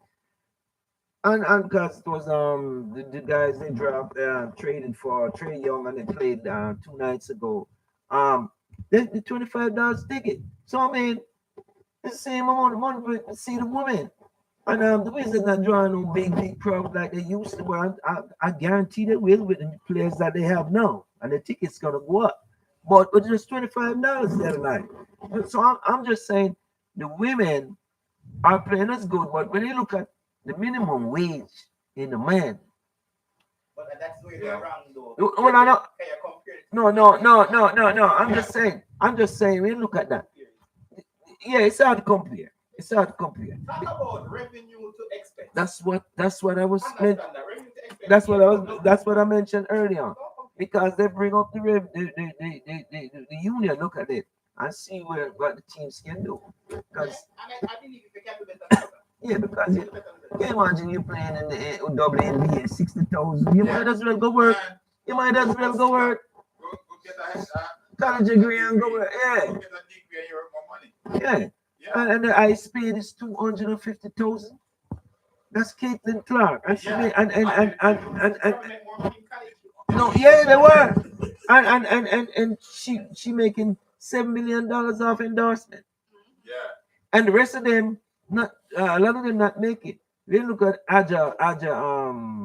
And because it was the guys they dropped trading for Trey Young and they played 2 nights ago. The $25 ticket. So I mean, it's the same amount of money to see the women. And the Wizards not drawing no big crowd like they used to. But I guarantee they will with the players that they have now, and the tickets gonna go up. But it's just $25 the other night. So I'm just saying the women are playing as good, but when you look at the minimum wage in the man, But that's where they're wrong, though. well, I know. Can you compare it? No. I'm just saying. When you look at that, yeah, it's hard to compare. Talk about revenue to expense. That's what I was meant. Understand that revenue to expense. That's what I mentioned earlier. Because they bring up the union, look at it and see what the teams can do. Because I believe if they can do better. yeah, because you can imagine you playing in the WNBA 60,000. You might as well go work. You might as well go work. Go get a College degree and go work. go get a degree and you earn more money. Yeah. Yeah. And the highest paid is 250,000. That's Caitlin Clark. And she made, and no, yeah, they were. And she making $7 million off endorsement. Yeah. And the rest of them not a lot of them not make it. We look at Aja,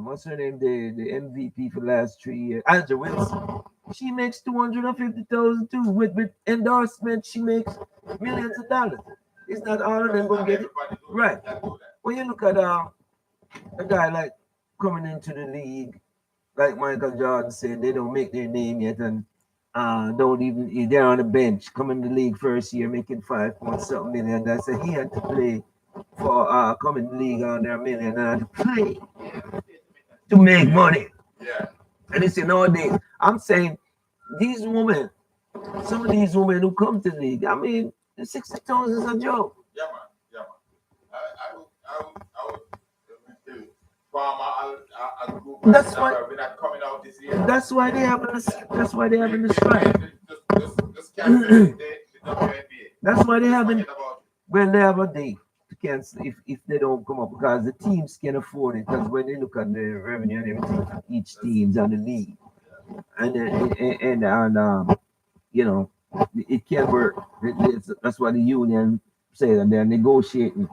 what's her name? The MVP for the last 3 years. Aja Wilson. She makes 250,000 too. With endorsement, she makes millions of dollars. It's not all of them gonna get it. Right. When you look at a guy like coming into the league, like Michael Jordan said, they don't make their name yet and don't even they're on the bench, coming to the league first year, making 5.something million. That's a he had to play for coming to the league on their million and to play to make money. Yeah. And it's nowadays. I'm saying these women, some of these women who come to the league, I mean, the 60,000 is a joke. Yeah, man. I would farmer a group. That's why we're not coming out this year. that's why they having this. That's why they having the strike. Just cancel the WNBA. That's why they having. Forget about it. Well, they have a day to cancel if they don't come up because the teams can afford it. Because when they look at the revenue and everything for each teams and the league, and you know, it can't work. That's what the union said, and they're negotiating.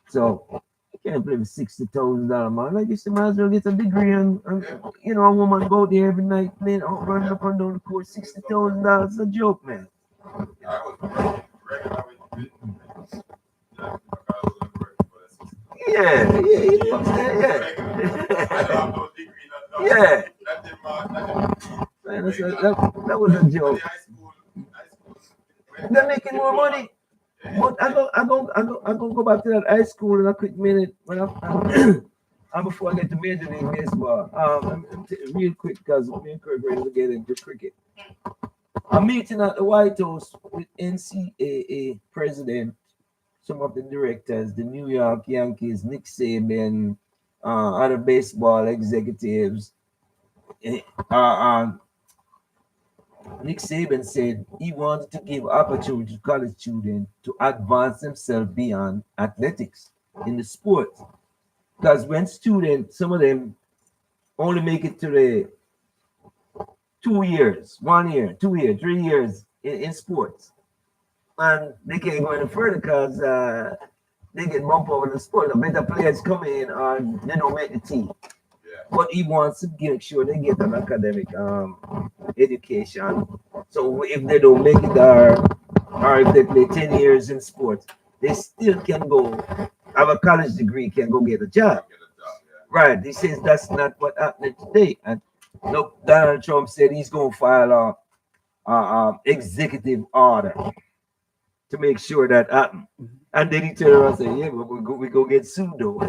So you can't play for $60,000, man. Like you say, might as well get a degree and you know, a woman go there every night playing out, running up and down the court. $60,000 is a joke, man. I was regular with Yeah. I don't have no degree. Yeah. Nothing, Man, that was a joke. High school. They're making more money. But I go back to that high school in a quick minute when before I get to Major League Baseball. Real quick because me and Kirk ready to get into cricket. I'm meeting at the White House with NCAA president, some of the directors, the New York Yankees, Nick Saban, other baseball executives. Nick Saban said he wanted to give opportunity to college students to advance themselves beyond athletics in the sport. Because when students, some of them only make it to the 2 years, 1 year, 2 years, 3 years in sports. and they can't go any further because they get bumped over the sport. The better players come in and they don't make the team. Yeah. But he wants to make sure they get an academic education. So if they don't make it, or if they play 10 years in sports, they still can go have a college degree, can go get a job. Get a job. Yeah. Right. He says that's not what happening today. And look, Donald Trump said he's going to file a executive order to make sure that happen. And then he turned around and said, "Yeah, but we go get sued though."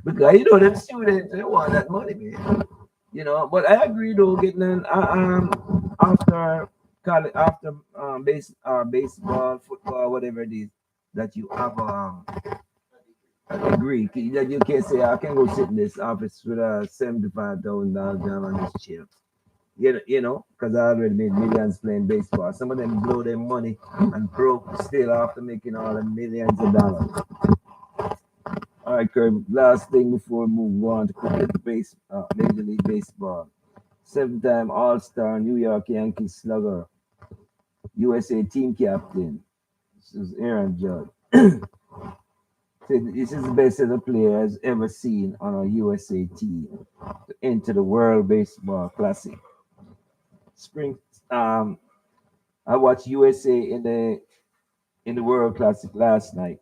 Because you know them students they want that money, man. You know, but I agree though, getting after college, after baseball, football, whatever it is, that you have a degree. That you can't say I can go sit in this office with a $75,000 job and just chill. Because I already made millions playing baseball. Some of them blow their money and broke still after making all the millions of dollars. All right, Kirk. Last thing before we move on to cricket, Major League Baseball. Seven-time All-Star New York Yankees slugger, USA team captain. This is Aaron Judge. Said this is the best that a player has ever seen on a USA team to enter the World Baseball Classic. Spring. I watched USA in the World Classic last night.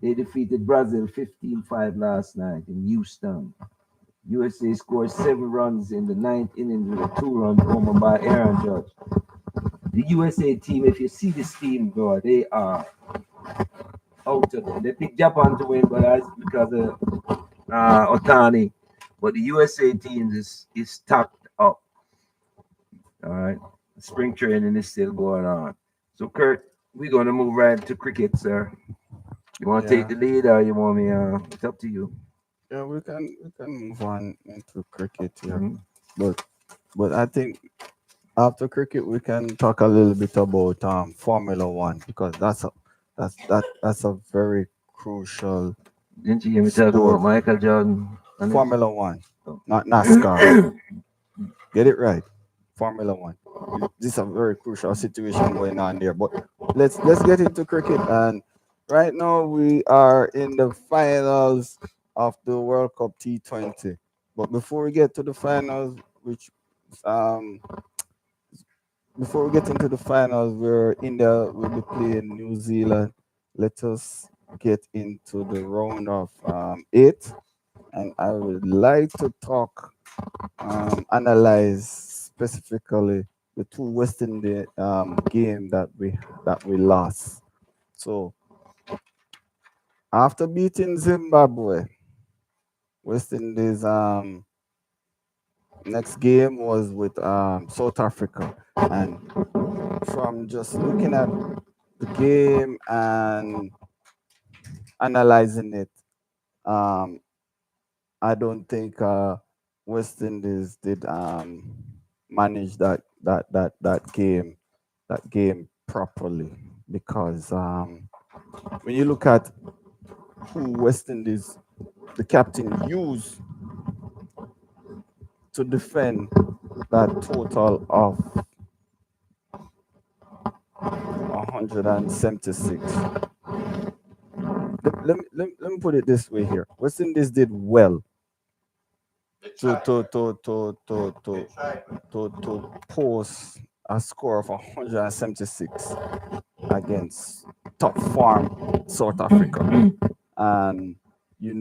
They defeated Brazil 15-5 last night in Houston. USA scored 7 runs in the ninth inning with a 2-run homer by Aaron Judge. The USA team, if you see this team go, they are out of there. They picked Japan to win, but that's because of Otani. But the USA team is stacked up. All right. Spring training is still going on. So, Kurt, we're going to move right to cricket, sir. You want to take Yeah. the lead or you want me? It's up to you. Yeah, we can move on into cricket here. Mhm. But I think after cricket we can talk a little bit about Formula One because that's a very crucial Didn't you hear me talk about sport. Michael Jordan? And this? Formula One, Oh. not NASCAR. Get it right. Formula One. This is a very crucial situation going on there. But let's get into cricket. And right now we are in the finals of the World Cup T20. But before we get to the finals, which um before we get into the finals, where India will be playing New Zealand. Let us get into the round of eight, and I would like to talk analyze specifically the two West Indies game that we lost. So after beating Zimbabwe, West Indies next game was with South Africa, and from just looking at the game and analyzing it, um, I don't think West Indies did manage that game properly because when you look at who West Indies, the captain used to defend that total of 176. Let me put it this way here. West Indies did well They to tried. to to to to They to tried. to post a score of 176 against top farm South Africa. And we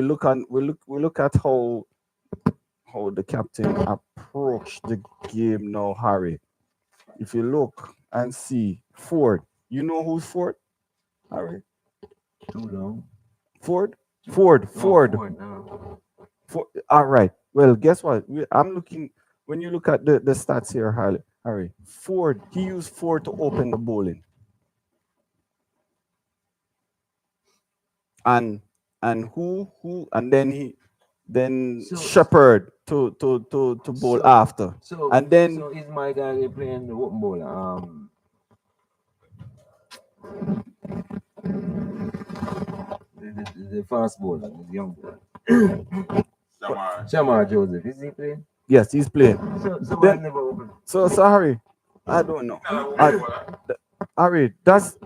look at how the captain approached the game now, Harry. If you look and see Ford, you know who's Ford, Harry? Too long. Ford? Ford, No, Ford, Ford, no. Ford. All right. Well, guess what? I'm looking, when you look at the stats here, Harry, Ford, he used Ford to open the bowling. And and then So, Shepherd to bowl so, after. so, And then so is my guy playing the open bowler? The fast bowler, the young bowler. Shamar. Shamar Joseph, is he playing? yes, he's playing. So why Then never open? so Harry, I don't know. He's not a woman I, bowler. Harry, that's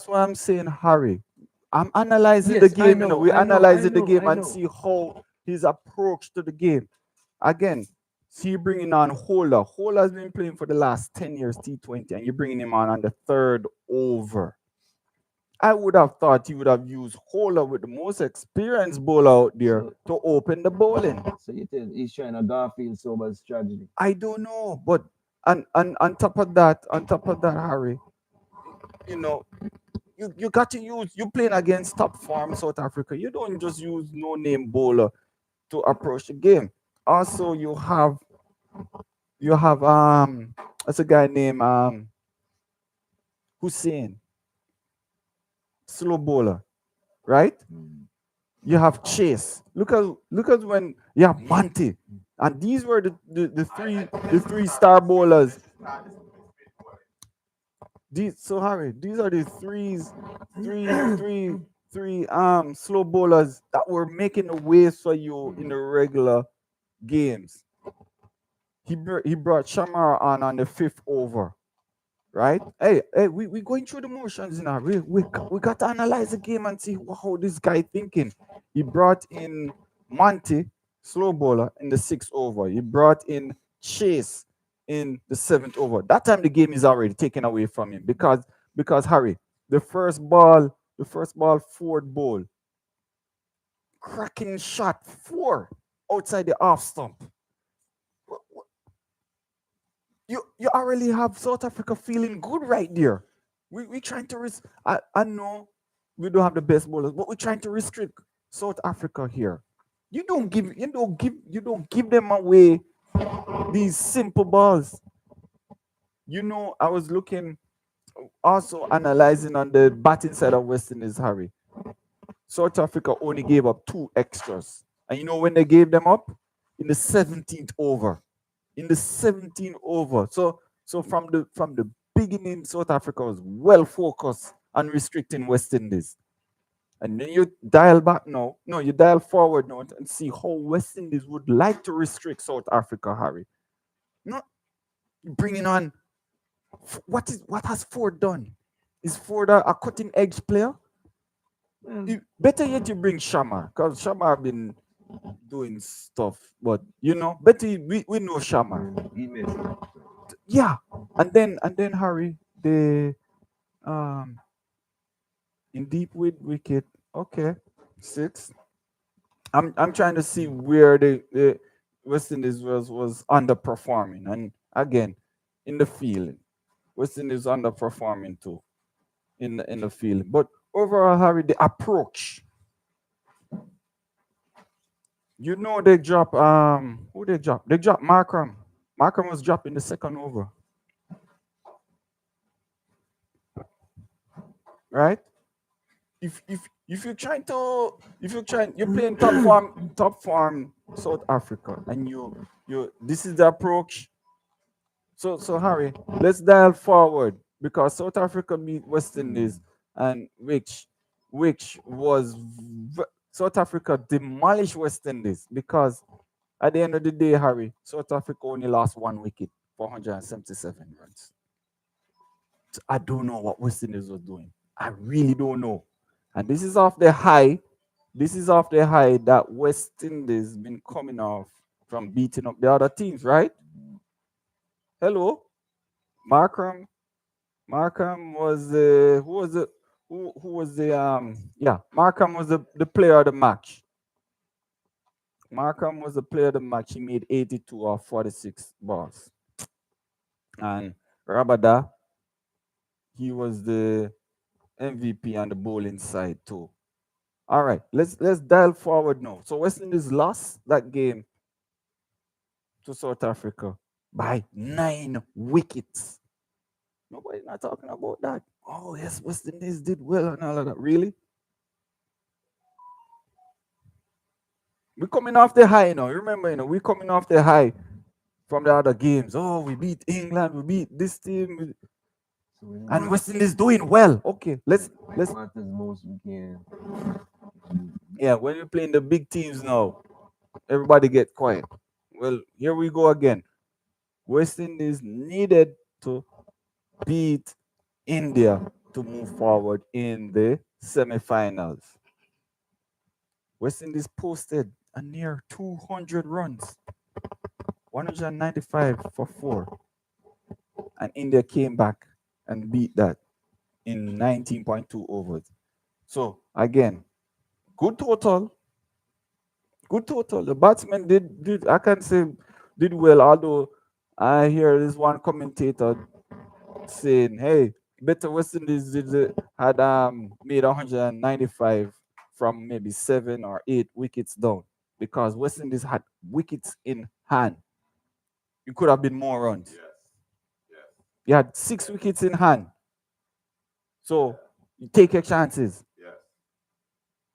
what I'm saying, Harry. I'm analyzing the Yes, I game, know, we I know, I analyzing the know, game I and know. see how his approach to the game. Again, see you bringing on Hola. Hola's been playing for the last 10 years T20, and you're bringing him on the third over. I would have thought you would have used Hola with the most experienced bowler out there So, to open the bowling. so you tell he's trying a Garfield so much strategy. I don't know, but and on top of that, Harry, you know, you got to use you playing against top form South Africa. You don't just use no name bowler to approach the game. Also, you have that's a guy named Hussein, slow bowler, right? Mm. You have Chase. Look at when you have Monty. And these were the I three star bowlers. let's start this split bowling. So Harry, these are the three slow bowlers that were making a way for you in the regular games. He brought Shamar on the fifth over, right? Hey, we going through the motions now. We got to analyze the game and see how this guy thinking. He brought in Monty, slow bowler, in the sixth over. He brought in Chase in the seventh over. That time the game is already taken away from him because Harry, the first ball forward ball, cracking shot four outside the off stump. You already have South Africa feeling good right there. We trying to I know we don't have the best bowlers, but we're trying to restrict South Africa here. You don't give them away these simple balls. I was looking also analyzing on the batting side of West Indies, Harry. South Africa only gave up two extras. And you know when they gave them up? In the 17th over. In the 17th over. So from the beginning, South Africa was well focused on restricting West Indies. And then you dial back now. No, you dial forward now and see how West Indies would like to restrict South Africa, Harry. Not bringing on what has Ford done? Is Ford a cutting edge player? Well, Better yet, you bring Shamar because Shamar been doing stuff, but better we know Shamar. he messed up. Yeah, and then Harry, the um in deep with wicket. Okay, six. I'm trying to see where the West Indies was underperforming, and again in the field, West Indies underperforming too in the field. But overall, Harry, the approach. They drop who they drop? They drop Markram. Markram was dropped in the second over, right? If you're playing top form South Africa, and this is the approach. So Harry, let's dial forward because South Africa beat West Indies, and which was South Africa demolished West Indies because at the end of the day, Harry, South Africa only lost one wicket, 477 runs. So I don't know what West Indies was doing. I really don't know. And this is off the high. This is off the high that West Indies been coming off from beating up the other teams, right? Hello, Markram. Markham was the who was the who was the yeah, Markham was the player of the match. Markham was the player of the match. He made 82 or 46 balls. And Rabada, he was the MVP on the bowling side too. All right, let's dial forward now. So West Indies lost that game to South Africa by 9 wickets. Nobody's not talking about that. Oh yes, West Indies did well and all of that. Really? We're coming off the high now. Remember, we're coming off the high from the other games. Oh, we beat England, we beat this team, So we and want, West Indies doing well. Okay, let's want as most we can. yeah. When we're playing the big teams now, everybody get quiet. Well, here we go again. West Indies needed to beat India to move forward in the semifinals. West Indies posted a near 200 runs, 195 for four, and India came back and beat that in 19.2 overs. So again, good total, good total. The batsmen did I can say did well, although I hear this one commentator saying, "Hey, better West Indies had made 195 from maybe 7 or 8 wickets down because West Indies had wickets in hand. You could have been more runs. Yes. Yes. You had 6 wickets in hand, so you take your chances. Yes.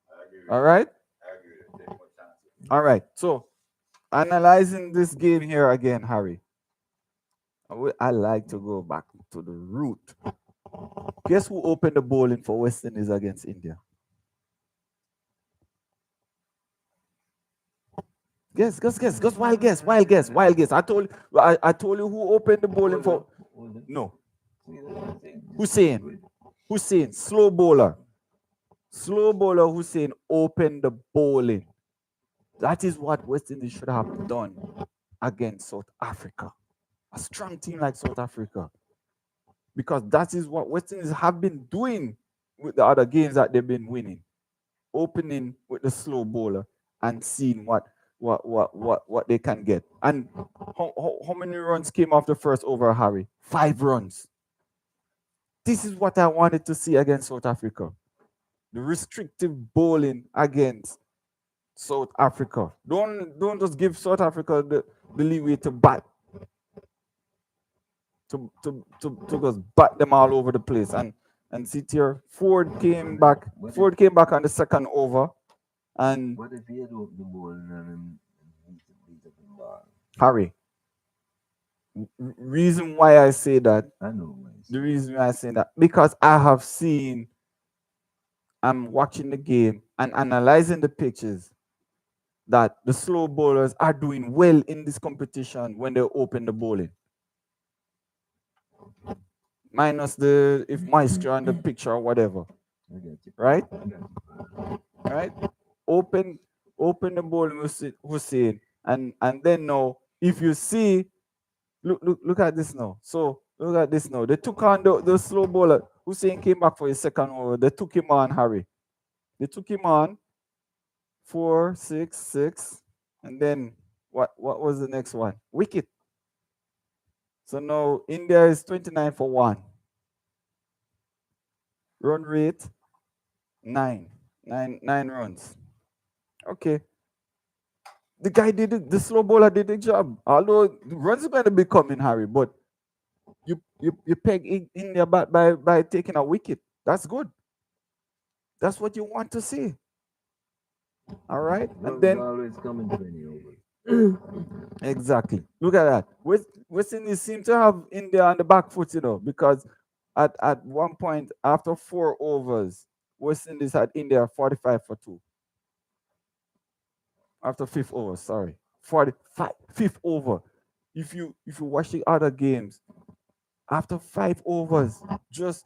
I agree with All you. right, I agree with you. Take more chances. all right. So analyzing this game here again, Harry. I like to go back to the root. Guess who opened the bowling for West Indies against India? Guess. Wild guess. I told you who opened the bowling for. No, Hussein, slow bowler. Slow bowler Hussein opened the bowling. That is what West Indies should have done against South Africa. A strong team like South Africa. Because that is what West Indies have been doing with the other games that they've been winning. Opening with the slow bowler and seeing what they can get. And how many runs came off the first over, Harry? 5 runs. This is what I wanted to see against South Africa. The restrictive bowling against South Africa. Don't just give South Africa the leeway to bat. To just bat them all over the place. And see here, Ford came back. Ford came back on the second over. And What if he had opened the ball and beat up the ball? Harry, reason why I say that, I know, man. the reason why I say that, because I have seen, I'm watching the game and analyzing the pitches that the slow bowlers are doing well in this competition when they open the bowling. Minus the if Maestro on the picture or whatever, I got you. right? I got you. Right? Open the bowling Hussein. And then now, if you see, look at this now. So look at this now. They took on the slow bowler. Hussein came back for his second over. They took him on, Harry. They took him on 4, 6, 6. And then what was the next one? Wicket. So now India is 29 for 1. Run rate 9. 9 runs. Okay. The guy did it, the slow bowler did the job. Although the runs are going to be coming, Harry, but you peg India back by taking a wicket. That's good. That's what you want to see. All right. Well, And then always coming 20 over. exactly. Look at that. West Indies seem to have India on the back foot, because at one point after 4 overs, West Indies had India 45 for 2. After fifth over, sorry. 45, fifth over. If you watch the other games, after 5 overs, just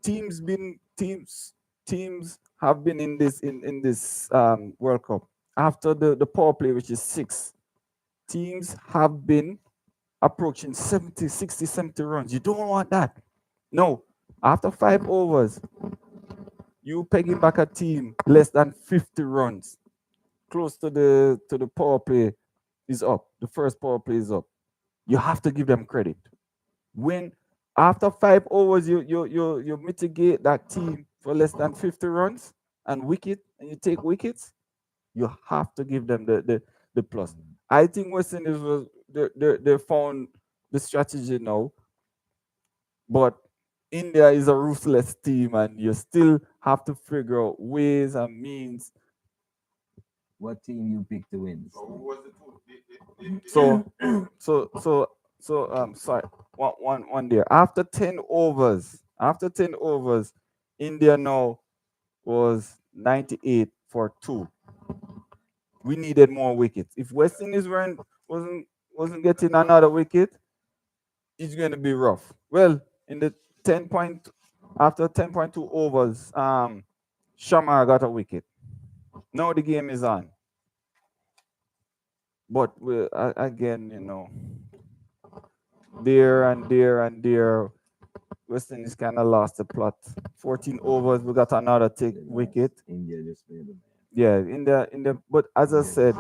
teams have been in this World Cup. After the power play, which is 6, teams have been approaching 70, 60, 70 runs. You don't want that. No. After 5 overs, you pegging back a team less than 50 runs, close to the power play is up. The first power play is up. You have to give them credit. When after 5 overs you mitigate that team for less than 50 runs and you take wickets, you have to give them the plus. I think West Indies they found the strategy now, but India is a ruthless team, and you still have to figure out ways and means. What team you pick to win? So who was the two? Sorry, one there. After 10 overs, India now was 98 for 2. We needed more wickets. If West Indies wasn't getting another wicket, it's going to be rough. Well, in the 10 point after 10.2 overs, Shamar got a wicket. Now the game is on. But again, there and there and there, West Indies kind of lost the plot. 14 overs, we got another take They lost. wicket. India just made them. Yeah, in the but as I said,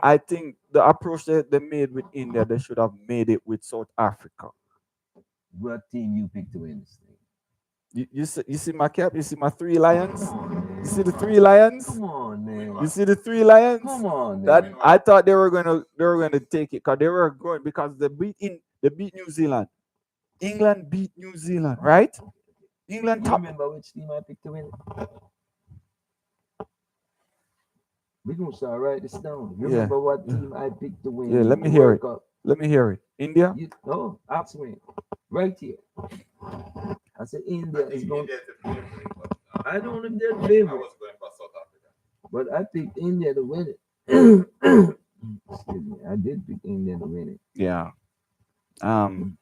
I think the approach that they made with India, they should have made it with South Africa. What team you picked to win this thing? You see my cap, you see my three lions, Come on, man. you see the three lions, Come on, man. you see the three lions. Come on, man. That I thought they were gonna take it because they were going because they beat New Zealand. England beat New Zealand, right? England You top. remember which team I picked to win? We're gonna start write this down. You Yeah. remember what team I picked to win? Yeah, let me the hear World it. Cup? Let me hear it. India. No, ask me. Right here. I said India I is think going. India is the favorite, but I don't know if they're I favorite, was going for South Africa. but I picked India to win it. Excuse me. I did pick India to win it. Yeah. I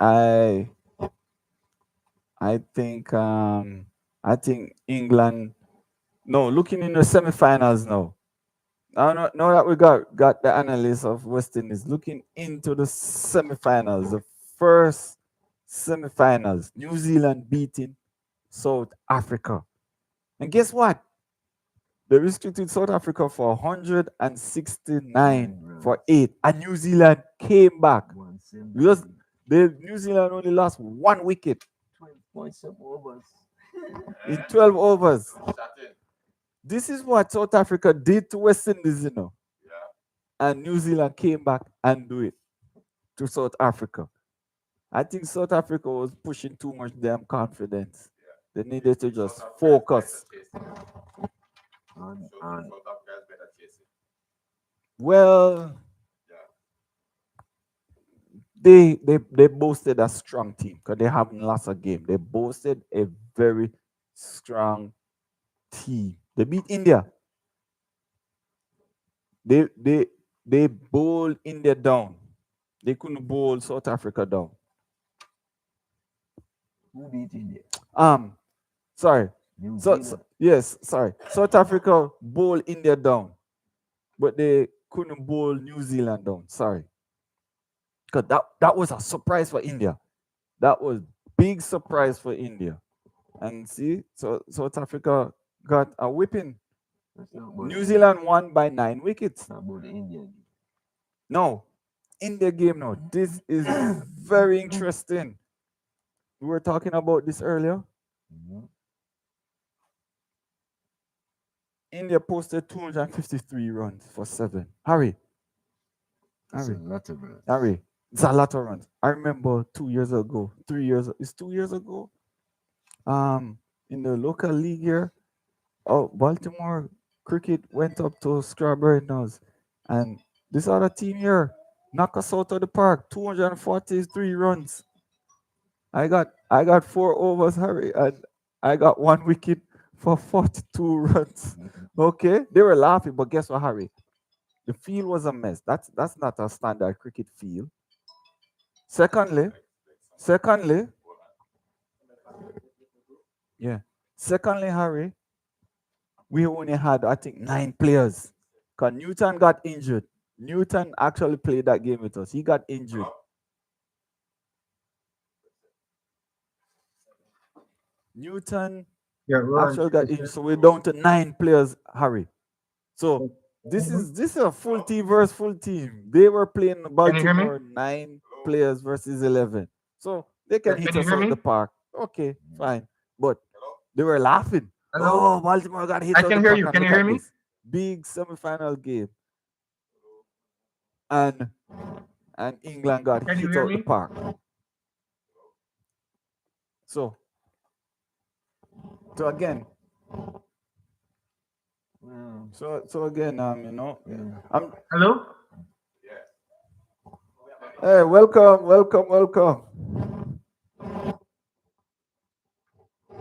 I I think England. No, looking in the semifinals now. Now that we got the analyst of West Indies looking into the semifinals, the first semifinals, New Zealand beating South Africa, and guess what? They restricted South Africa for 169 for 8, and New Zealand came back. 170. Because New Zealand only lost one wicket 12 points of overs. in 12 overs. Shut in. This is what South Africa did to West Indies, Yeah. and New Zealand came back and do it to South Africa. I think South Africa was pushing too much damn confidence. They needed to just South Africa is focus. better chasing. On, So on. South Africa is better chasing. Well, Yeah. they boasted a strong team because they haven't lost a game. They boasted a very strong team. They beat India. They bowled India down. They couldn't bowl South Africa down. Who beat India? Sorry. New So, Zealand. yes, sorry. South Africa bowled India down, but they couldn't bowl New Zealand down. Sorry. Because that was a surprise for India. That was big surprise for India. And see, so South Africa got a whipping. That's not about New Zealand won by 9 wickets. not about the Indian. No, India game now. This is very interesting. We were talking about this earlier. Mhm. India posted 253 runs for 7. Harry, That's a Harry, lot of runs. Harry. It's a lot of runs. I remember 2 years ago, 3 years. It's 2 years ago. In the local league here, Baltimore Cricket went up to Strawberry Nose, and this other team here knocked us out of the park. 243 runs. I got 4 overs, Harry, and I got 1 wicket for 42 runs. Okay, they were laughing, but guess what, Harry? The field was a mess. That's not a standard cricket field. Secondly, secondly, yeah. Secondly, Harry, we only had I think 9 players. Cause Newton got injured. Newton actually played that game with us. He got injured. Newton Yeah, Rohan. actually got injured. So we're down to 9 players, Harry. So this is a full team versus full team. They were playing Can you hear me? Baltimore 9 players versus 11. So they can Can hit you us hear out me? the park. Okay, fine. But they were laughing. Hello? Oh, Baltimore got hit I out can the hear park. you. And Can you look hear at me? this. Big semifinal game. And England got Can you hit hear out the me? park. So again, Well, so again, yeah. I'm Hello? hey, welcome.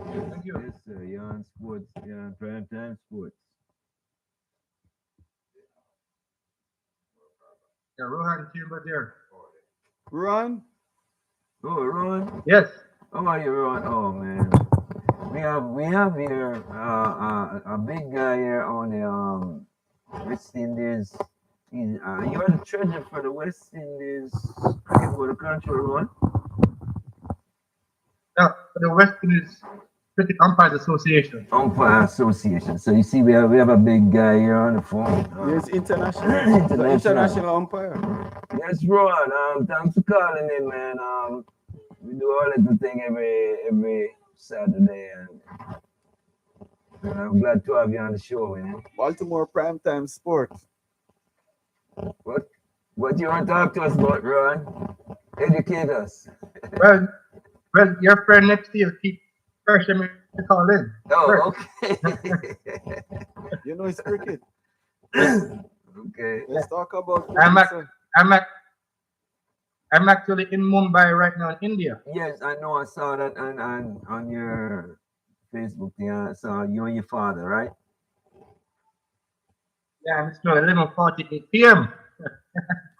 Thank you. Yes, sir. Yarn Sports, Yarn Prime Time Sports. Yeah, Rohan, team but there. Ron? Oh, Ron. Yes. How are you, Ron? Oh man. We have here a big guy here on the West Indies. You're the treasurer for the West Indies cricket for the country, Ron. Now, the West Indies Cricket Umpires Association. Umpire Association. So you see, we have a big guy here on the phone. Yes, international. International. International umpire. Yes, Ron. Thanks for calling in, man. We do our little thing every Saturday, and I'm glad to have you on the show, man. Baltimore Primetime Sports. What you want to talk to us about, Ron? Educate us. Well, your friend next to you keep pressuring me to call in. Oh, okay. You know it's cricket. Okay. Let's talk about I'm cricket, at- sir. I'm actually in Mumbai right now in India. Yes, I know. I saw that on your Facebook thing. I saw you and your father, right? Yeah, it's now 11:48 p.m.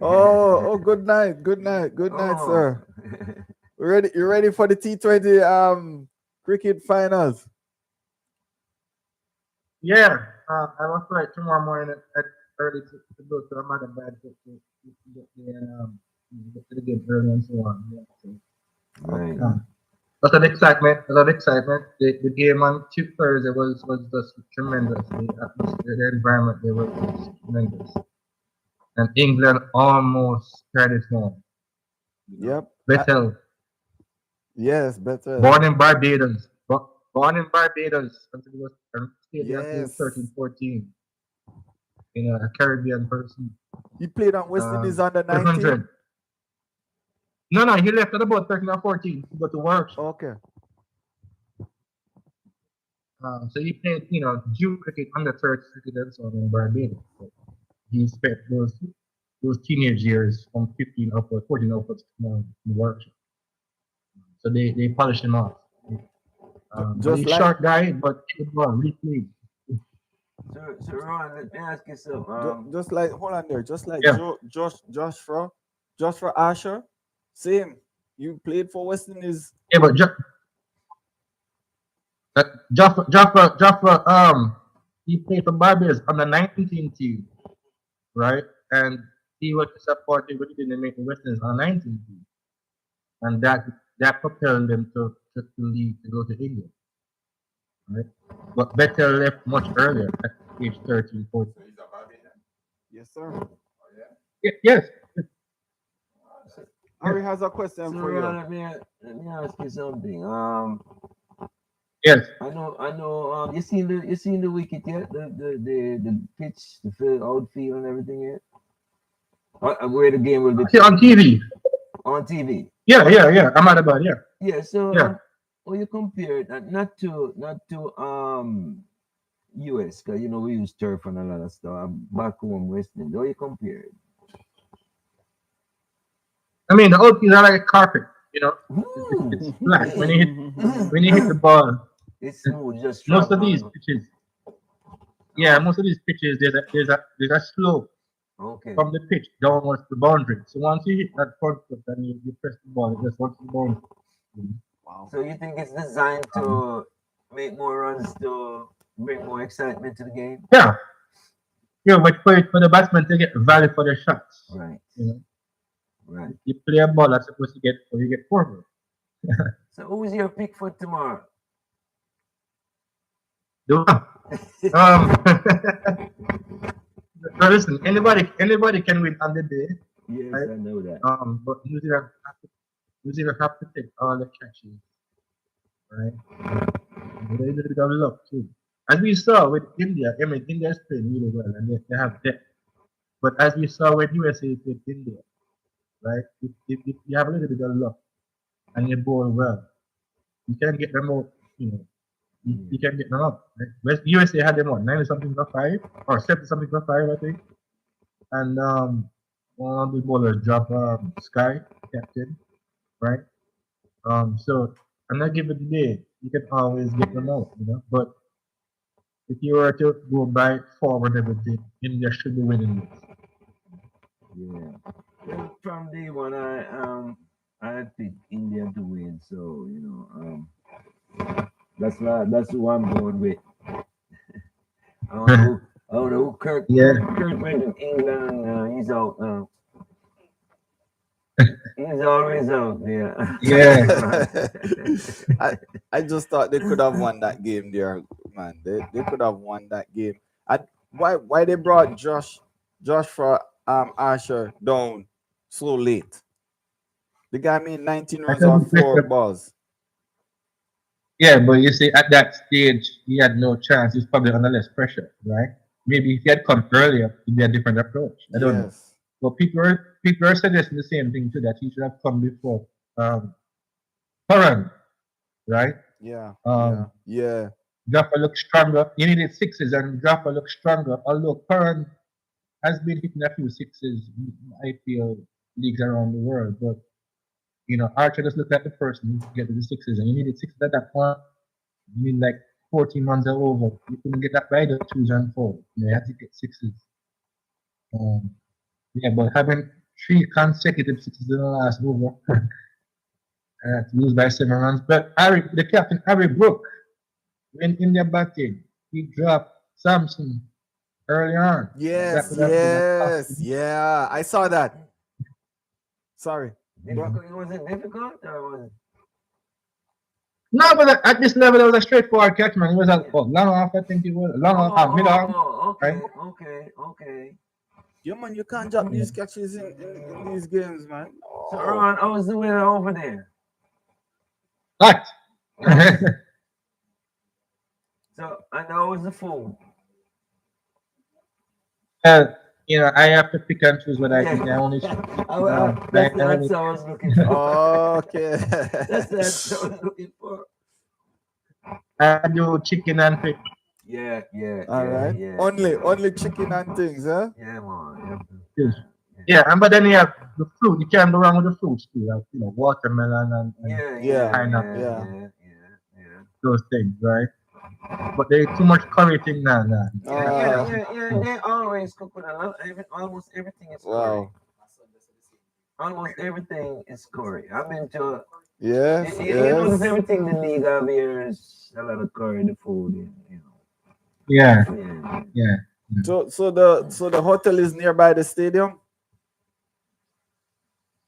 Oh, good night. Good night, Oh. sir. You ready for the T20 cricket finals? Yeah, I was right tomorrow morning at early to go to Ahmedabad to get to the game early and so on. Yeah, so, Right. lots of excitement, a lot of excitement. The game on Thursday was just tremendous. The atmosphere, the environment, they were just tremendous. And England almost carried it home. Yep. Vettel, Yes, better. born in Barbados, born in Barbados until he was stayed there until Yes. 13, 14. You know, a Caribbean person. He played on West Indies under 19. 100. No, he left at about 13 or 14 to go to work. Okay. So he played, Jew cricket under 30 cricket and so on in Barbados. So he spent those teenage years from 15 upwards, 14 upwards in the workshop. So they polished him off. Just He's like- short guy, but good one, really played. So Ron, let me ask you something. Just like hold on there, just like Yeah. Joshua Asher, same. You played for West Indies. Yeah, but Jaffa, he played for Barbados on the 19 team, right? And he was supported, but he didn't make the West Indies on the 19 team, and that propelled him to leave to go to England, right? But Better left much earlier at age 13, 14. So he's a Barbadian. Yes, sir. Oh, yeah. Yes, Harry has a So question for Ron, you. let me ask you something. yes. I know. You seen the wicket yet? The pitch, the field, outfield, and everything yet? Where the game will be See on TV. on TV. Yeah. I'm out about yeah. Yeah. So Yeah. when you compare it, not to US, because we use turf and a lot of stuff. Back home, West Indies. How you compare it? I mean, the old teams are like a carpet, Ooh, It's flat when you hit the ball. it's smooth, just Most drop of these on. pitches, most of these pitches, there's a slope Okay. from the pitch downwards to the boundary. So once you hit that front foot and you press the ball, it just works the boundary. Wow. So you think it's designed to make more runs to bring more excitement to the game? Yeah. But for the batsman to get value for their shots. Right. You know, Right. you play a ball that's supposed to get, or you get forward. So who's your pick for tomorrow? So listen, anybody can win on the day. Yes, Right. I know that. But New Zealand have to take all the catches, right? But they did a luck too. As we saw with India, I mean, India is playing really well, and they have depth. But as we saw with USA with India, right? If you have a little bit of luck and you bowl well, you can get them out. You can get them up. Right? USA had them on 90 something for 5 or 70 something for 5, I think. And one of the bowlers dropped Sky captain, right? So I'm not giving the day. You can always get them out, But if you were to go by forward everything, India should be winning this. Yeah. Well, from day one, I picked India to win. So that's who I'm going with. I don't know who Yeah. Kirk went to England. He's out now. He's always out there. Yeah. I I just thought they could have won that game there, man. They could have won that game. I, why they brought Josh for Asher down so late? The guy made 19 I runs tell on you, four pressure. balls. Yeah, but you see, at that stage, he had no chance. He's probably under less pressure, right? Maybe if he had come earlier, it'd be a different approach. I don't know. Yes. But people are suggesting the same thing too, that he should have come before Curran, right? Yeah. Um, Yeah. Jaffa looked stronger. He needed sixes, and Jaffa looked stronger. Although Curran has been hitting a few sixes in IPL leagues around the world, but Archer just looked at the first and to get to the sixes, and you needed sixes at that point. You need like 14 months are over. You couldn't get that by the twos and fours. You had to get sixes. Um, yeah, but having three consecutive sixes in the last over, to lose by 7 runs. But the captain, Harry Brook, when in their batting, he dropped Samson early on. That Yes. would have been a tough. Yeah. I saw that. Sorry. Was it difficult or was it? No, but at this level, it was a straightforward catch, man. It was a long off, I think it was. Long off, mid off. Okay, Right? okay. Yeah, man, you can't drop these catches in these games, man. So, Ron, I was the winner over there. But, So, and I was the fool. I have to pick and choose what I think. I only. That's I what only I was looking for. Okay. That's what I was looking for. I do chicken and fish. Yeah. All right. Yeah. Only chicken and things, huh? Yeah, man. Yes. Yeah, and but then you have the fruit. You can't go wrong with the fruits too. Like, watermelon and Yeah. pineapple, Yeah. those things, right? But there's too much curry thing now. Yeah. They always cook with a lot. Almost everything is curry. Wow. Almost everything is curry. I've been to. Yes. You notice Yes. everything the league have here is a lot of curry, the food. Yeah. So the hotel is nearby the stadium.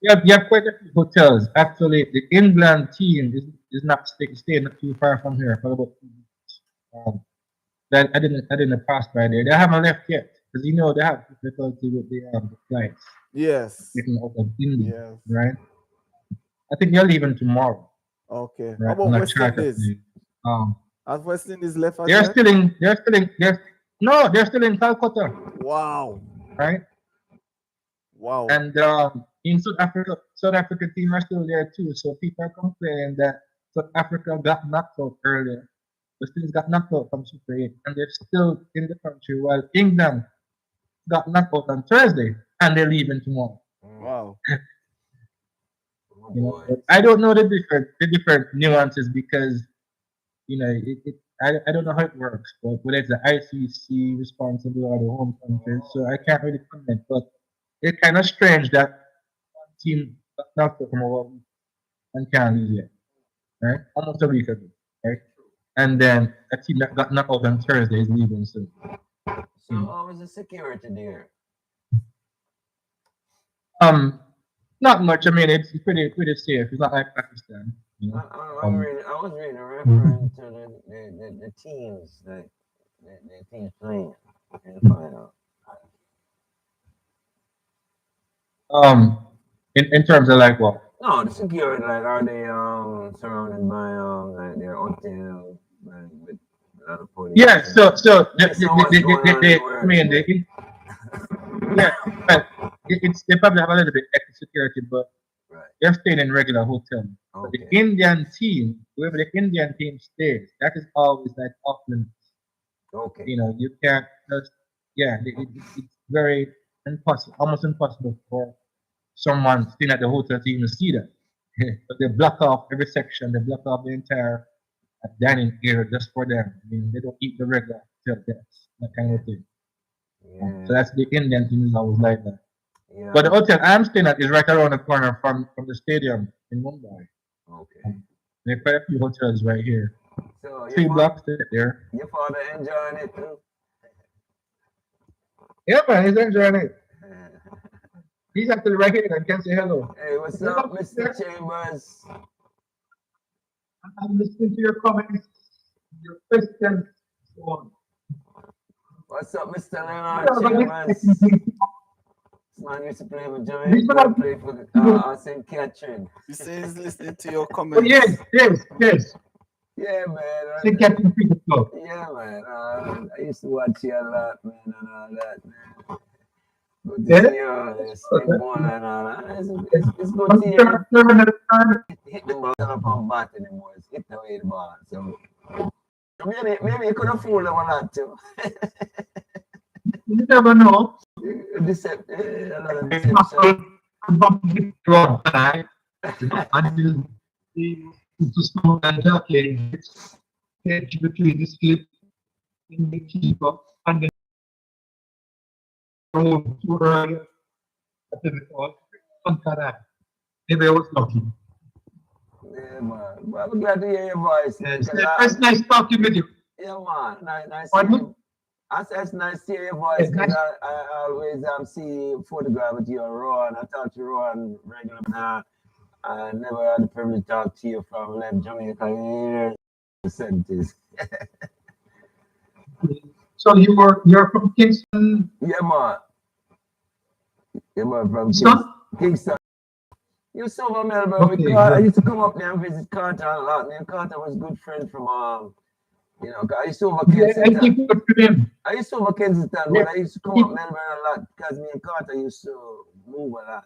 You have quite a few hotels. Actually, the England team is not staying not too far from here for about 2 weeks. That I didn't pass by there. They haven't left yet because they have difficulty with the flights Yes. getting out of India, Yes. right? I think they're leaving tomorrow. Okay. Right, How on about a West charter Indies? plane. Has West Indies left as They're well? still in. They're still in Calcutta, Wow. right? Wow. And in South Africa team are still there too. So people are complaining that South Africa got knocked out earlier. The States got knocked out from Super 8, and they're still in the country while England got knocked out on Thursday, and they're leaving tomorrow. Wow. But I don't know the different nuances because I don't know how it works, but whether it's the ICC responsible or the home country, so I can't really comment. But it's kind of strange that one team got knocked out from a week and can't leave yet, right? Almost a week ago, right? And then a team that got knocked out on Thursday is leaving soon. So, how was the security there? Not much. I mean, it's pretty safe. It's not like Pakistan. I was reading a reference to the teams that the teams playing in the final. In terms of like what? No, the security, like, are they surrounded by like their hotel, like, with a lot of police? Yeah. So I mean, yeah, but they probably have a little bit extra security, but right. they're staying in regular hotel. But the Indian team, whoever the Indian team stays, that is always like off limits. Okay. You can't just it's very impossible, almost impossible for someone staying at the hotel to even see that. But they block off every section, they block off the entire dining area just for them. I mean, they don't eat the regular hotel guests, that kind of thing. Yeah. So that's the Indian team is always like that. Yeah. But the hotel I'm staying at is right around the corner from the stadium in Mumbai. Okay. There are quite a few hotels right here. So 3 blocks there. your father enjoying it too? Yeah, man, he's enjoying it. He's actually right here and can say hello. Hey, what's up, Mr. Chambers? I'm listening to your comments, your questions, so on. What's up, Mr. Leonard Chambers? This man used to play with Jamaica, play for St. Catherine. He says listening to your Oh, comments. yes. Yeah, man. St. Catherine Cricket Club. Yeah, man. I used to watch you a lot, man, and all that, man. Good to Yeah? see you, Steve Ball and all that. It's good to see you. Hit the ball up on bat anymore. It's hit away the ball. So maybe you could have fooled them a lot too. You never know. A lot of deception. Until to stone and jockey, it's hedge between the slip in the keeper and the road too early at the ball. Maybe I was lucky. Yeah, man. But I'm glad to hear your voice. Yes, it's nice talking with you. Yeah, man. Nice. Pardon? I said it's nice to hear your voice Yes, because nice. I always see photograph with you on Rowan. I talk to Rowan regularly now. I never had the privilege to talk to you from left Jamaica in the 70s. So you're from Kingston, Yeah, man. Yeah, man, from son? Kingston. You saw from Melbourne. Okay, I good. used to come up there and visit Carter a lot. Me and Carter was good friend from, 'cause I used to over Yeah, I Kensington. think good for him. I used to over Kensington, Yeah. but I used to come up Melbourne a lot because me and Carter used to move a lot.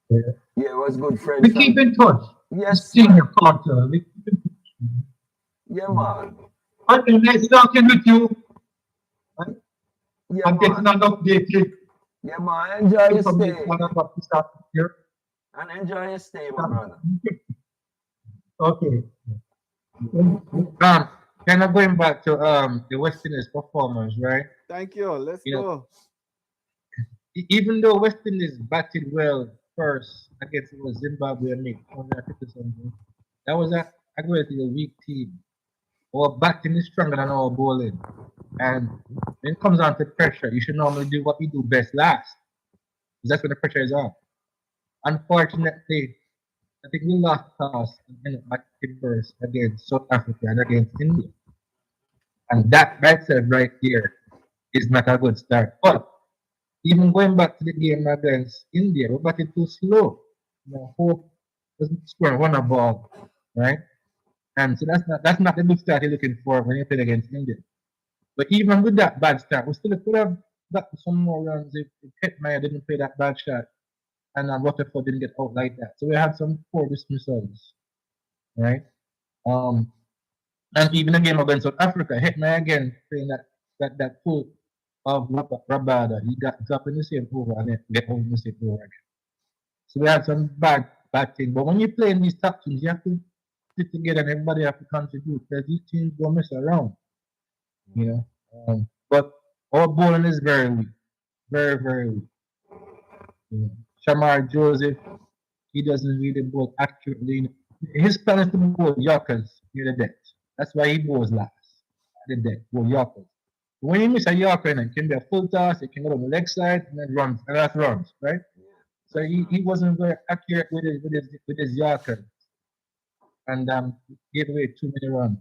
Yeah. Yeah, it was good friends. We keep in touch. Yes, Senior man. Carter. We keep in touch. Yeah, man. Okay, nice talking with you. Yeah, I'm getting man. an update. Yeah, man. Enjoy your From stay. what we start here. And enjoy your stay, my brother. Okay. Kind of going back to the West Indies performance, right? Thank you. Let's You know, go. Even though West Indies batted well first against Zimbabwe and Nick, that was a relatively weak team. Our batting is stronger than our bowling. And when it comes down to pressure, you should normally do what you do best last. Because that's when the pressure is on. Unfortunately, I think we lost toss and ended up batting first against South Africa and against India. And that by itself right here is not a good start. But even going back to the game against India, we batted too slow. Hope doesn't score one a ball, right? And so that's not the good start you're looking for when you play against India. But even with that bad start, we still could have got some more runs if Hetmeyer didn't play that bad shot and Rutherford didn't get out like that. So we had some poor dismissals, right? And even the game against South Africa, Hetmeyer again playing that full of Rabada. He got dropped in the same over and then get out in the same over again. So we had some bad things. But when you play in these top teams, you have to sit together and everybody have to contribute because these teams don't mess around. But our bowling is very weak. Very, very weak. Shamar Joseph, he doesn't really bowl accurately. His plan is to bowl Yorkers near the deck. That's why he bowls last at the deck, bowl Yorkers. When you miss a Yorker, it can be a full toss, it can go on the leg side and then runs, and that's runs, right? So he wasn't very accurate with his Yorkers. And gave away too many runs.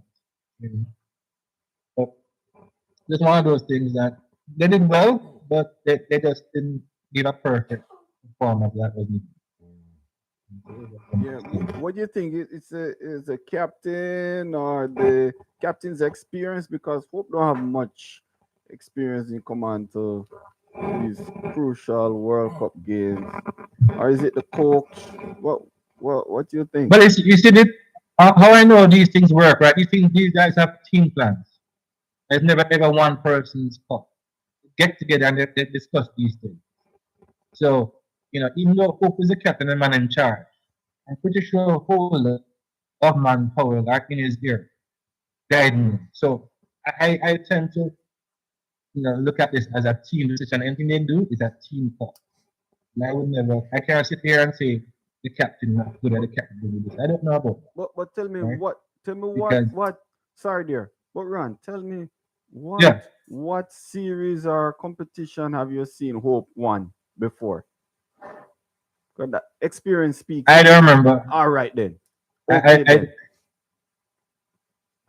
But just one of those things that they did well, but they just didn't give a perfect performance that was needed. Yeah. What do you think? It's a captain or the captain's experience? Because Hope don't have much experience in command to these crucial World Cup games, or is it the coach? What do you think? But you see it, how I know these things work, right? These guys have team plans. There's never ever one person's cup. Get together and they discuss these things. So, even though Hope is the captain and man in charge, I'm pretty sure Holder of manpower are in his ear, guiding him. So I tend to look at this as a team decision. Anything they do is a team call. And I would never. I can't sit here and say the captain not good or the captain good with this. I don't know about that, But tell me right? what tell me Because what sorry dear. But Ron, tell me yeah, what series or competition have you seen Hope won before? 'Cause that experience speaks. I don't remember. All right then. I Okay I, then.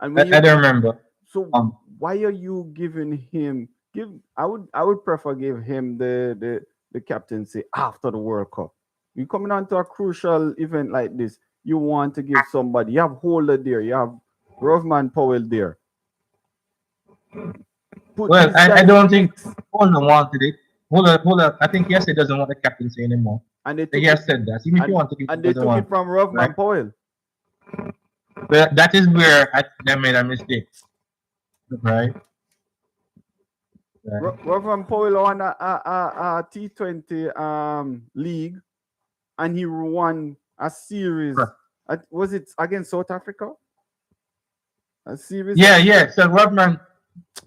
And when I you don't remember. so Um, why are you giving him give I would prefer give him the captaincy after the World Cup. You coming on to a crucial event like this, you want to give somebody, you have Holder there, you have Rovman Powell there. Put well, these I guys in don't the think mix. Holder wanted it. Holder. I think he has said doesn't want the captaincy anymore. And they He took has it said that. Even if he and, wanted it, he and they doesn't took it want it. from Right? Rovman Powell. But that is where they made a mistake. Right? Right. Rovman Powell won a T20 league and he won a series. Correct. Was it against South Africa? A series? Yeah. So Rodman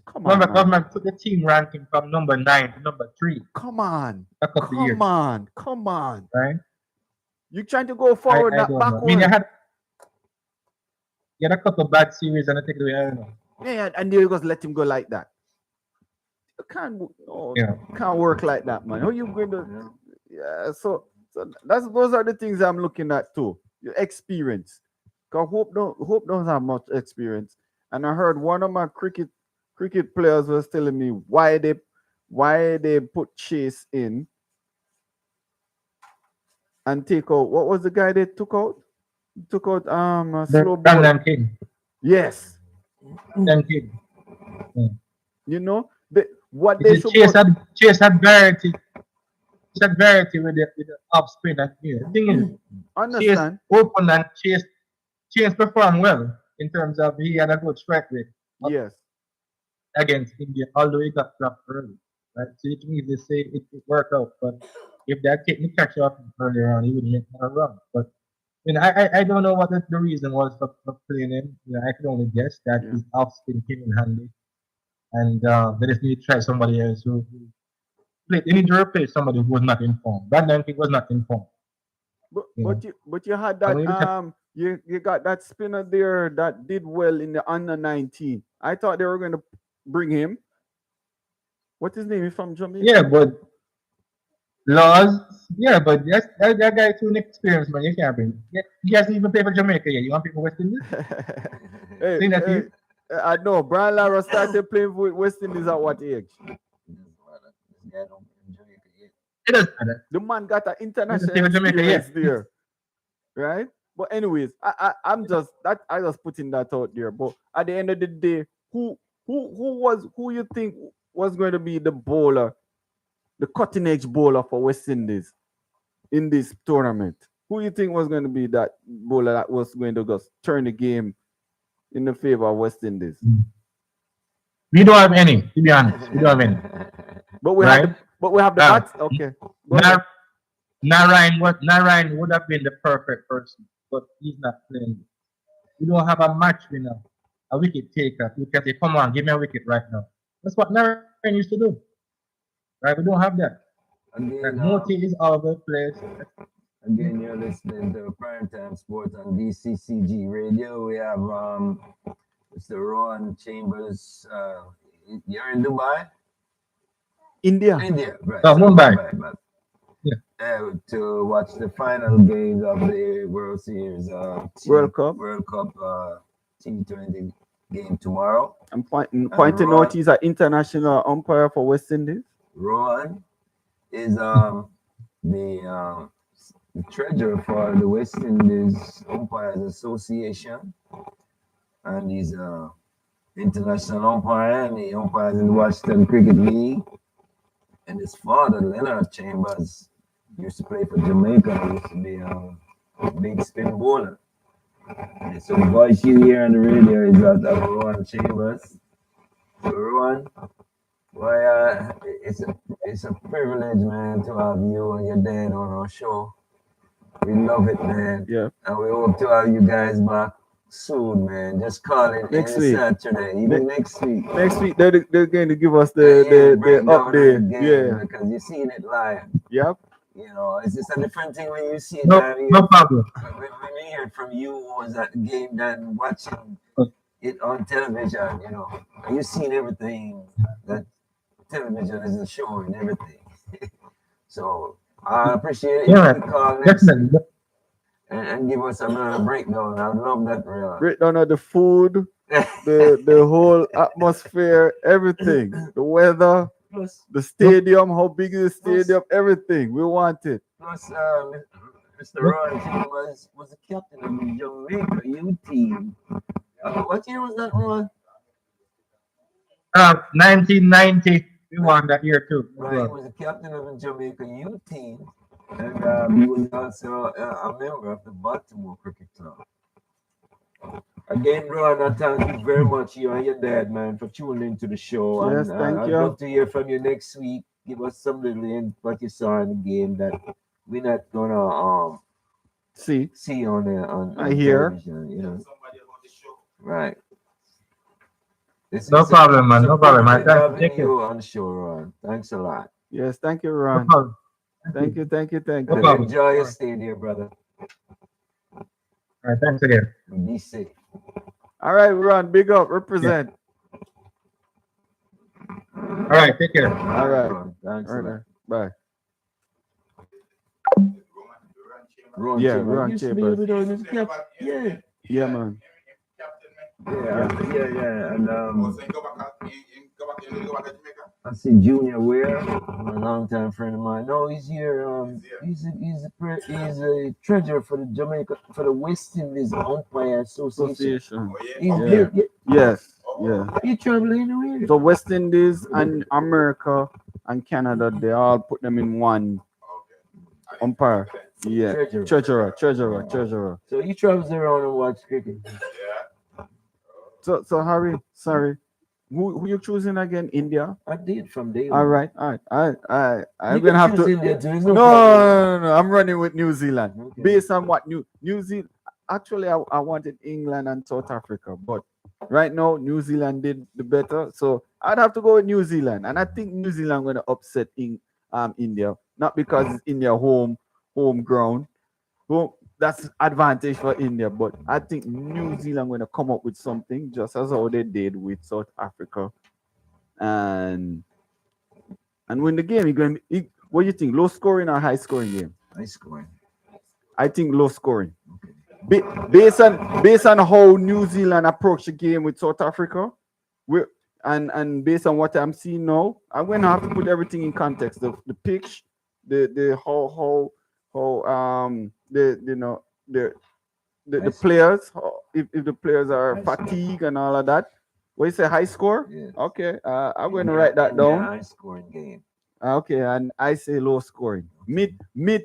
Come on, man. Rodman took the team ranking from number 9 to number 3 Come on. a couple of years. Come on. Right? You trying to go forward, I not don't know. I backward. mean, you had a couple of bad series and I take it away. I don't know. Yeah, and you just let him go like that. You can't work like that, man. How you going to? Yeah, so those are the things I'm looking at too. Your experience. Cause Hope don't have much experience. And I heard one of my cricket players was telling me why they put Chase in and take out, what was the guy they took out? Took out a slow ball. Brandon King. Yes. Brandon King. You know, what they should Chase had variety. Chase had variety with the off spin and the thing is, understand. Chase opened and Chase performed well in terms of he had a good strike rate Yes. against India, although he got dropped early. Right? So it means they say it worked out, but if they had taken the catch up earlier on, he would make another run. But I don't know what the reason was for playing him. I can only guess that Yeah. his off spin came in handy, and they just need to try somebody else who played. They need to replace somebody who was not informed. Brandon King was not informed. But you had I that mean, you got that spinner there that did well in the under 19. I thought they were going to bring him. What's his name? He's from Jamaica. yeah, but Laws, yeah, but that guy too inexperienced, man. You can't bring him. Yeah, he hasn't even played for Jamaica yet. You want people West Indies? Hey, Think that hey, you- I know. Brian Lara started playing with West Indies at what age? This guy don't enjoy it yet. It doesn't matter. The man got an international play for Jamaica, experience there, right? But anyways, I'm just putting that out there. But at the end of the day, who you think was going to be the bowler, the cutting edge bowler for West Indies in this tournament? Who you think was going to be that bowler that was going to just turn the game in the favor of West Indies? We don't have any, to be honest. We don't have any. But we Right. have the Now, bats. Okay. Go ahead. Narayan would have been the perfect person, but he's not playing. We don't have a match winner, a wicket taker. You can say, come on, give me a wicket right now. That's what Narayan used to do. Right? We don't have that. Again, Moti is all over the place. again, you're listening to Primetime Sports on DCCG Radio. We have Mr. Ron Chambers. You're in Dubai? India. India, right. Oh, Mumbai. but, Yeah. to watch the final games of the World Series, World Cup. World Cup T20 game tomorrow. I'm pointing out he's an international umpire for West Indies. Ron is the treasurer for the West Indies Umpires Association, and he's international umpire, and he umpires in the Washington Cricket League. And his father, Leonard Chambers, used to play for Jamaica. He used to be a big spin bowler. And so the voice you hear on the radio is that of Ron Chambers. So Ron, boy, it's a privilege, man, to have you and your dad on our show. We love it, man. Yeah. And we hope to have you guys back Soon, man. Just call it Next any week. Saturday, even next week. Next week they're going to give us Yeah, the break down the update. game Yeah. because you're seeing it live. Yep. You know, it's just a different thing when you see it No, live. no problem. When we hear from you who was at the game than watching it on television, you know, and you've seen everything that television isn't showing, everything. So I appreciate it. Yeah, You can call next definitely. and give us another breakdown. I love that. Breakdown of the food, the whole atmosphere, everything, the weather, Plus, the stadium, how big is the stadium, everything. We want it. plus, Mr. Ron King was the captain of the Jamaica U team. What year was that, Ron? 1990, we won that year too. Right, he was the captain of the Jamaica U team, and he was also a member of the Baltimore Cricket Club. Again, Ron, I thank you very much, you and your dad, man, for tuning into the show. Yes, and thank I'd you. love to hear from you next week. Give us some little in what you saw in the game that we're not gonna See, see on I hear. television, you know. Somebody on the show. Right. No problem, man. No problem. I Privilege having thank you. you on the show, Ron. Thanks a lot. Yes, thank you, No Ron. problem. Thank you. No problem. Enjoy your stay there, brother. All right, thanks again. Be safe. All right, Ron, big up, represent. All right, take care. All right. Ron. Thanks All a right, lot. bye. Ron Yeah, Chambers. Ron Used to be Chambers. with us, yeah. Yeah, man. Yeah. And Also, you go back to Jamaica? I see Junior Ware, a longtime friend of mine. No, he's here. He's a treasurer for the Jamaica for the West Indies Umpire Association. Association. Oh, yeah. He's Okay. here. Yes, yeah. He traveling anywhere. So West Indies and America and Canada, they all put them in one Okay. umpire. Yeah. Treasurer. Treasurer. So he travels around and watch cricket. Yeah. So Harry, sorry. Who you choosing again? India? I did from day All one. right. I'm You gonna can have choose to. India too, there's No, no problem. no. I'm running with New Zealand. Okay. Based on what New Zealand. Actually, I wanted England and South Africa, but right now New Zealand did the better, so I'd have to go with New Zealand. And I think New Zealand going to upset India, not because it's India home ground. Well, that's advantage for India, but I think New Zealand going to come up with something just as how they did with South Africa, and win the game. What do you think? Low scoring or high scoring game? High scoring. I think low scoring. Based on how New Zealand approached the game with South Africa, and based on what I'm seeing now, I'm gonna have to put everything in context. The pitch, the how the players, if the players are fatigued and all of that. What you say, high score? Yeah. Okay, I'm going to write that down. High scoring game. Okay, and I say low scoring, mid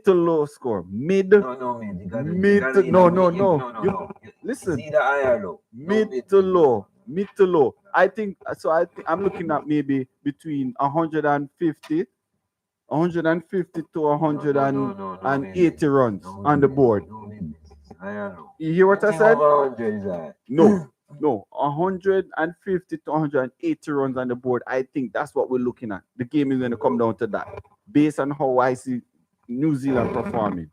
to low score, mid. No, man. You gotta, Mid you gotta to- either no, win- no, you- no. no. You- Listen, It's either high or low. No mid to low, mid to low. I think so. I'm looking at maybe between 150 to 180 runs on the board. No, man. High or low. You hear what I Anything said? over 100 is high. No, 150 to 180 runs on the board. I think that's what we're looking at. The game is going to come down to that, based on how I see New Zealand performing.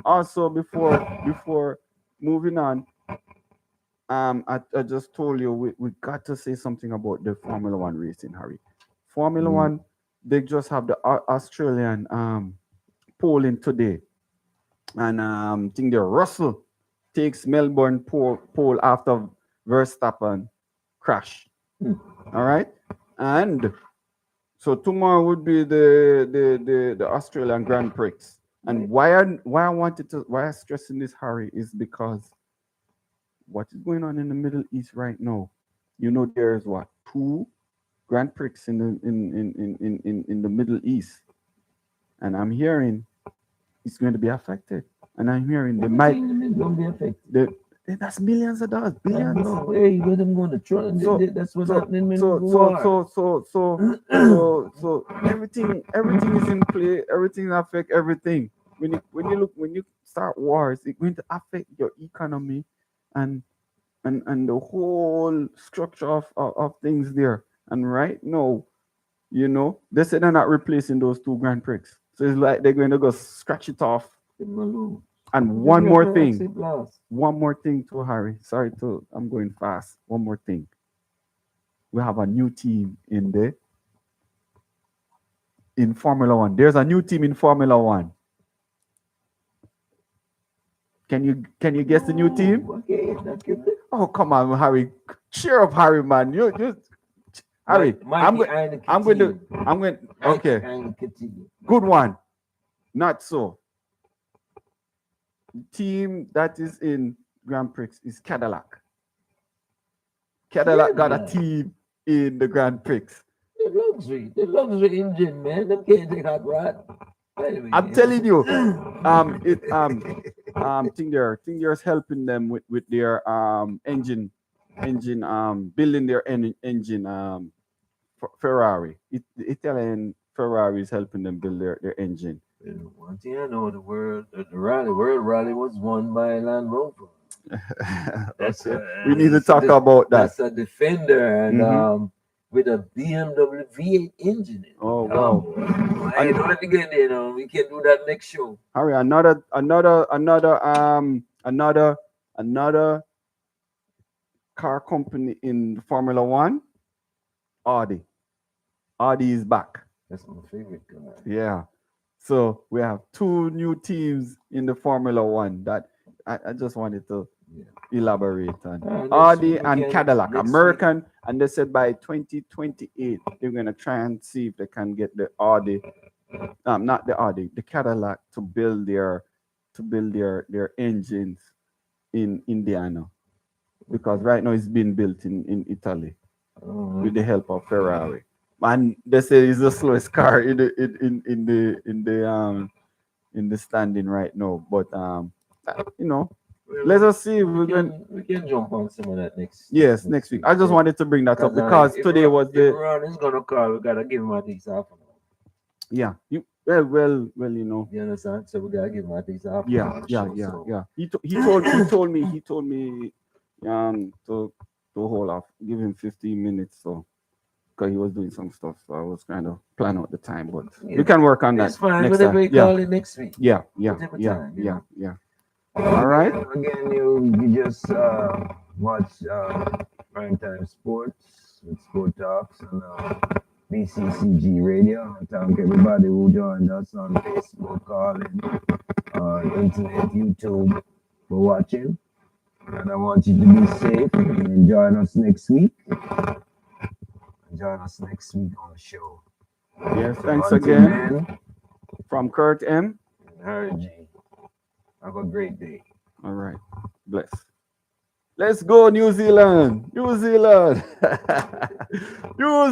Also, before moving on, I just told you we got to say something about the Formula One racing, Harry. Formula One, they just have the Australian polling today, and think the Russell takes Melbourne pole after Verstappen crash. All right, and so tomorrow would be the Australian Grand Prix. And why I'm stressing this, Harry, is because what is going on in the Middle East right now. You know, there's what, 2 Grand Prix in the Middle East, and I'm hearing it's going to be affected. And I'm hearing they might. Don't be affected. That's millions of dollars, billions. No, hey, you got them going to try. That's what's happening in the war. So everything is in play. Everything affect everything. When you start wars, it's going to affect your economy, and and the whole structure of things there. And right now, they said they're not replacing those two Grand Prix. So it's like they're going to go scratch it off. And one more thing, to Harry. Sorry I'm going fast. One more thing. We have a new team in Formula One. There's a new team in Formula One. Can you guess the new team? Oh, come on, Harry. Cheer up, Harry, man. Harry, I'm going. Okay. Good one. Not so. The team that is in Grand Prix is Cadillac. Cadillac got a team in the Grand Prix. The luxury engine, man. Them can't take hot rod. Anyway, I'm telling you, Tinger's helping them with their engine, building their engine. Ferrari, Italian Ferrari is helping them build their engine. One thing I know, the world rally was won by Land Rover. That's we need to talk about that. That's a Defender and with a BMW V8 engine. Oh wow! I don't let me get there. We can do that next show. Harry, another car company in Formula One. Audi is back. That's my favorite car. Yeah. So we have two new teams in the Formula One that I just wanted to elaborate on. Audi and Cadillac, American, and they said by 2028 they're gonna try and see if they can get the Audi, not the Audi, the Cadillac to build their engines in Indiana, because right now it's being built in Italy with the help of Ferrari. And they say it's the slowest car in the standing right now. But let us see if we can jump on some of that next. Yes, next week. I just wanted to bring that up because today was the. Ron is gonna call. We gotta give him at least half an hour. Yeah. Well. You understand? So we gotta give him at least half. Yeah. He told me to hold off, give him 15 minutes, so because he was doing some stuff, so I was kind of planning out the time, but we can work on that. That's fine. Next Whatever time. we call it next week. Yeah. All right. Again, you just watch Primetime Sports with Sport Talks on BCCG Radio. I thank everybody who joined us on Facebook, calling, on internet, YouTube for watching. And I want you to be safe and join us next week. Join us next week on the show. Yes, thanks again. From Kurt M. And Harry G. Have a great day. All right. Bless. Let's go, New Zealand.